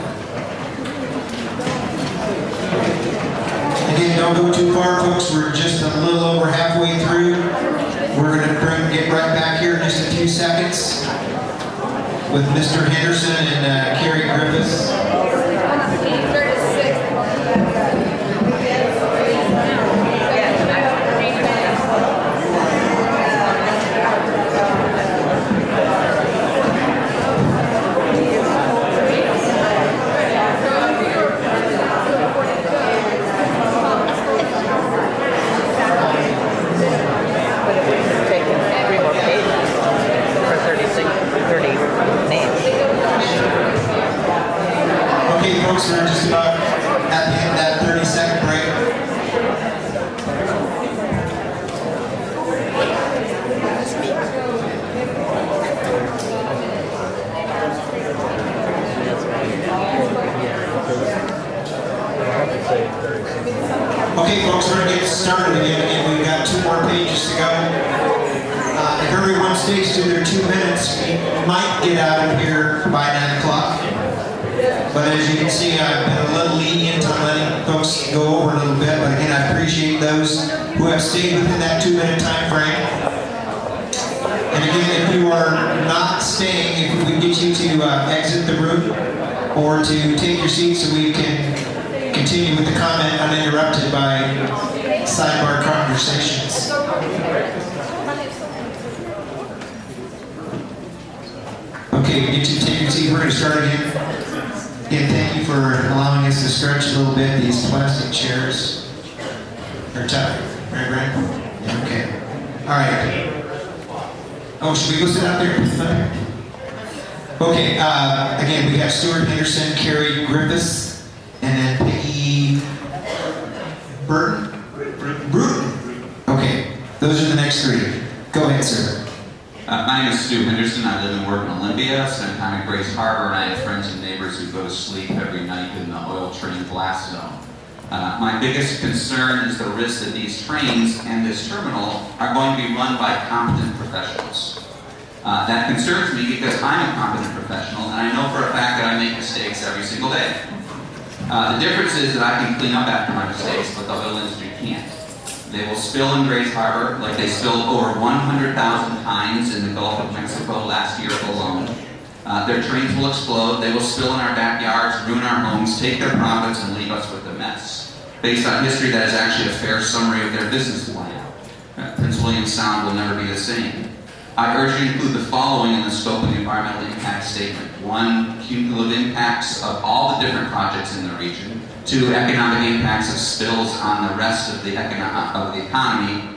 Again, don't go too far, folks. We're just a little over halfway through. We're going to get right back here in just a few seconds with Mr. Henderson and Carrie Griffiths. We're just about minutes to go. If everyone stays to their 2 minutes, we might get out of here by 9 o'clock. But as you can see, I've been a little lenient on letting folks go over a little bit. But again, I appreciate those who have stayed within that 2 minute time frame. And again, if you are not staying, if we can get you to exit the room or to take your seats so we can continue with the comment uninterrupted by sidebar conversations. Okay, we get you to take your seat. We're going to start again. Again, thank you for allowing us to stretch a little bit. These plastic chairs are tough. Right, Brent? Yeah, okay. All right. Oh, should we go sit out there? Okay, again, we have Stuart Henderson, Carrie Griffiths, and then Peggy Bruton. Okay, those are the next three. Go ahead, sir. My name is Stu Henderson. I live and work in Olympia, spend time at Grace Harbor, and I have friends and neighbors who go to sleep every night in the oil train blast zone. My biggest concern is the risk that these trains and this terminal are going to be run by competent professionals. That concerns me because I'm a competent professional, and I know for a fact that I make mistakes every single day. The difference is that I can clean up after my mistakes, but the oil industry can't. They will spill in Grace Harbor like they spilled over 100,000 times in the Gulf of Mexico last year alone. Their trains will explode, they will spill in our backyards, ruin our homes, take their profits, and leave us with a mess. Based on history, that is actually a fair summary of their business plan. Prince William Sound will never be the same. I urge you to include the following in the scope of the environmental impact statement. 1, cumulative impacts of all the different projects in the region. 2, economic impacts of spills on the rest of the economy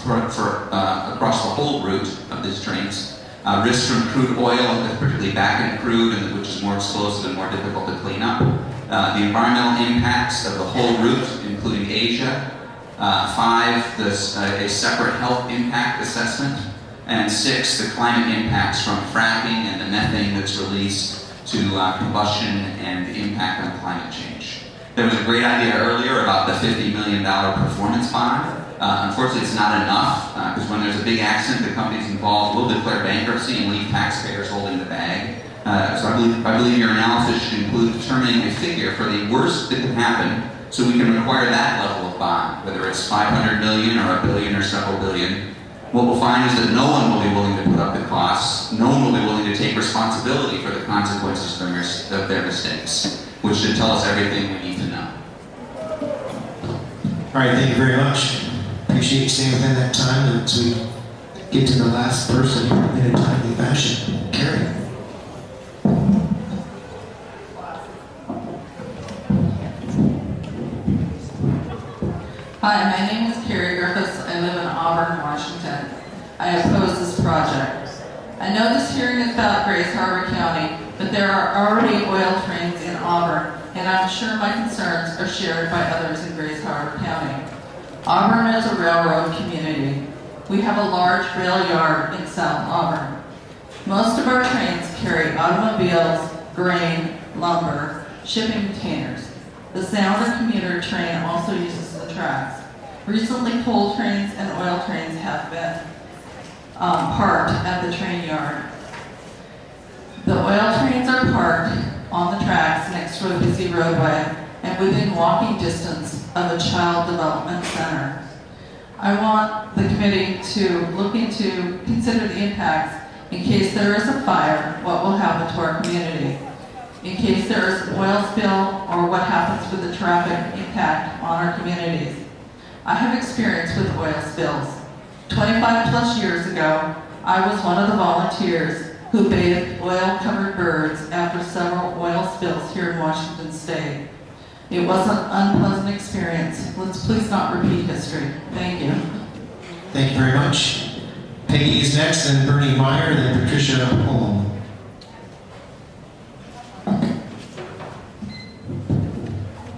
across the whole route of these trains. Risks from crude oil, particularly back-end crude, which is more explosive and more difficult to clean up. The environmental impacts of the whole route, including Asia. 5, a separate health impact assessment. And 6, the climate impacts from fracking and the methane that's released to combustion and the impact on climate change. There was a great idea earlier about the $50 million performance bond. Unfortunately, it's not enough, because when there's a big accident, the companies involved will declare bankruptcy and leave taxpayers holding the bag. So I believe your analysis should include determining a figure for the worst that can happen, so we can require that level of bond, whether it's $500 million or $1 billion or several billion. What we'll find is that no one will be willing to put up the costs, no one will be willing to take responsibility for the consequences of their mistakes, which should tell us everything we need to know. All right, thank you very much. Appreciate you staying within that time as we get to the last person in a timely fashion. Carrie. Hi, my name is Carrie Griffiths. I live in Auburn, Washington. I oppose this project. I know this hearing is about Grace Harbor County, but there are already oil trains in Auburn, and I'm sure my concerns are shared by others in Grace Harbor County. Auburn is a railroad community. We have a large rail yard in South Auburn. Most of our trains carry automobiles, grain, lumber, shipping containers. The Sounder commuter train also uses the tracks. Recently, coal trains and oil trains have been parked at the train yard. The oil trains are parked on the tracks next to a busy roadway and within walking distance of a child development center. I want the committee to consider the impacts in case there is a fire, what will happen to our community. In case there is an oil spill, or what happens with the traffic impact on our communities. I have experience with oil spills. 25 plus years ago, I was one of the volunteers who bathed oil-covered birds after several oil spills here in Washington State. It was an unpleasant experience. Let's please not repeat history. Thank you. Thank you very much. Peggy is next, then Bernie Meyer, then Patricia Holm.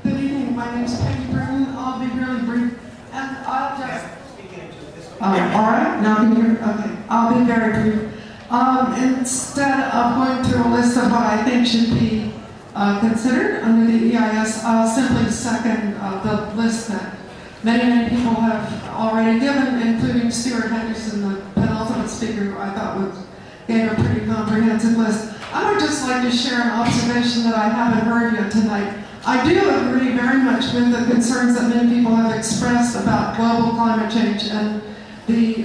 Good evening, my name is Peggy Britton. I'll be really brief. And I'll just... all right, now can you hear? Okay, I'll be very brief. Instead of going through a list of what I think should be considered under the EIS, I'll simply second the list that many people have already given, including Stuart Henderson, the penultimate speaker, who I thought gave a pretty comprehensive list. I would just like to share an observation that I haven't heard yet tonight. I do agree very much with the concerns that many people have expressed about global climate change and the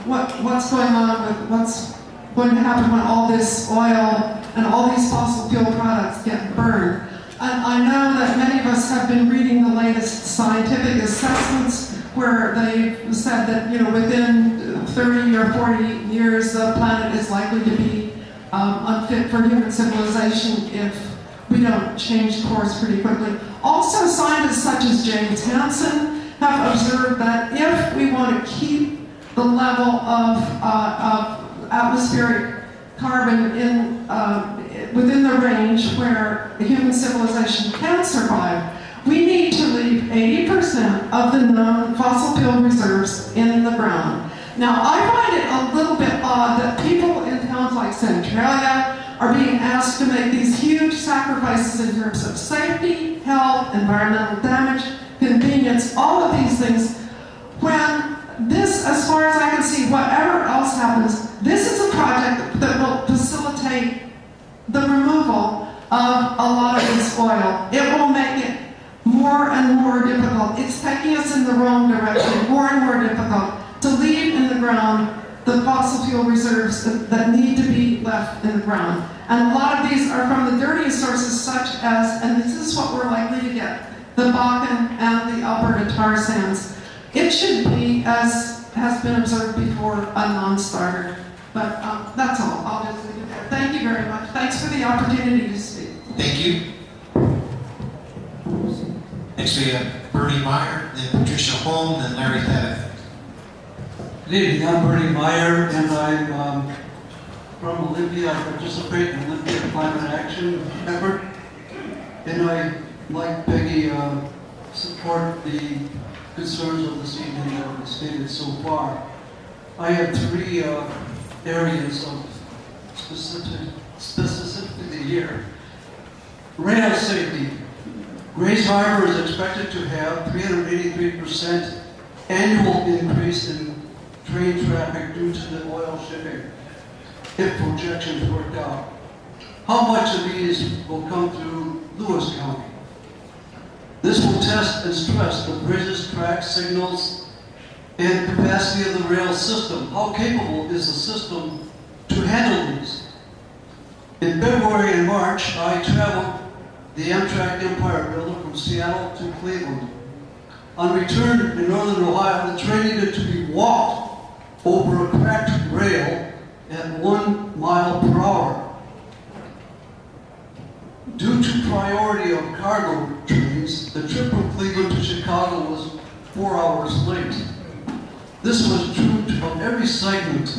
what's going on with what's going to happen when all this oil and all these fossil fuel products get burned. And I know that many of us have been reading the latest scientific assessments where they've said that, you know, within 30 or 40 years, the planet is likely to be unfit for human civilization if we don't change course pretty quickly. Also, scientists such as James Hansen have observed that if we want to keep the level of atmospheric carbon in within the range where human civilization can survive, we need to leave 80% of the known fossil fuel reserves in the ground. Now, I find it a little bit odd that people in towns like Centralia are being asked to make these huge sacrifices in terms of safety, health, environmental damage, convenience, all of these things, when this, as far as I can see, whatever else happens, this is a project that will facilitate the removal of a lot of this oil. It will make it more and more difficult. It's taking us in the wrong direction, more and more difficult to leave in the ground the fossil fuel reserves that need to be left in the ground. And a lot of these are from the dirtiest sources such as, and this is what we're likely to get, the Bakken and the Alberta tar sands. It should be, as has been observed before, a non-starter. But that's all. I'll just leave it there. Thank you very much. Thanks for the opportunity to speak. Thank you. Next we have Bernie Meyer, then Patricia Holm, then Larry Thedek. Good evening, I'm Bernie Meyer, and I'm from Olympia. I participate in the Olympia Climate Action effort, and I, like Peggy, support the concerns of this evening that have been stated so far. I have three areas of specificity here. Rail safety. Grays Harbor is expected to have 383% annual increase in train traffic due to the oil shipping, if projections work out. How much of these will come through Lewis County? This will test and stress the bridges, tracks, signals, and capacity of the rail system. How capable is the system to handle these? In February and March, I traveled the Amtrak Empire Builder from Seattle to Cleveland. On return in northern Ohio, the train needed to be walked over a cracked rail at 1 mile per hour. Due to priority of cargo trains, the trip from Cleveland to Chicago was 4 hours late. This was true of every segment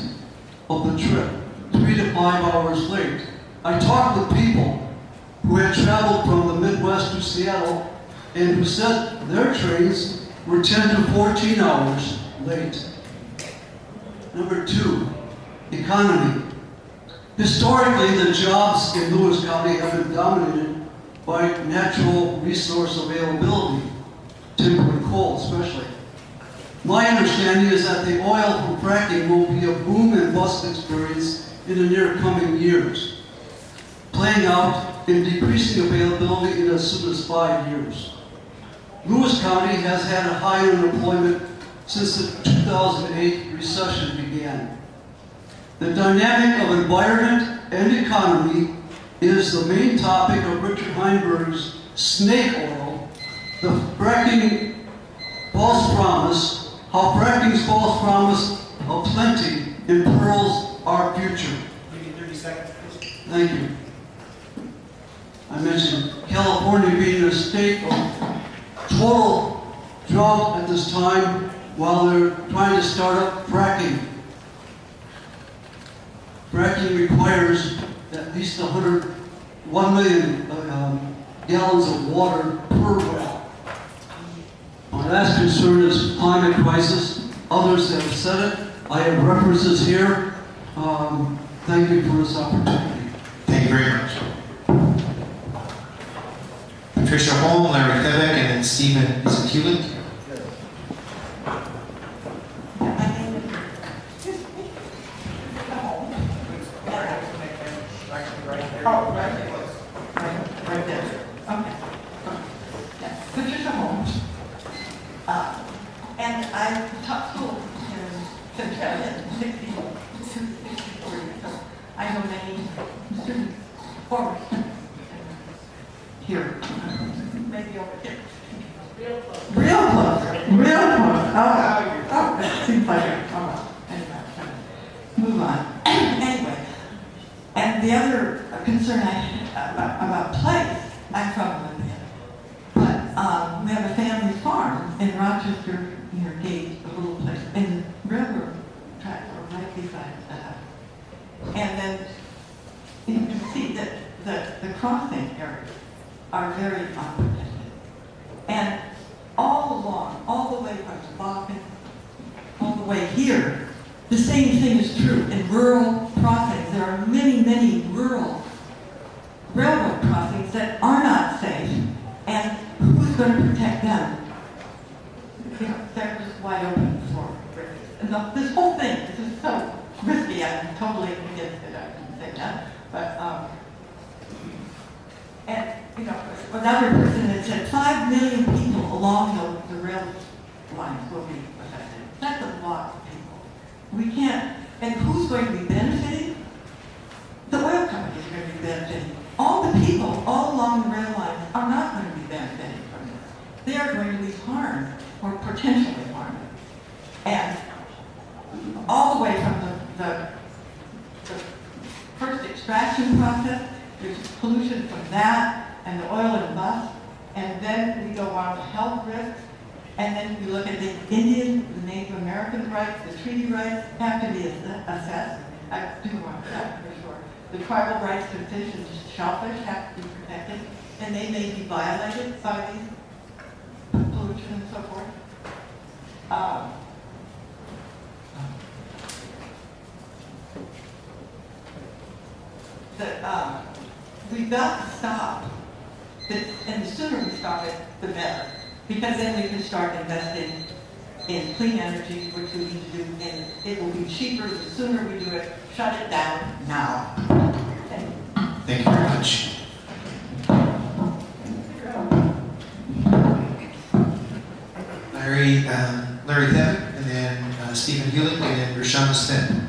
of the trip, 3 to 5 hours late. I talked with people who had traveled from the Midwest to Seattle and who said their trains were 10 to 14 hours late. Number 2, economy. Historically, the jobs in Lewis County have been dominated by natural resource availability, timber and coal especially. My understanding is that the oil from fracking will be a boom and bust experience in the near coming years, playing out in decreasing availability in as soon as 5 years. Lewis County has had a high unemployment since the 2008 recession began. The dynamic of environment and economy is the main topic of Richard Heinberg's Snake Oil, the fracking false promise, how fracking's false promise of plenty imperils our future. Give you 30 seconds, please. Thank you. I mentioned California being a state of total drought at this time while they're trying to start up fracking. Fracking requires at least 1 million gallons of water per well. My last concern is climate crisis. Others have said it. I have references here. Thank you for this opportunity. Thank you very much. Patricia Holm, Larry Thedek, and then Stephen Zakulik. I know many students, former here, maybe over here. Real close. Real close. Oh, that seems like it. Oh, well. Anyway, move on. Anyway, and the other concern I had about place, I'm from Olympia, but we have a family farm in Rochester near Gate, a little place, and the railroad tracks are right beside that. And then you can see that the crossing areas are very unprotected. And all along, all the way from Bakken, all the way here, the same thing is true in rural crossings. There are many, many rural railroad crossings that are not safe. And who's going to protect them? You know, they're just wide open for risks. And this whole thing, this is so risky. I'm totally against it. I can say that. But, and, you know, another person that said 5 million people along the rail lines will be affected. That's a lot of people. We can't, and who's going to be benefiting? The oil companies are going to be benefiting. All the people all along the rail lines are not going to be benefiting from this. They are going to be harmed or potentially harmed. And all the way from the first extraction process, there's pollution from that and the oil and bust, and then we go on to health risks, and then we look at the Indian, the Native American rights, the treaty rights have to be assessed. I do want that for sure. The tribal rights to fish and shellfish have to be protected, and they may be violated by these pollution and so forth. We've got to stop this, and the sooner we stop it, the better. Because then we can start investing in clean energy, which we need to do, and it will be cheaper the sooner we do it. Shut it down now. Thank you very much. Larry Thevin, and then Stephen Hewlett, and then Rashawn Smith.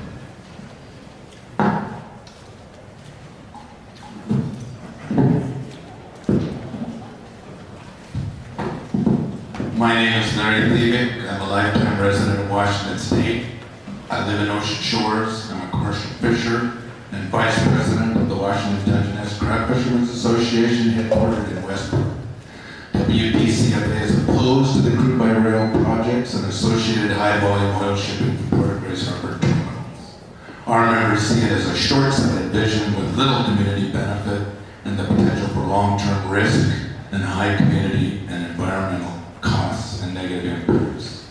My name is Larry Thevin. I'm a lifetime resident of Washington State. I live in Ocean Shores. I'm a commercial fisher and vice president of the Washington Dungeness Craft Fishermen's Association headquartered in Westport. WDCFA is opposed to the crude by rail projects and associated high-volume oil shipping from Port of Grace Harbor terminals. Our members see it as a short-sighted vision with little community benefit and the potential for long-term risk and high community and environmental costs and negative impacts.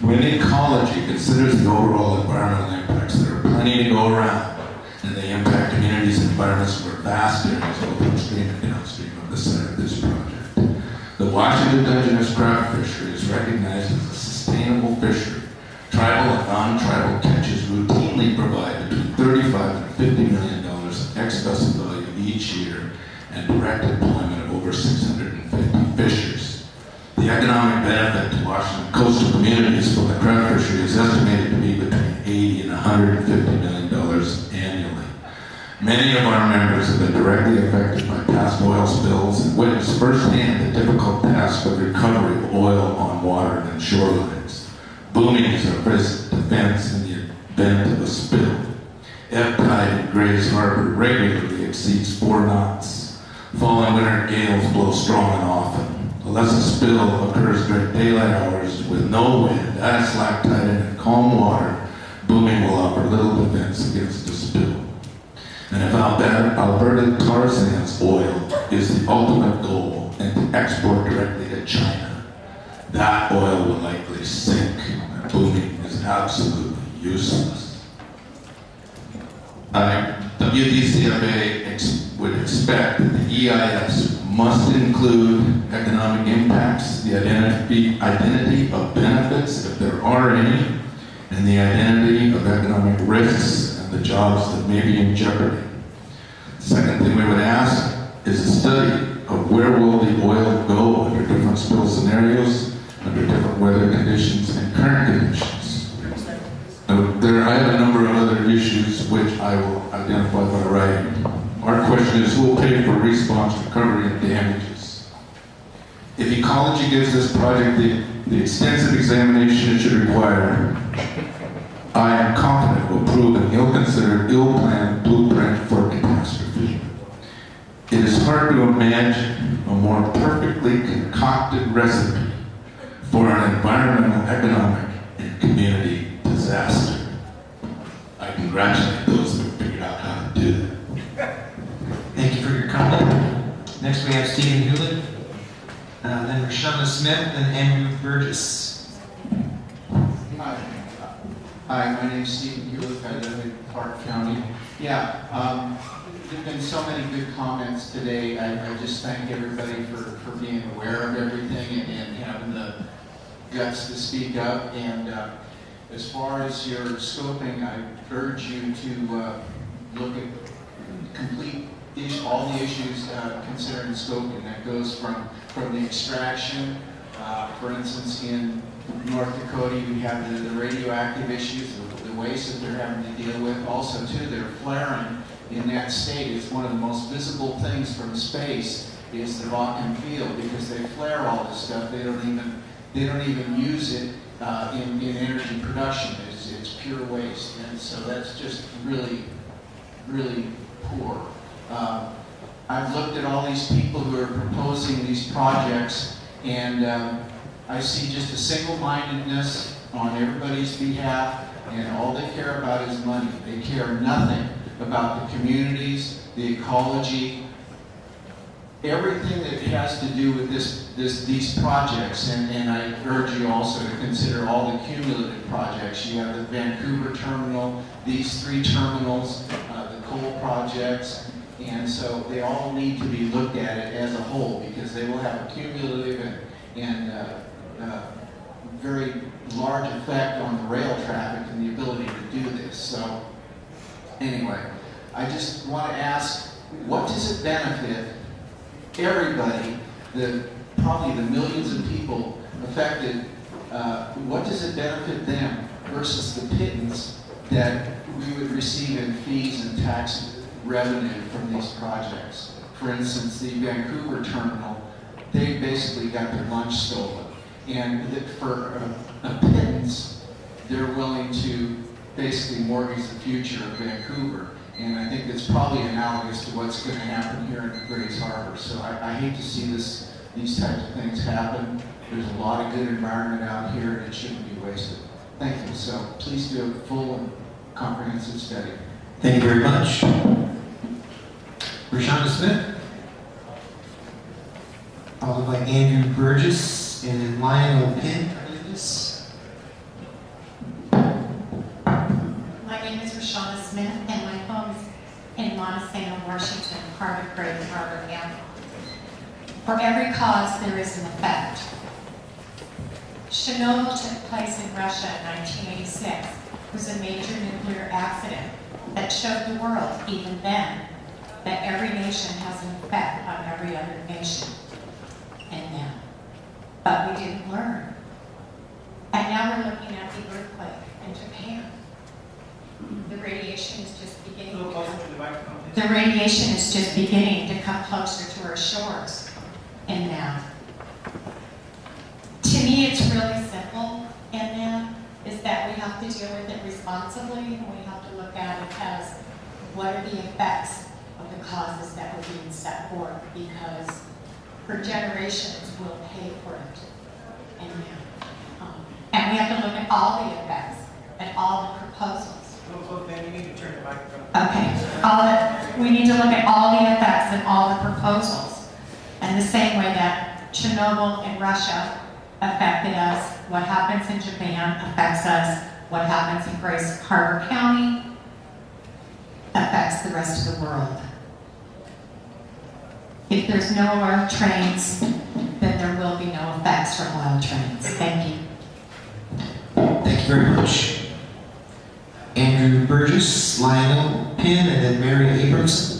When ecology considers the overall environmental impacts, there are plenty to go around, and they impact communities and environments over vast areas both upstream and downstream of the site of this project. The Washington Dungeness craft fishery is recognized as a sustainable fishery. Tribal and non-tribal catches routinely provide between $35 and $50 million of ex-vessel value each year and direct employment of over 650 fishers. The economic benefit to Washington coastal communities from the craft fishery is estimated to be between $80 and $150 million annually. Many of our members have been directly affected by past oil spills and witnessed firsthand the difficult task of recovery of oil on water and shorelines. Booming is our best defense in the event of a spill. Ebb tide in Grays Harbor regularly exceeds 4 knots. Fall and winter gales blow strong and often. Unless a spill occurs during daylight hours with no wind, at slack tide and calm water, booming will offer little defense against a spill. And if Alberta tar sands oil is the ultimate goal and to export directly to China, that oil will likely sink. Booming is absolutely useless. WDCFA would expect that the EIS must include economic impacts, the identity of benefits, if there are any, and the identity of economic risks and the jobs that may be in jeopardy. The second thing we would ask is a study of where will the oil go under different spill scenarios, under different weather conditions and current conditions. I have a number of other issues which I will identify by writing. Our question is, who will pay for response, recovery, and damages? If ecology gives this project the extensive examination it should require, I am confident will prove an ill-considered, ill-planned blueprint for catastrophe. It is hard to imagine a more perfectly concocted recipe for an environmental, economic, and community disaster. I congratulate those who figured out how to do that. Thank you for your comment. Next we have Stephen Hewlett, then Rashonda Smith, and Andrew Burgess. Hi, my name is Stephen Hewlett. I live in Clark County. Yeah, there have been so many good comments today. I just thank everybody for being aware of everything and having the guts to speak up. And as far as your scoping, I urge you to look at complete all the issues considering scoping. That goes from the extraction. For instance, in North Dakota, you have the radioactive issues, the waste that they're having to deal with. Also, too, they're flaring in that state. It's one of the most visible things from space is the rock and field, because they flare all this stuff. They don't even use it in energy production. It's pure waste, and so that's just really, really poor. I've looked at all these people who are proposing these projects, and I see just a single-mindedness on everybody's behalf, and all they care about is money. They care nothing about the communities, the ecology, everything that has to do with these projects. And I urge you also to consider all the cumulative projects. You have the Vancouver terminal, these 3 terminals, the coal projects, and so they all need to be looked at it as a whole, because they will have a cumulative and very large effect on the rail traffic and the ability to do this. So anyway, I just want to ask, what does it benefit everybody, probably the millions of people affected, what does it benefit them versus the pittance that we would receive in fees and tax revenue from these projects? For instance, the Vancouver terminal, they basically got their lunch stolen. And for a pittance, they're willing to basically mortgage the future of Vancouver. And I think that's probably analogous to what's going to happen here in Grays Harbor. So I hate to see these types of things happen. There's a lot of good environment out here, and it shouldn't be wasted. Thank you. So please do a full and comprehensive study. Thank you very much. Rashonda Smith, followed by Andrew Burgess, and then Lionel Penn, I believe this. My name is Rashonda Smith, and my home is in Montesano, Washington, part of Great Harbor County. For every cause, there is an effect. Chernobyl took place in Russia in 1986. It was a major nuclear accident that showed the world, even then, that every nation has an effect on every other nation. And now. But we didn't learn. And now we're looking at the earthquake in Japan. The radiation is just beginning to come closer to our shores. And now. To me, it's really simple. And now is that we have to deal with it responsibly, and we have to look at it as what are the effects of the causes that were being set forth, because for generations we'll pay for it. And now. And we have to look at all the effects and all the proposals. Then you need to turn the microphone. Okay. We need to look at all the effects and all the proposals. And the same way that Chernobyl in Russia affected us, what happens in Japan affects us, what happens in Grays Harbor County affects the rest of the world. If there's no oil trains, then there will be no effects from oil trains. Thank you. Thank you very much. Andrew Burgess, Lionel Penn, and then Mary Abramson.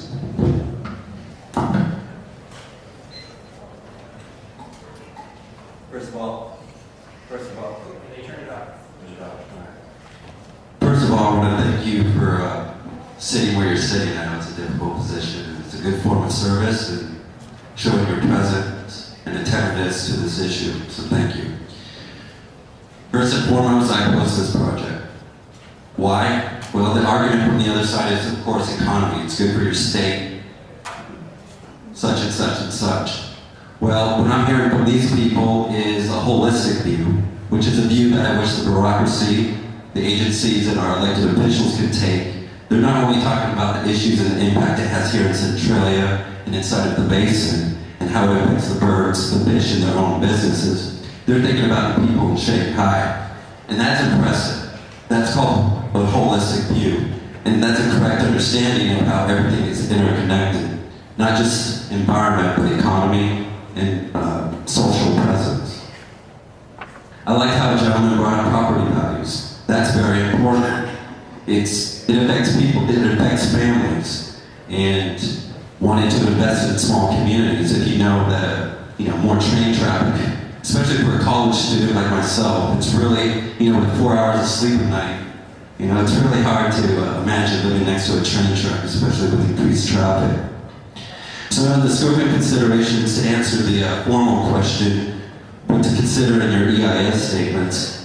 First of all, want to thank you for sitting where you're sitting. I know it's a difficult position. It's a good form of service and showing your presence and attentiveness to this issue. So thank you. First and foremost, I oppose this project. Why? Well, the argument from the other side is, of course, economy. It's good for your state, such and such and such. Well, what I'm hearing from these people is a holistic view, which is a view that I wish the bureaucracy, the agencies, and our elected officials could take. They're not only talking about the issues and the impact it has here in Centralia and inside of the basin, and how it affects the birds, the fish, and their own businesses. They're thinking about the people in Shanghai, and that's impressive. That's called a holistic view, and that's a correct understanding of how everything is interconnected, not just environment, but economy and social presence. I like how a gentleman brought up property values. That's very important. It affects people, it affects families, and wanting to invest in small communities. If you know that, more train traffic, especially for a college student like myself, it's really, with 4 hours of sleep a night, it's really hard to imagine living next to a train track, especially with increased traffic. So the scope and considerations to answer the formal question, what to consider in your EIS statements.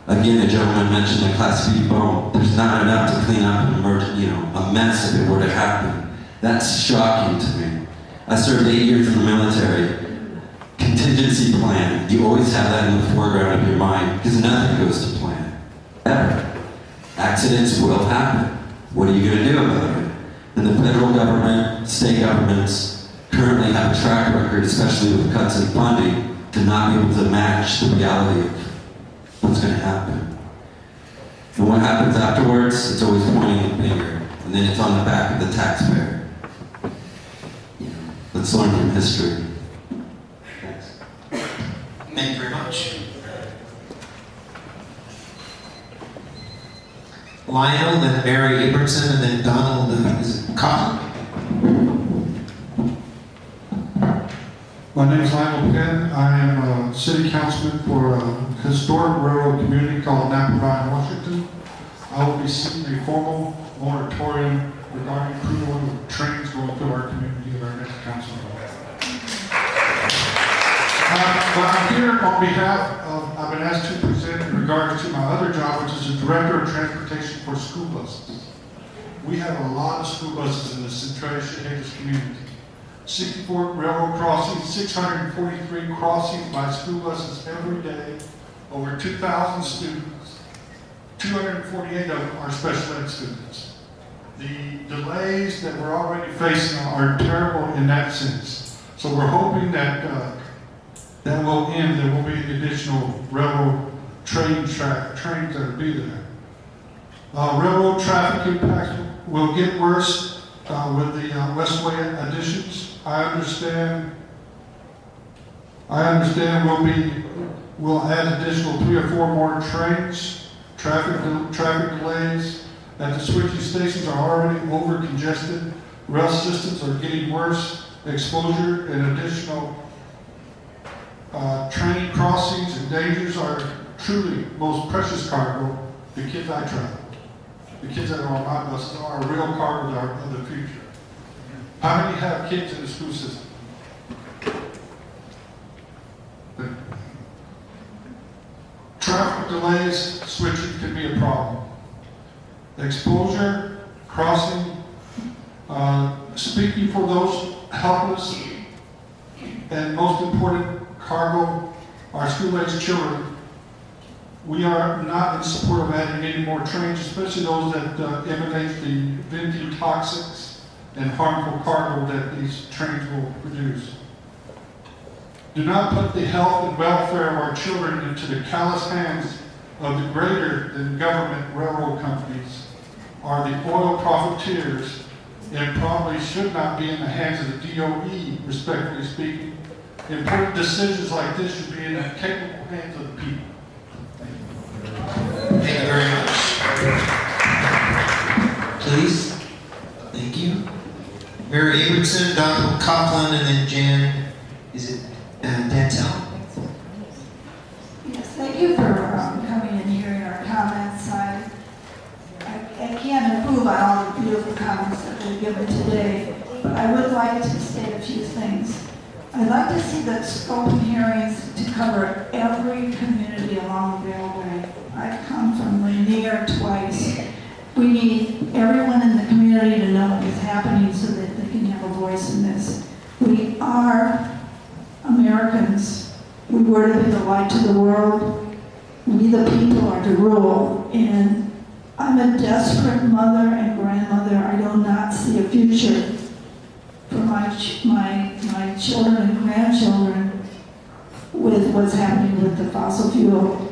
Again, a gentleman mentioned the Class B boom. There's not enough to clean up a mess if it were to happen. That's shocking to me. I served 8 years in the military. Contingency plan. You always have that in the foreground of your mind because nothing goes to plan. Ever. Accidents will happen. What are you going to do about it? And the federal government, state governments currently have a track record, especially with cuts in funding, to not be able to match the reality of what's going to happen. And what happens afterwards, it's always pointing the finger, and then it's on the back of the taxpayer. Let's learn from history. Thanks. Thank you very much. Lionel, then Mary Abramson, and then Donald Cotton. My name is Lionel Penn. I am a city councilman for a historic rural community called Napa Vine, Washington. I will be seeking a formal moratorium regarding crude oil trains going through our community at our next council meeting. But I'm here on behalf of, I've been asked to present in regards to my other job, which is the Director of Transportation for School Buses. We have a lot of school buses in the Centralia community. 64 railroad crossings, 643 crossings by school buses every day, over 2,000 students. 248 of them are special ed students. The delays that we're already facing are terrible in that sense. So we're hoping that that will end. There will be additional railroad trains that will be there. Railroad traffic impacts will get worse with the Westway additions. I understand we'll add additional 3 or 4 more trains. Traffic delays at the switching stations are already over congested. Rail systems are getting worse. Exposure and additional train crossings and dangers are truly most precious cargo. The kids I travel, the kids that are on my buses are a real cargo of the future. How many have kids in the school system? Traffic delays, switching can be a problem. Exposure, crossing, speaking for those helpless, and most important, cargo, our school-aged children. We are not in support of adding any more trains, especially those that emanate the venting toxics and harmful cargo that these trains will produce. Do not put the health and welfare of our children into the callous hands of the greater than government railroad companies or the oil profiteers, and probably should not be in the hands of the DOE, respectfully speaking. Important decisions like this should be in the capable hands of the people. Thank you very much. Please. Thank you. Mary Abramson, Donald Coughlin, and then Jan, is it Dantel? Yes, thank you for coming and hearing our comments. I keep on all the beautiful comments that were given today, but I would like to state a few things. I'd like to see the scoping hearings to cover every community along the railway. I've come from Rainier twice. We need everyone in the community to know what is happening so that they can have a voice in this. We are Americans. We were to be the light to the world. We, the people, are to rule. And I'm a desperate mother and grandmother. I do not see a future for my children and grandchildren with what's happening with the fossil fuel,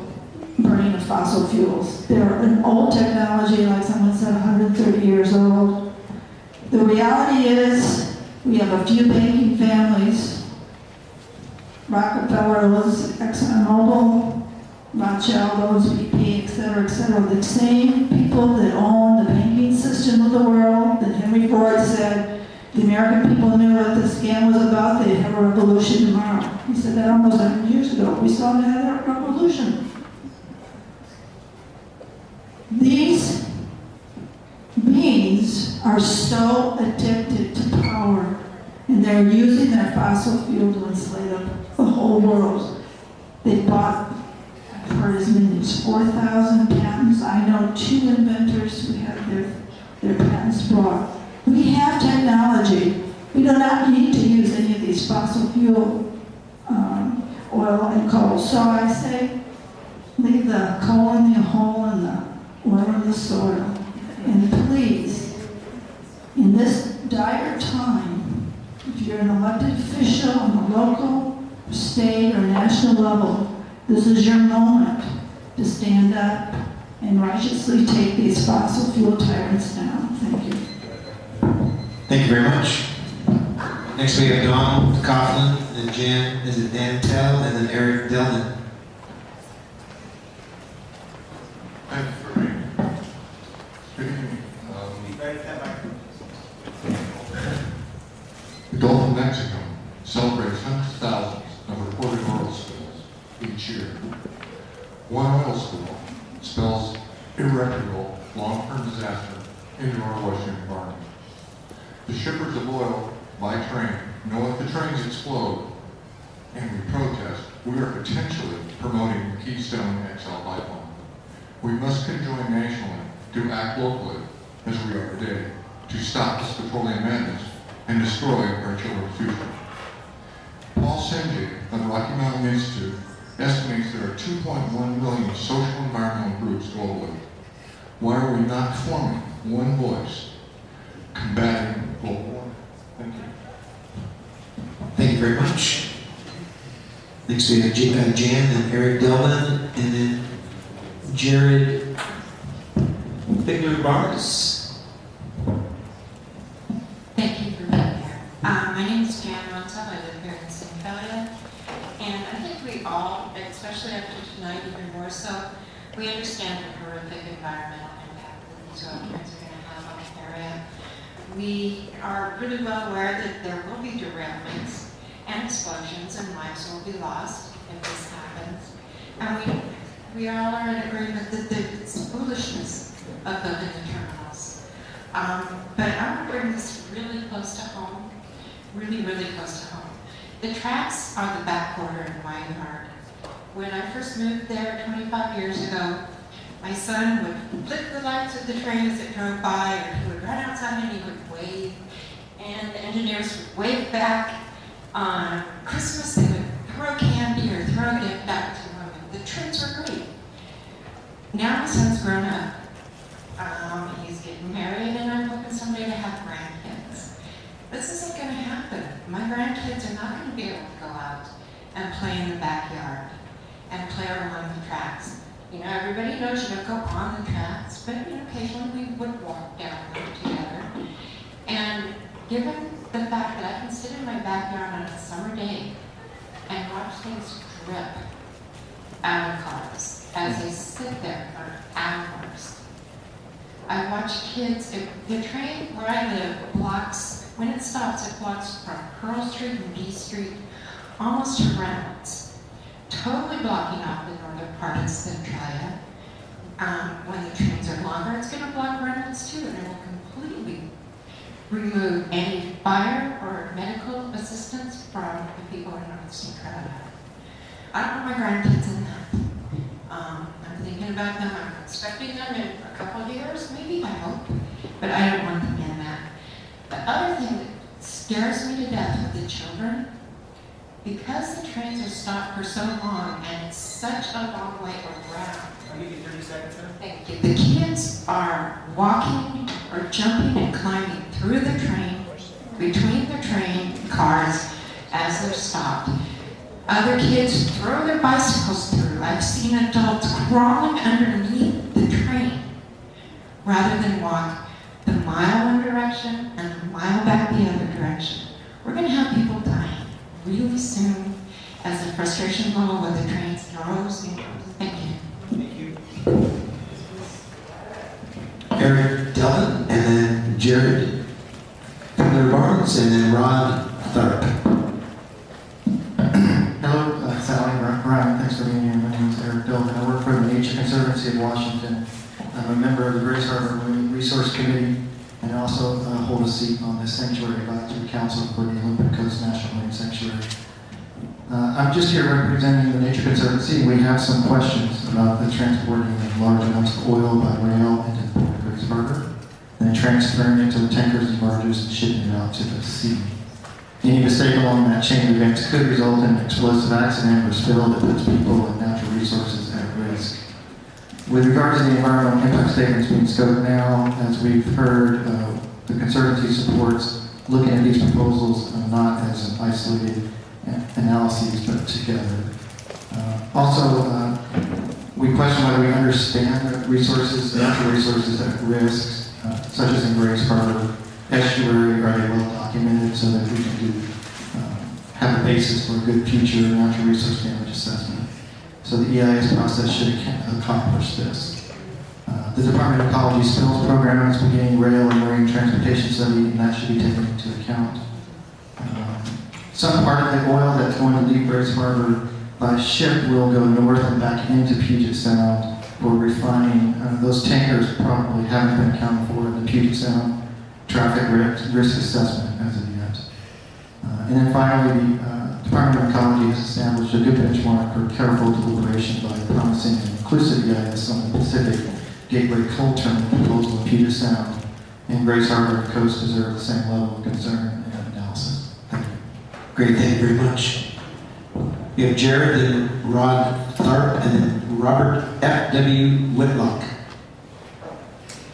burning of fossil fuels. They're an old technology, like someone said, 130 years old. The reality is we have a few banking families. Rockefeller owns ExxonMobil, Rothschild owns BP, et cetera, et cetera. The same people that own the banking system of the world that Henry Ford said, the American people knew what the scam was about, they'd have a revolution tomorrow. He said that almost 100 years ago. We still haven't had that revolution. These beings are so addicted to power, and they're using their fossil fuel to enslave the whole world. They bought, I've heard as many as 4,000 patents. I know 2 inventors who have their patents brought. We have technology. We do not need to use any of these fossil fuel, oil and coal. So I say, leave the coal in the hole and the oil in the soil. And please, in this dire time, if you're an elected official on the local, state, or national level, this is your moment to stand up and righteously take these fossil fuel tyrants down. Thank you. Thank you very much. Next we have Donald Coughlin, and Jan, is it Dantel, and then Eric Dillon. Thank you for being here. Good evening. The Gulf of Mexico celebrates hundreds of thousands of reported oil spills each year. One oil spill spells irreparable long-term disaster into our ocean environment. The shippers of oil by train know if the trains explode and we protest, we are potentially promoting the Keystone XL pipeline. We must conjoin nationally to act locally, as we are today, to stop this petroleum madness and destroy our children's future. Paul Senje of Rocky Mountain Institute estimates there are 2.1 million social environmental groups globally. Why are we not forming one voice combating global warming? Thank you. Thank you very much. Next we have Jan and Eric Delman, and then Jared Bigler-Barnes. Thank you for being here. My name is Jan Rontel. I live here in Centralia. And I think we all, especially after tonight, even more so, we understand the horrific environmental impact that these oil trains are going to have on the area. We are really well aware that there will be derailments and explosions and lives will be lost if this happens. And we all are in agreement that it's foolishness of building the terminals. But I want to bring this really close to home, really, really close to home. The tracks are the back border in my yard. When I first moved there 25 years ago, my son would flick the lights of the train as it drove by, or he would run outside and he would wave, and the engineers would wave back. On Christmas, they would throw candy or throw a gift back to him. The trips were great. Now my son's grown up. He's getting married, and I'm looking someday to have grandkids. This isn't going to happen. My grandkids are not going to be able to go out and play in the backyard and play along the tracks. You know, everybody knows you don't go on the tracks, but occasionally we would walk down them together. And given the fact that I can sit in my backyard on a summer day and watch things drip out of cars as they sit there for hours. I watch kids, the train where I live blocks, when it stops, it blocks from Pearl Street and B Street almost to Reynolds, totally blocking off the northern part of Centralia. When the trains are longer, it's going to block Reynolds too, and it will remove any fire or medical assistance from the people in North Centralia. I don't want my grandkids in that. I'm thinking about them, I'm expecting them in a couple of years, maybe, I hope, but I don't want them in that. The other thing that scares me to death with the children, because the trains are stopped for so long and it's such a long way around. I'll give you 30 seconds, sir. Thank you. The kids are walking or jumping and climbing through the train, between the train cars as they're stopped. Other kids throw their bicycles through. I've seen adults crawling underneath the train rather than walk the mile one direction and the mile back the other direction. We're going to have people dying really soon as the frustration level with the trains grows and grows. Thank you. Thank you. Eric Dillon, and then Jared Barnes, and then Ron Tharp. Hello, Sally, Ryan, thanks for being here. My name is Eric Dillon. I work for the Nature Conservancy of Washington. I'm a member of the Grace Harbor Marine Resource Committee and also hold a seat on the Sanctuary Advisory Council for the Olympic Coast National Marine Sanctuary. I'm just here representing the Nature Conservancy. We have some questions about the transporting of large amounts of oil by rail into the Port of Grace Harbor, and then transferring it to the tankers and barges and shipping it out to the sea. Any mistake along that chain of events could result in an explosive accident or spill that puts people and natural resources at risk. With regard to the environmental impact statements being scoped now, as we've heard, the Conservancy supports looking at these proposals not as an isolated analyses, but together. We question whether we understand the resources, the natural resources at risk, such as in Grace Harbor estuary, are they well documented so that we can have a basis for a good future natural resource damage assessment. So the EIS process should accomplish this. The Department of Ecology Spills Program is beginning rail and marine transportation study, and that should be taken into account. Some part of the oil that's going to leave Grace Harbor by ship will go north and back into Puget Sound for refining. Those tankers probably haven't been accounted for in the Puget Sound traffic risk assessment as of yet. And then finally, the Department of Ecology has established a good benchmark for careful deliberation by promising an inclusive EIS on the Pacific Gateway Coal Terminal proposal in Puget Sound, and Grace Harbor and Coast deserve the same level of concern and analysis. Thank you. Great, thank you very much. We have Jared, then Rod Tharp, and then Robert F.W. Whitlock.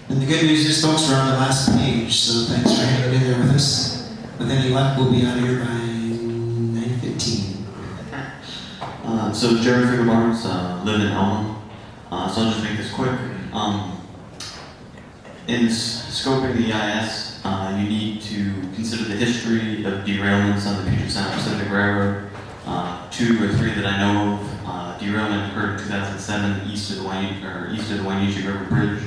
And the good news is, folks, we're on the last page, so thanks for hanging in there with us. With any luck, we'll be out of here by 9:15. So Jared Barnes, live in Elma. So I'll just make this quick. In scoping the EIS, you need to consider the history of derailments on the Puget Sound Pacific Railroad. 2 or 3 that I know of. Derailment occurred in 2007 east of the Waineechi River Bridge.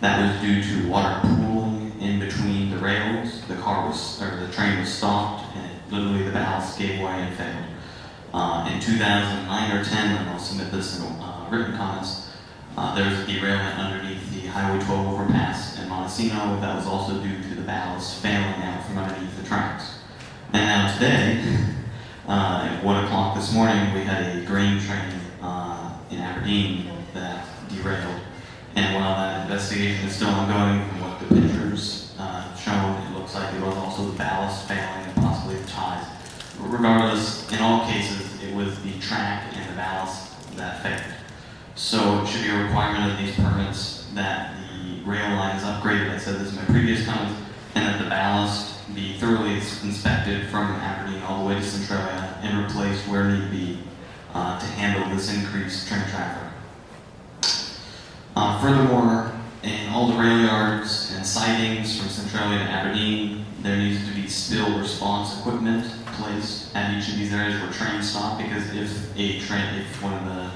That was due to water pooling in between the rails. The train was stopped, and literally the ballast gave way and failed. In 2009 or 10, and I'll submit this in written comments, there was a derailment underneath the Highway 12 overpass in Montesino. That was also due to the ballast failing out from underneath the tracks. And now today, at 1 o'clock this morning, we had a grain train in Aberdeen that derailed. And while that investigation is still ongoing, from what the pictures shown, it looks like it was also the ballast failing and possibly the ties. Regardless, in all cases, it was the track and the ballast that failed. So it should be a requirement of these permits that the rail line is upgraded, I said this in my previous comments, and that the ballast be thoroughly inspected from Aberdeen all the way to Centralia and replaced where need be to handle this increased train traffic. Furthermore, in all the rail yards and sidings from Centralia to Aberdeen, there needs to be spill response equipment placed at each of these areas where trains stop, because if one of the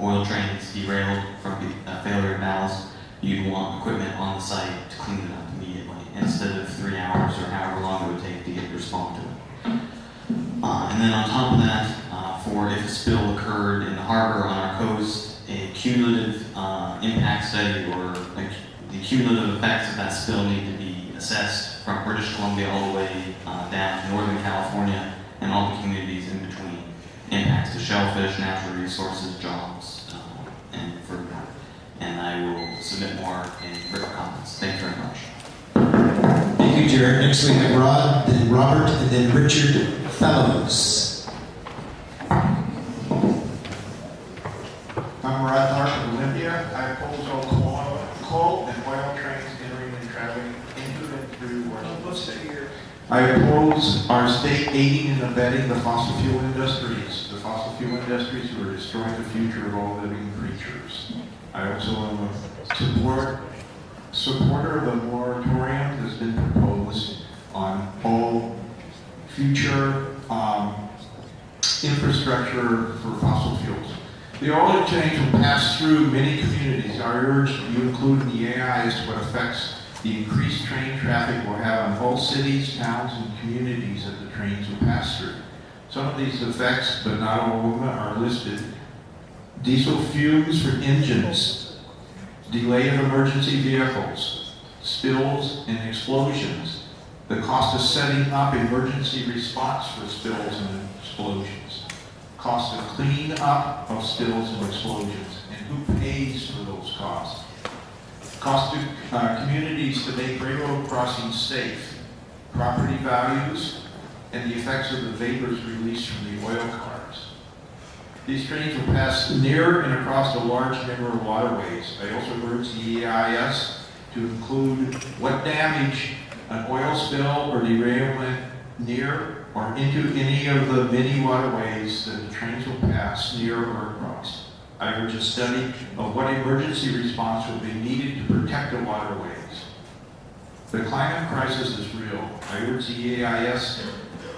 oil trains derailed from failure of ballast, you'd want equipment on the site to clean it up immediately, instead of 3 hours or however long it would take to get respond to it. And then on top of that, for if a spill occurred in the harbor on our coast, a cumulative impact study or the cumulative effects of that spill need to be assessed assessed from British Columbia all the way down to Northern California and all the communities in between. Impacts to shellfish, natural resources, jobs, and further. And I will submit more in written comments. Thank you very much. Thank you, Jared. Next we have Rod, then Robert, and then Richard Fellows. I'm Rod Clark of Olympia. I oppose all coal and oil trains entering and traveling into and through Washington State. I oppose our state aiding and abetting the fossil fuel industries. The fossil fuel industries who are destroying the future of all living creatures. I also am a supporter of the moratorium that's been proposed on all future infrastructure for fossil fuels. The oil change will pass through many communities. I urge you include in the AI as to what effects the increased train traffic will have on all cities, towns, and communities that the trains will pass through. Some of these effects, but not all of them, are listed. Diesel fumes for engines, delay of emergency vehicles, spills and explosions, the cost of setting up emergency response for spills and explosions, cost of clean up of spills and explosions, and who pays for those costs. Cost to communities to make railroad crossings safe, property values, and the effects of the vapors released from the oil cars. These trains will pass near and across a large number of waterways. I also urge the EIS to include what damage an oil spill or derailment near or into any of the many waterways that the trains will pass near or across. I urge a study of what emergency response will be needed to protect the waterways. The climate crisis is real. I urge the EIS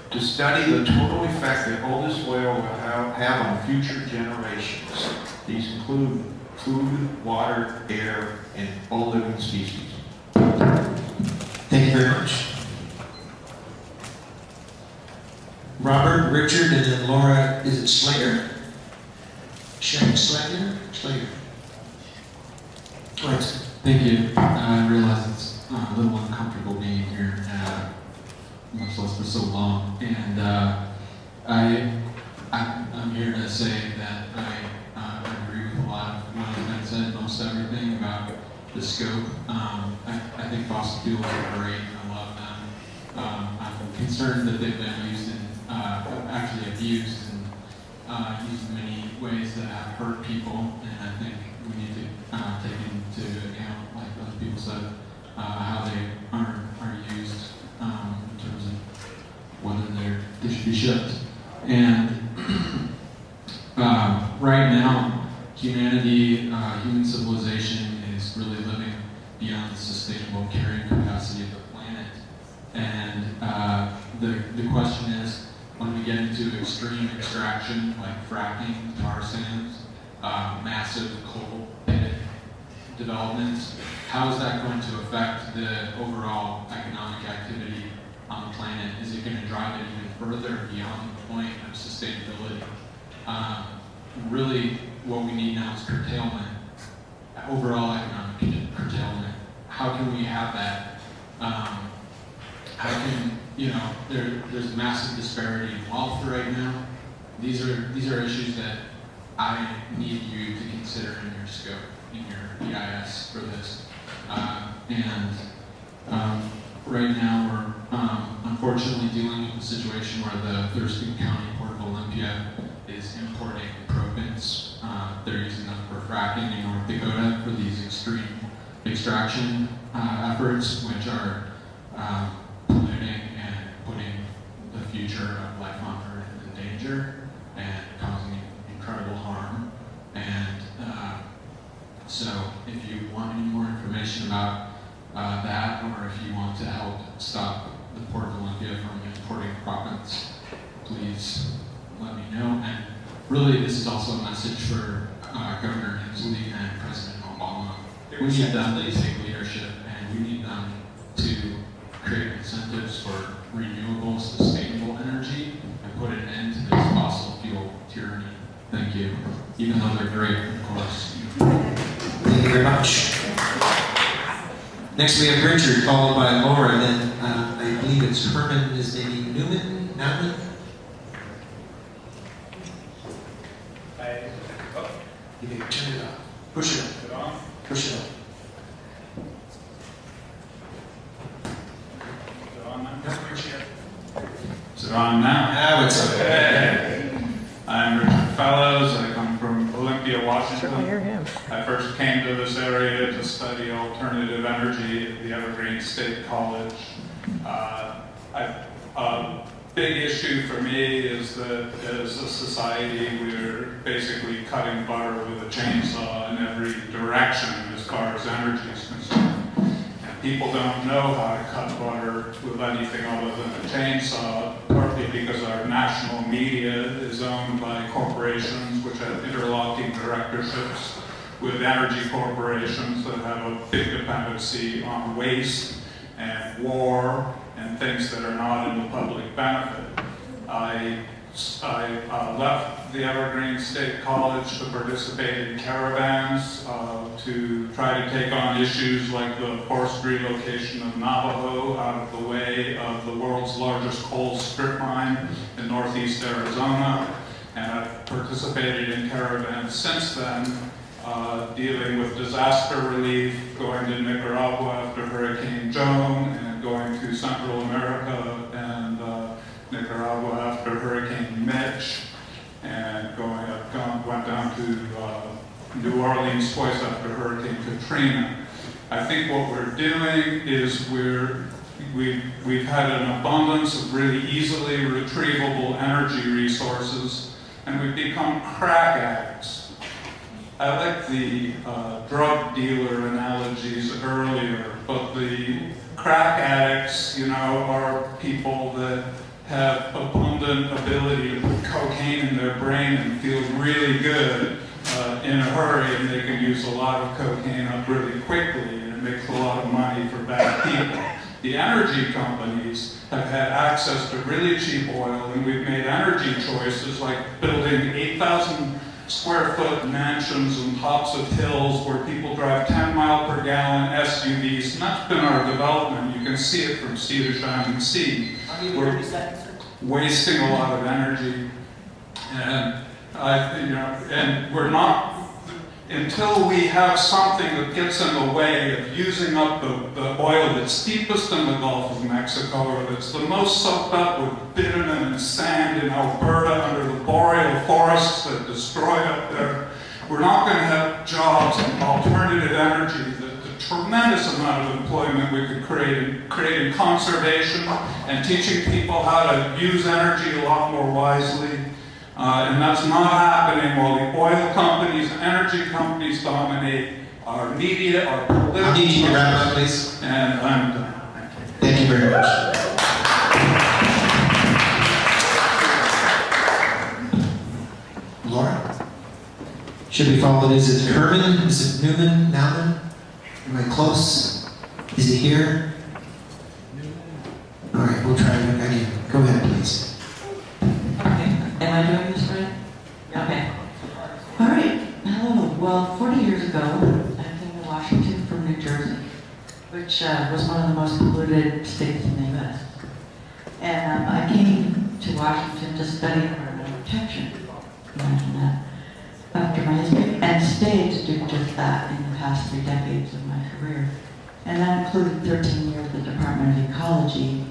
to study the total effect that all this oil will have on future generations. These include food, water, air, and all living species. Thank you very much. Robert, Richard, and then Laura, is it Slater? Slater? Slater. Right. Thank you. I realize it's a little uncomfortable being here, much less for so long. And I'm here to say that I agree with a lot of what has been said, most everything about the scope. I think fossil fuels are great. I love them. I'm concerned that they've been used actually abused and used in many ways that have hurt people. And I think we need to take into account, like other people said, how they are used in terms of whether they should be shipped. And right now, humanity, human civilization is really living beyond the sustainable carrying capacity of the planet. And the question is, when we get into extreme extraction like fracking, tar sands, massive coal pit developments, how is that going to affect the overall economic activity on the planet? Is it going to drive it even further beyond the point of sustainability? Really, what we need now is curtailment, overall economic curtailment. How can we have that? How can, there's massive disparity in wealth right now. These are issues that I need you to consider in your scope, in your EIS for this. Right now we're unfortunately dealing with a situation where the Thurston County Port of Olympia is importing propans. They're using them for fracking in North Dakota for these extreme extraction efforts, which are polluting and putting the future of life on Earth in danger and causing incredible harm. And so if you want any more information about that, or if you want to help stop the Port of Olympia from importing proppants, please let me know. And really, this is also a message for Governor Inslee and President Obama. We need them to take leadership, and we need them to create incentives for renewable, sustainable energy and put an end to this fossil fuel tyranny. Thank you. Even though they're great, of course. Thank you very much. Next we have Richard, followed by Laura, and then I believe it's Herman, is maybe Newman? You can turn it up. Push it up. Is it on? Push it up. Is it on now? No, push it up. Is it on now? Now it's up. Hey. I'm Richard Fellows. I come from Olympia, Washington. I hear him. I first came to this area to study alternative energy at the Evergreen State College. A big issue for me is that as a society we're basically cutting butter with a chainsaw in every direction as far as energy is concerned. And people don't know how to cut butter with anything other than a chainsaw, partly because our national media is owned by corporations which have interlocking directorships with energy corporations that have a big dependency on waste and war and things that are not in the public benefit. I left the Evergreen State College to participate in caravans to try to take on issues like the forced relocation of Navajo out of the way of the world's largest coal strip mine in northeast Arizona. And I've participated in caravans since then, dealing with disaster relief, going to Nicaragua after Hurricane Joan, and going to Central America and Nicaragua after Hurricane Mitch, and went down to New Orleans twice after Hurricane Katrina. I think what we're doing is we've had an abundance of really easily retrievable energy resources, and we've become crack addicts. I like the drug dealer analogies earlier, but the crack addicts, are people that have abundant ability to put cocaine in their brain and feel really good in a hurry, and they can use a lot of cocaine up really quickly, and it makes a lot of money for bad people. The energy companies have had access to really cheap oil, and we've made energy choices like building 8,000 square foot mansions on tops of hills where people drive 10 mile per gallon SUVs, and that's been our development. You can see it from sea to shining sea. We're wasting a lot of energy, and and we're not, until we have something that gets in the way of using up the oil that's deepest in the Gulf of Mexico, or that's the most soaked up with bitumen and sand in Alberta under the boreal forests that destroy up there. We're not going to have jobs in alternative energy. The tremendous amount of employment we could create in conservation and teaching people how to use energy a lot more wisely. And that's not happening while the oil companies and energy companies dominate our media, our political... I need you to wrap up, please. And I'm done. Thank you very much. Laura? Should we follow? Is it Herman? Is it Newman? Nauman? Am I close? Is he here? All right, we'll try it again. Go ahead, please. Okay, am I doing this right? Okay. All right, hello. Well, 40 years ago, I came to Washington from New Jersey, which was one of the most polluted states in the U.S. And I came to Washington to study environmental protection. Imagine that. After my history, and stayed to do just that in the past 3 decades of my career. And that included 13 years at the Department of Ecology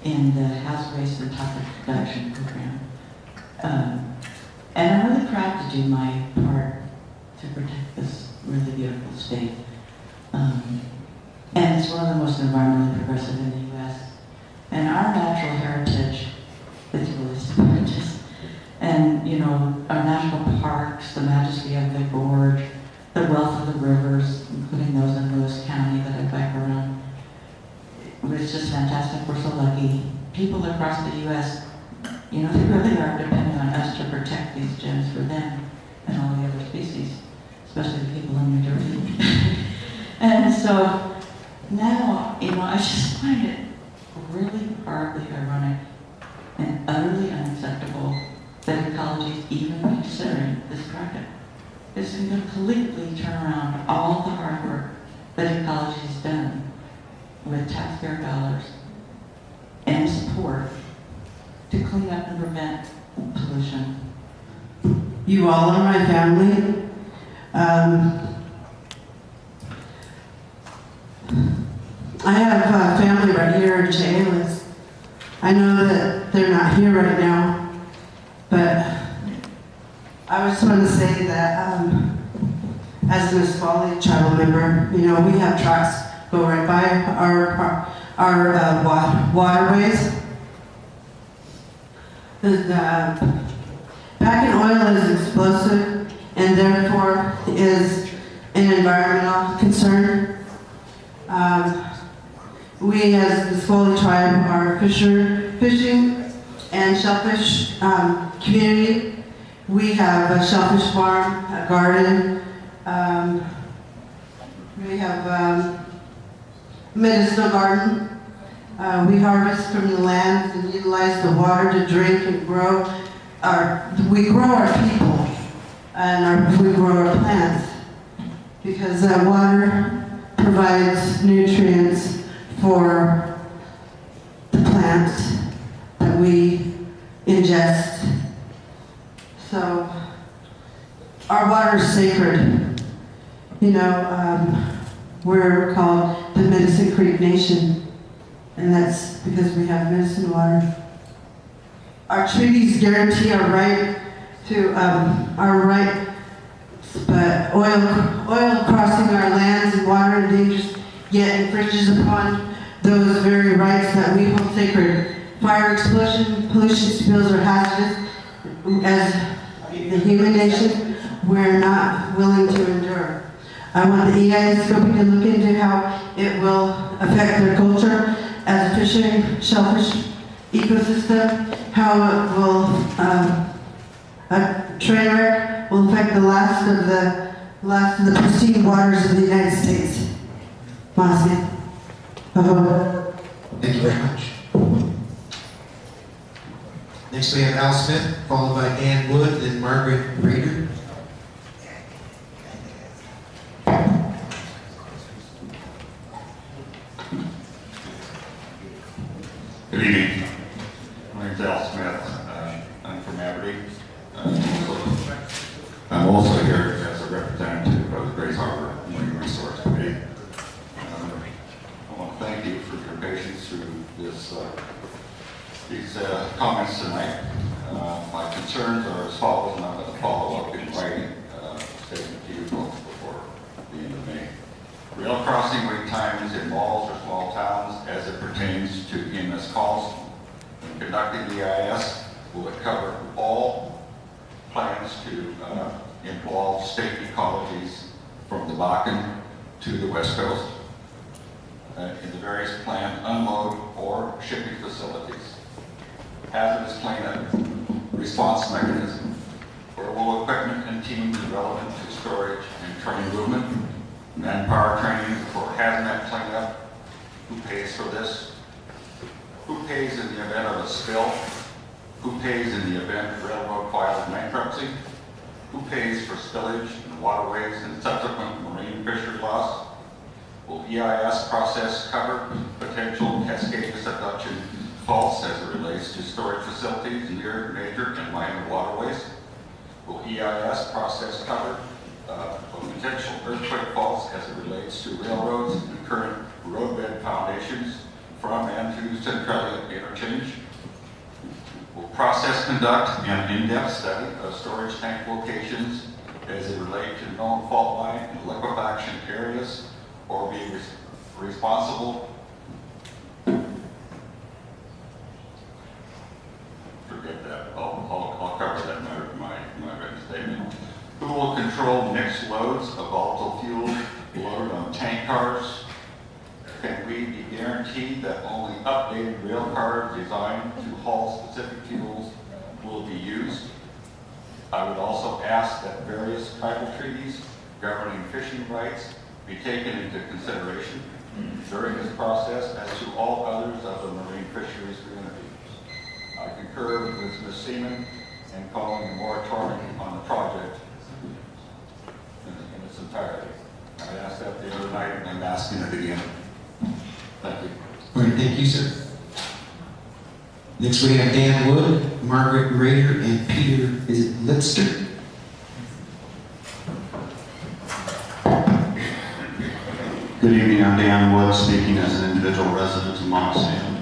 in the Hazard Waste and Toxic Reduction Program. And I'm really proud to do my part to protect this really beautiful state. And it's one of the most environmentally progressive in the U.S. And our natural heritage is really stupendous. And, our national parks, the majesty of the gorge, the wealth of the rivers, including those in Lewis County that I bike around. It's just fantastic. We're so lucky. People across the U.S., they really are depending on us to protect these gems for them and all the other species, especially the people in New Jersey. And so now, I just find it really horribly ironic and utterly unacceptable that ecology is even considering this project. It's going to completely turn around all the hard work that ecology has done with taxpayer dollars and support to clean up and prevent pollution. You all are my family. I have family right here in Chehalis. I know that they're not here right now, but I just want to say that as an Nisqually tribal member, you know, we have trucks go right by our waterways. Packing oil is explosive and therefore is an environmental concern. We as the Nisqually tribe are a fishing and shellfish community. We have a shellfish farm, a garden. We have a medicinal garden. We harvest from the land and utilize the water to drink and grow. We grow our people and we grow our plants because that water provides nutrients for the plants that we ingest. So our water is sacred. You know, we're called the Medicine Creek Nation, and that's because we have medicine water. Our treaties guarantee our right to but oil crossing our lands and water endangers yet infringes upon those very rights that we hold sacred. Fire, explosion, pollution spills are hazardous. As the human nation, we're not willing to endure. I want the EIS scoping to look into how it will affect their culture as a fishing, shellfish ecosystem, how it will, a train wreck will affect the last of the pristine waters of the United States. Masih. Thank you very much. Next we have Al Smith, followed by Dan Wood, then Margaret Rader. Good evening. My name is Al Smith. I'm from Aberdeen. I'm also here as a representative of the Grace Harbor Marine Resource Committee. I want to thank you for your patience through these comments tonight. My concerns are as follows, and I'm going to follow up in writing statement to you folks before the end of May. Rail crossing wait times in malls or small towns as it pertains to EMS calls. When conducting the EIS, will it cover all plans to involve state ecologies from the Bakken to the West Coast in the various planned unload or shipping facilities? Hazardous cleanup response mechanism. Where will equipment and teams relevant to storage and train movement? Manpower training for hazmat cleanup. Who pays for this? Who pays in the event of a spill? Who pays in the event railroad files bankruptcy? Who pays for spillage in waterways and subsequent marine fishery loss? Will EIS process cover potential cascade subduction faults as it relates to storage facilities near major and minor waterways? Will EIS process cover potential earthquake faults as it relates to railroads and current roadbed foundations from and to Centralia interchange? Will process conduct an in-depth study of storage tank locations as it relates to known fault line and liquefaction areas, or be responsible? Forget that. I'll cover that in my written statement. Who will control mixed loads of volatile fuel loaded on tank cars? Can we be guaranteed that only updated rail cars designed to haul specific fuels will be used? I would also ask that various tribal treaties governing fishing rights be taken into consideration during this process as to all others of the marine fisheries community. I concur with Ms. Seaman in calling a moratorium on the project in its entirety. I asked that the other night and I'm asking it again. Thank you. thank you, sir. Next we have Dan Wood, Margaret Rader, and Peter, is it Litster? Good evening, I'm Dan Wood, speaking as an individual resident of Montesano.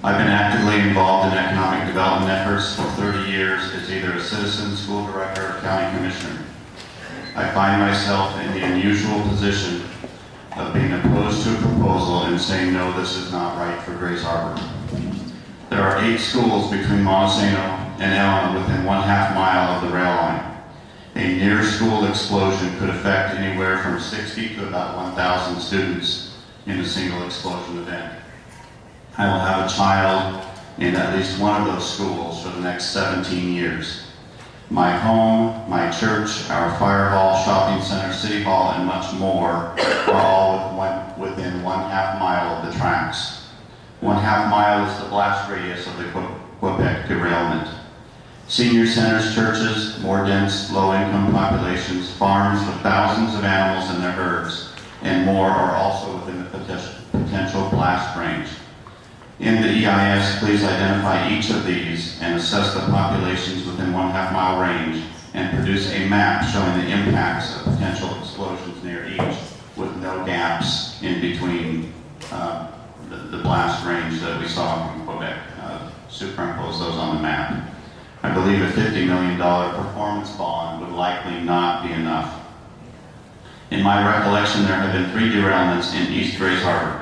I've been actively involved in economic development efforts for 30 years as either a citizen, school director, or county commissioner. I find myself in the unusual position of being opposed to a proposal and saying, no, this is not right for Grace Harbor. There are 8 schools between Montesano and Elma within 1/2 mile of the rail line. A near-school explosion could affect anywhere from 60 to about 1,000 students in a single explosion event. I will have a child in at least one of those schools for the next 17 years. My home, my church, our fire hall, shopping center, city hall, and much more are all within 1/2 mile of the tracks. 1/2 mile is the blast radius of the Quebec derailment. Senior centers, churches, more dense, low-income populations, farms with thousands of animals in their herds, and more are also within the potential blast range. In the EIS, please identify each of these and assess the populations within 1/2 mile range and produce a map showing the impacts of potential explosions near each with no gaps in between the blast range that we saw from Quebec. Superimpose those on the map. I believe a $50 million performance bond would likely not be enough. In my recollection, there have been 3 derailments in East Grace Harbor.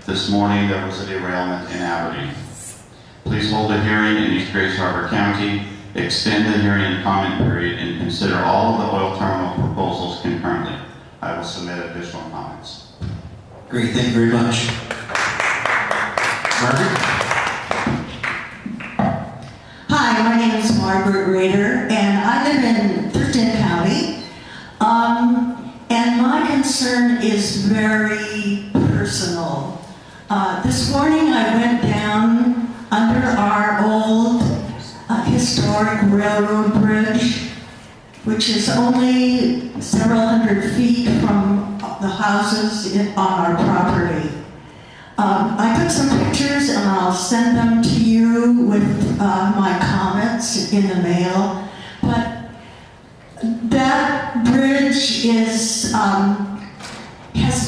This morning, there was a derailment in Aberdeen. Please hold a hearing in East Grace Harbor County, extend the hearing and comment period, and consider all of the oil terminal proposals concurrently. I will submit additional comments. Great, thank you very much. Margaret? Hi, my name is Margaret Rader, and I live in Thurston County. And my concern is very personal. This morning I went down under our old historic railroad bridge, which is only several hundred feet from the houses on our property. I took some pictures and I'll send them to you with my comments in the mail. But that bridge has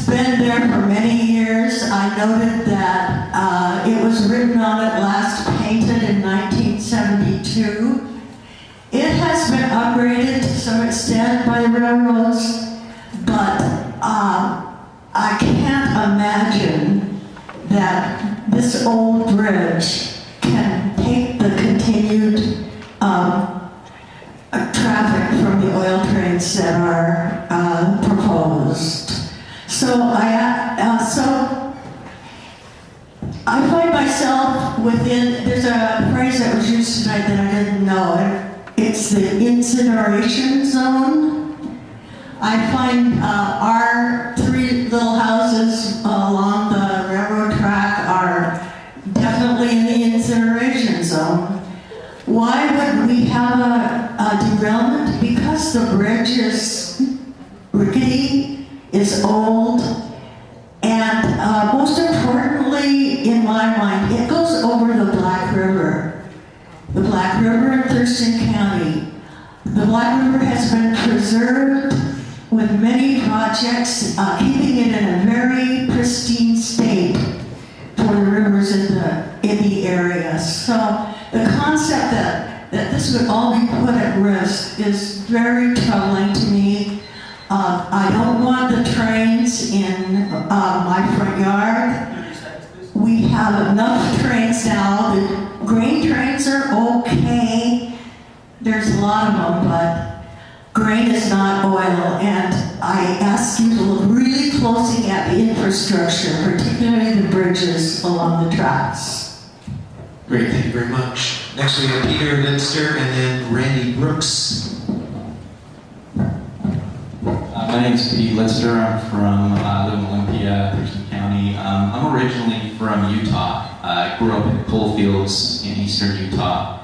been there for many years. I noted that it was written on it last painted in 1972. It has been upgraded to some extent by railroads, but I can't imagine that this old bridge can take the continued traffic from the oil trains that are proposed. So I find myself within, there's a phrase that was used tonight that I didn't know. It's the incineration zone. I find our 3 little houses along the railroad track are definitely in the incineration zone. Why would we have a derailment? Because the bridge is rickety, is old, and most importantly, in my mind, it goes over the Black River. The Black River in Thurston County. The Black River has been preserved with many projects, keeping it in a very pristine state for the rivers in the area. So the concept that this would all be put at risk is very troubling to me. I don't want the trains in my front yard. We have enough trains now. The grain trains are okay. There's a lot of them, but grain is not oil, and I ask you to look really closely at the infrastructure, particularly the bridges along the tracks. Great, thank you very much. Next we have Peter Litster and then Randy Brooks. My name is Pete Litster. I'm from live in Olympia, Thurston County. I'm originally from Utah. I grew up in coal fields in eastern Utah.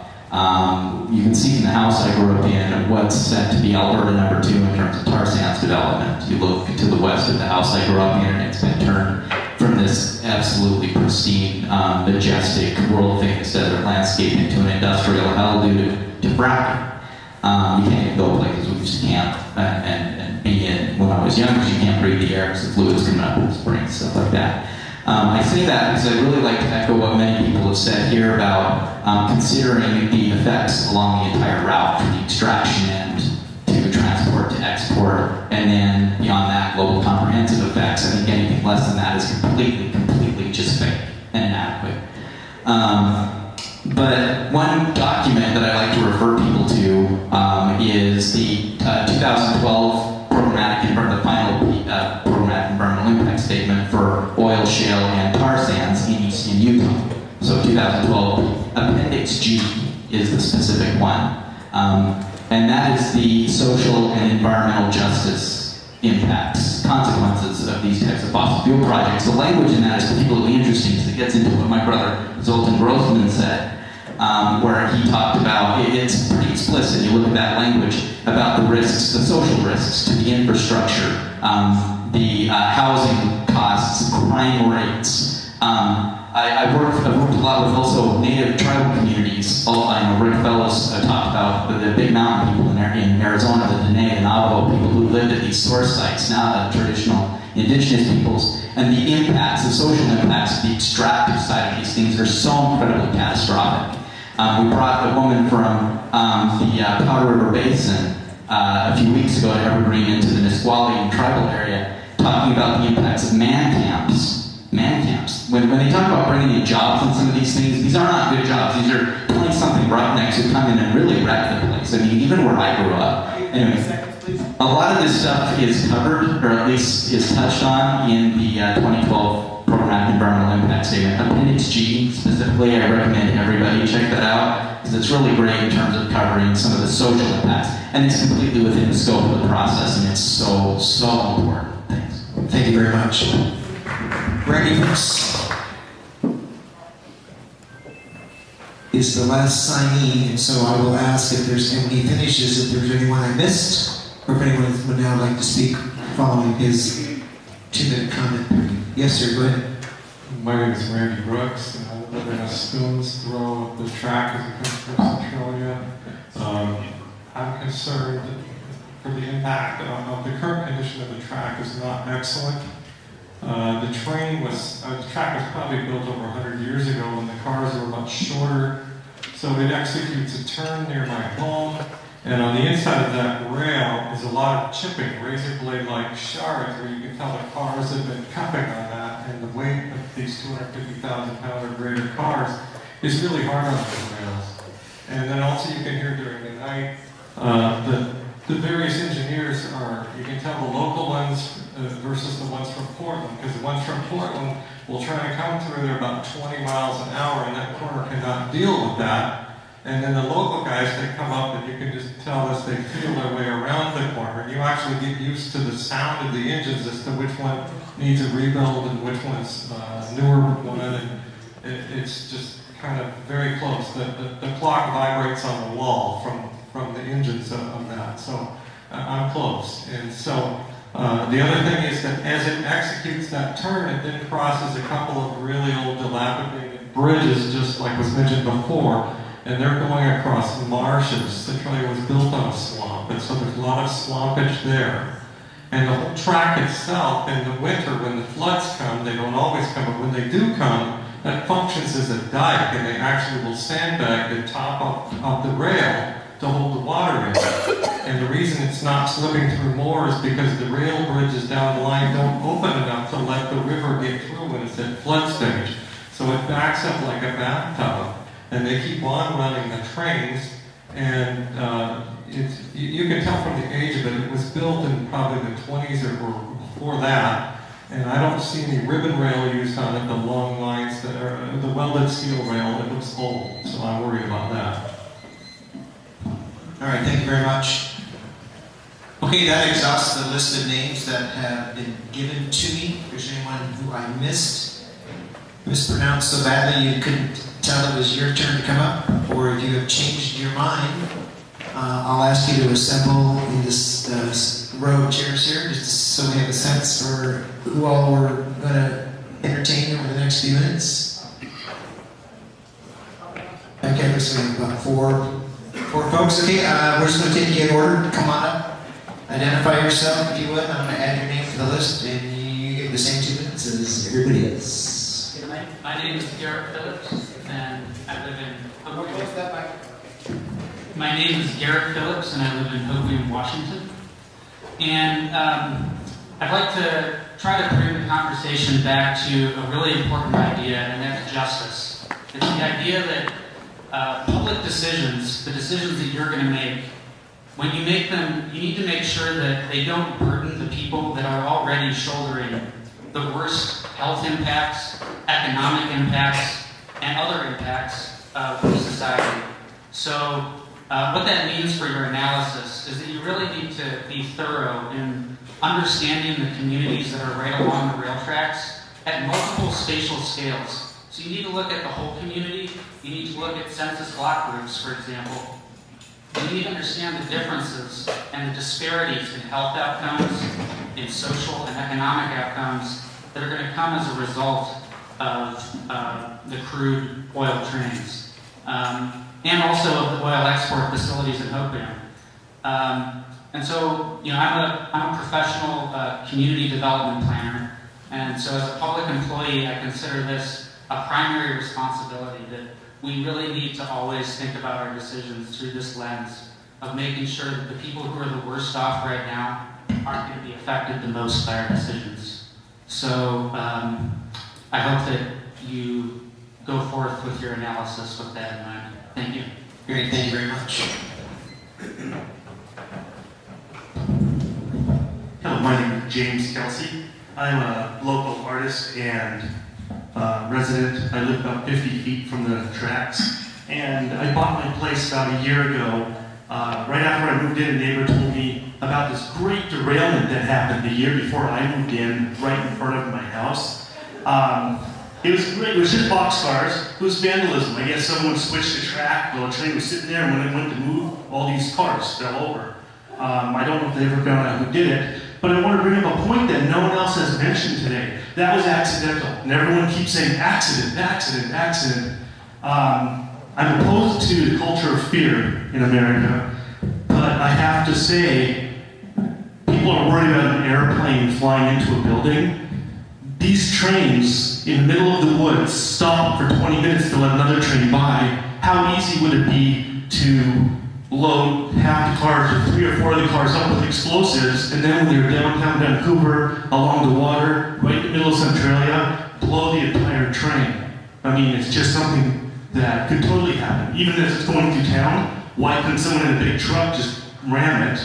You can see in the house I grew up in what's set to be Alberta number 2 in terms of tar sands development. You look to the west at the house I grew up in, and it's been turned from this absolutely pristine majestic, world-famous desert landscape into an industrial hell due to fracking. You can't even go places we just can't and be in when I was young because you can't breathe the air because the fluids coming up in the spring, stuff like that. I say that because I really like to echo what many people have said here about considering the effects along the entire route from the extraction end to transport to export, and then beyond that, global comprehensive effects. I think anything less than that is completely just fake and inadequate. But one document that I like to refer people to is the 2012 the final programmatic environmental impact statement for oil, shale, and tar sands in eastern Utah. So 2012, Appendix G is the specific one. And that is the social and environmental justice impacts, consequences of these types of fossil fuel projects. The language in that is particularly interesting because it gets into what my brother Zoltan Grossman said, where he talked about, it's pretty explicit, you look at that language, about the risks, the social risks to the infrastructure, the housing costs, crime rates. I've worked a lot with also native tribal communities. Rick Fellows talked about the big mountain people in Arizona, the Dene, the Navajo people who lived at these source sites, now the traditional indigenous peoples, and the impacts, the social impacts of the extractive side of these things are so incredibly catastrophic. We brought a woman from the Powder River Basin a few weeks ago to Evergreen into the Nisqually tribal area, talking about the impacts of man camps. When they talk about bringing in jobs in some of these things, these are not good jobs. These are 20-something roughnecks who come in and really wreck the place. I mean, even where I grew up. Anyway, a lot of this stuff is covered, or at least is touched on, in the 2012 Programmatic Environmental Impact Statement. Appendix G, specifically, I recommend everybody check that out, because it's really great in terms of covering some of the social impacts. And it's completely within the scope of the process, and it's so important. Thanks. Thank you very much. Randy Brooks is the last signee, and so I will ask if there's, and when he finishes, if there's anyone I missed, or if anyone would now like to speak following his 2-minute comment period. Yes, sir, go ahead. My name is Randy Brooks, and I live in a stone's throw of the track as it comes from Centralia. I'm concerned for the impact of the current condition of the track is not excellent. The track was probably built over 100 years ago when the cars were much shorter. So it executes a turn near my home, and on the inside of that rail is a lot of chipping, razor blade-like shards where you can tell the cars have been cupping on that, and the weight of these 250,000-pound or greater cars is really hard on those rails. And then also you can hear during the night, the various engineers you can tell the local ones versus the ones from Portland, because the ones from Portland will try and come through, they're about 20 miles an hour, and that corner cannot deal with that. And then the local guys, they come up and you can just tell as they feel their way around the corner, and you actually get used to the sound of the engines as to which one needs a rebuild and which one's newer one, and it's just kind of very close. The clock vibrates on the wall from the engines of that, so I'm close. And so the other thing is that as it executes that turn, it then crosses a couple of really old dilapidated bridges, just like was mentioned before, and they're going across marshes. Centralia was built on a swamp, and so there's a lot of swampage there. And the whole track itself, in the winter, when the floods come, they don't always come, but when they do come, that functions as a dike, and they actually will sandbag the top of the rail to hold the water in. And the reason it's not slipping through more is because the rail bridges down the line don't open enough to let the river get through when it's at flood stage. So it backs up like a bathtub, and they keep on running the trains, and you can tell from the age of it, it was built in probably the 20s or before that, and I don't see any ribbon rail used on it, the long lines that are, the welded steel rail, it looks old, so I'm worried about that. All right, thank you very much. Okay, that exhausts the list of names that have been given to me. If there's anyone who I mispronounced so badly you couldn't tell it was your turn to come up, or if you have changed your mind, I'll ask you to assemble in this row of chairs here, just so we have a sense for who all we're going to entertain over the next few minutes. Okay, so we have about four folks. Okay, we're just going to take you in order. Come on up. Identify yourself if you would. I'm going to add your name to the list, and you get the same 2 minutes as everybody else. My name is Garrett Phillips, and I live in Hoquiam. My name is Garrett Phillips, and I live in Hoquiam, Washington. And I'd like to try to bring the conversation back to a really important idea, and that's justice. It's the idea that public decisions, the decisions that you're going to make, when you make them, you need to make sure that they don't burden the people that are already shouldering the worst health impacts, economic impacts, and other impacts of society. So what that means for your analysis is that you really need to be thorough in understanding the communities that are right along the rail tracks at multiple spatial scales. So you need to look at the whole community. You need to look at census block groups, for example. You need to understand the differences and the disparities in health outcomes, in social and economic outcomes that are going to come as a result of the crude oil trains, and also of the oil export facilities in Hoquiam. And so, you know, I'm a professional community development planner, and so as a public employee, I consider this a primary responsibility that we really need to always think about our decisions through this lens of making sure that the people who are the worst off right now aren't going to be affected the most by our decisions. So I hope that you go forth with your analysis with that in mind. Thank you. Great, thank you very much. Hello, my name is James Kelsey. I'm a local artist and resident. I live about 50 feet from the tracks. And I bought my place about a year ago. Right after I moved in, a neighbor told me about this great derailment that happened the year before I moved in, right in front of my house. It was great. It was just boxcars. It was vandalism. I guess someone switched the track while the train was sitting there, and when it went to move, all these cars fell over. I don't know if they ever found out who did it, but I want to bring up a point that no one else has mentioned today. That was accidental, and everyone keeps saying accident, accident, accident. I'm opposed to the culture of fear in America, but I have to say, people are worried about an airplane flying into a building. These trains in the middle of the woods stop for 20 minutes to let another train by. How easy would it be to load half the cars or 3 or 4 of the cars up with explosives, and then when you're downtown Vancouver, along the water, right in the middle of Centralia, blow the entire train? I mean, it's just something that could totally happen. Even as it's going through town, why couldn't someone in a big truck just ram it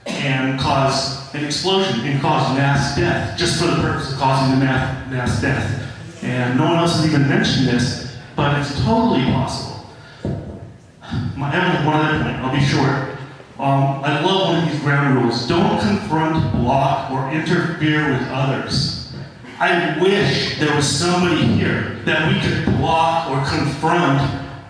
and cause an explosion and cause mass death, just for the purpose of causing the mass death? And no one else has even mentioned this, but it's totally possible. I have one other point, I'll be short. I love one of these ground rules. Don't confront, block, or interfere with others. I wish there was somebody here that we could block or confront,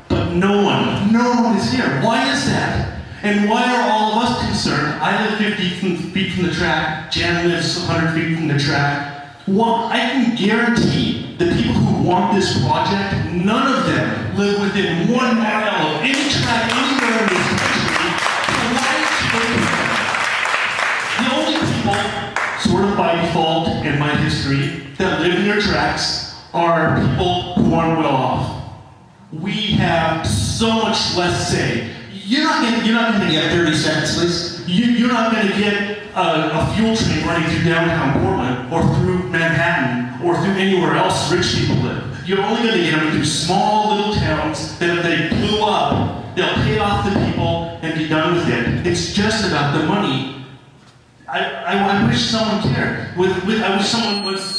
but no one is here. Why is that? And why are all of us concerned? I live 50 feet from the track, Jan lives 100 feet from the track. Well, I can guarantee the people who want this project, none of them live within 1 mile of any track anywhere in this country. So why is it the only people, sort of by default in my history, that live near tracks are people who aren't well off. We have so much less say. You're not going to get 30 seconds, please. You're not going to get a fuel train running through downtown Portland or through Manhattan or through anywhere else rich people live. You're only going to get them through small little towns that if they blew up, they'll pay off the people and be done with it. It's just about the money. I wish someone cared. I wish someone was...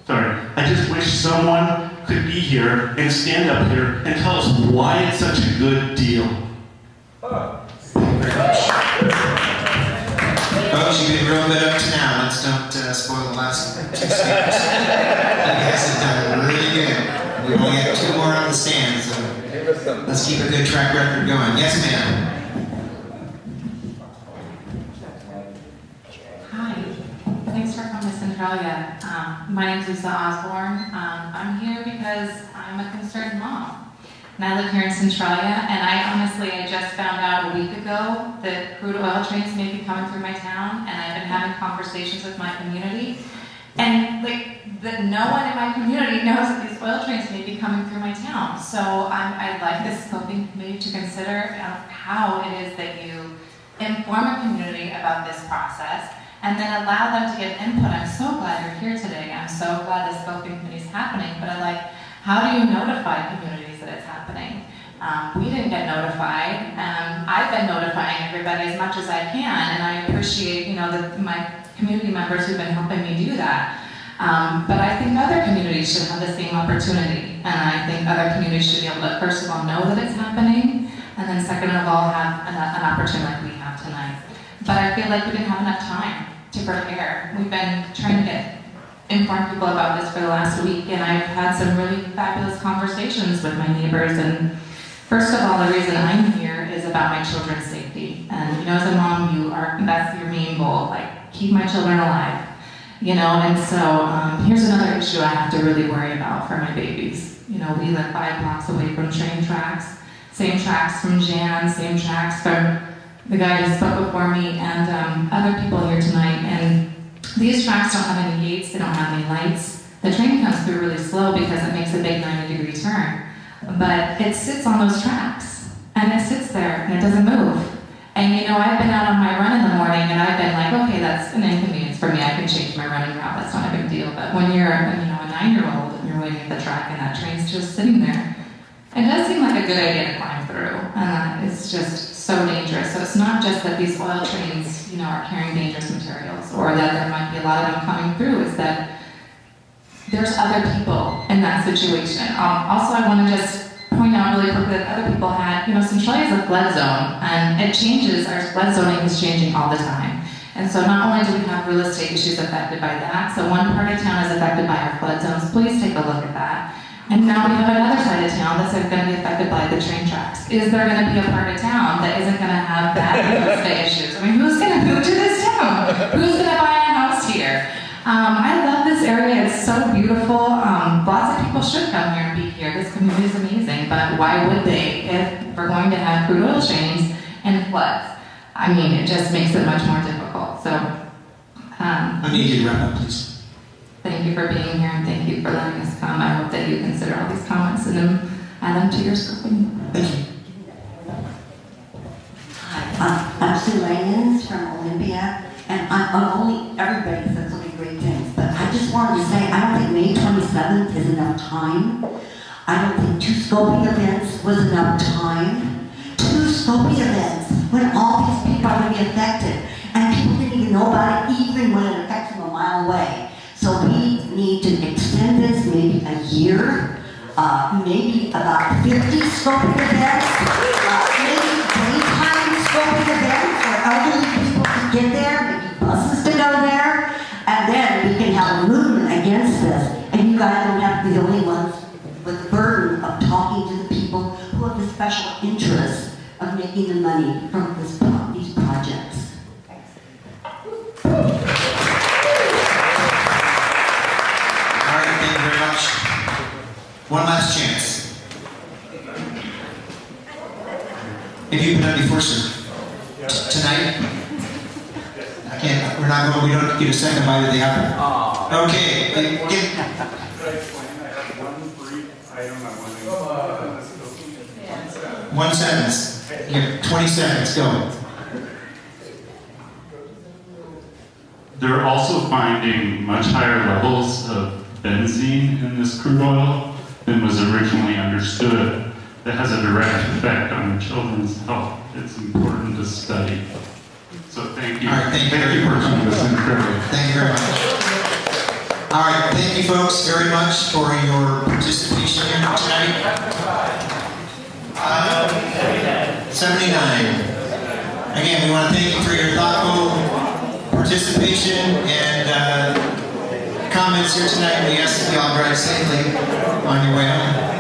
Sorry. I just wish someone could be here and stand up here and tell us why it's such a good deal. Thank you very much. Folks, you've been real good up to now. Let's don't spoil the last 2 speakers. You guys have done really good. We only have 2 more on the stand, so let's keep a good track record going. Yes, ma'am. Hi. Thanks for coming to Centralia. My name is Lisa Osborne. I'm here because I'm a concerned mom. and I live here in Centralia, and I just found out a week ago that crude oil trains may be coming through my town, and I've been having conversations with my community, and that no one in my community knows that these oil trains may be coming through my town. So I'd like the scoping committee to consider how it is that you inform a community about this process, and then allow them to give input. I'm so glad you're here today. I'm so glad the scoping committee is happening, but how do you notify communities that it's happening? We didn't get notified. I've been notifying everybody as much as I can, and I appreciate, my community members who've been helping me do that. But I think other communities should have the same opportunity, and I think other communities should be able to, first of all, know that it's happening, and then second of all, have an opportunity like we have tonight. But I feel like we didn't have enough time to prepare. We've been trying to inform people about this for the last week, and I've had some really fabulous conversations with my neighbors. And first of all, the reason I'm here is about my children's safety. And as a mom, that's your main goal, keep my children alive. And so here's another issue I have to really worry about for my babies. We live 5 blocks away from train tracks, same tracks from Jan, same tracks from the guy who spoke before me, and other people here tonight. And these tracks don't have any gates, they don't have any lights. The train comes through really slow because it makes a big 90-degree turn. But it sits on those tracks, and it sits there, and it doesn't move. And I've been out on my run in the morning, and I've been like, okay, that's an inconvenience for me. I can change my running route, that's not a big deal. But when you're a 9-year-old and you're waiting at the track and that train's just sitting there, it does seem like a good idea to climb through. It's just so dangerous. So it's not just that these oil trains, are carrying dangerous materials, or that there might be a lot of them coming through. It's that there's other people in that situation. Also, I want to just point out really quickly that other people had, Centralia is a flood zone, and it changes. Our flood zoning is changing all the time. And so not only do we have real estate issues affected by that, so one part of town is affected by our flood zones. Please take a look at that. And now we have another side of town that's going to be affected by the train tracks. Is there going to be a part of town that isn't going to have that real estate issues? I mean, who's going to move to this town? Who's going to buy a house here? I love this area. It's so beautiful. Lots of people should come here and be here. This community is amazing, but why would they if we're going to have crude oil chains and floods? I mean, it just makes it much more difficult. So, I need you to wrap up, please. Thank you for being here, and thank you for letting us come. I hope that you consider all these comments and then add them to your scoping. Thank you. Hi, I'm Sue Langens from Olympia, and everybody says so many great things, but I just wanted to say, I don't think May 27th is enough time. I don't think 2 scoping events was enough time. 2 scoping events when all these people are going to be affected, and people didn't even know about it even when it affects them a mile away. So we need to extend this maybe a year, maybe about 50 scoping events, maybe daytime scoping events where elderly people can get there, maybe buses to go there, and then we can have a movement against this. And you guys don't have to be the only ones with the burden of talking to the people who have the special interest of making the money from these projects. Thank you very much. One last chance. Have you been done before, sir? Tonight? I can't, we don't get a second bite of the apple. Okay. One sentence. Here, 20 seconds, go. They're also finding much higher levels of benzene in this crude oil than was originally understood. That has a direct effect on the children's health. It's important to study. So thank you. All right, thank you for coming to Centralia. Thank you very much. All right, thank you folks very much for your participation here tonight. 79. Again, we want to thank you for your thoughtful participation and comments here tonight. We ask that you all drive safely on your way home.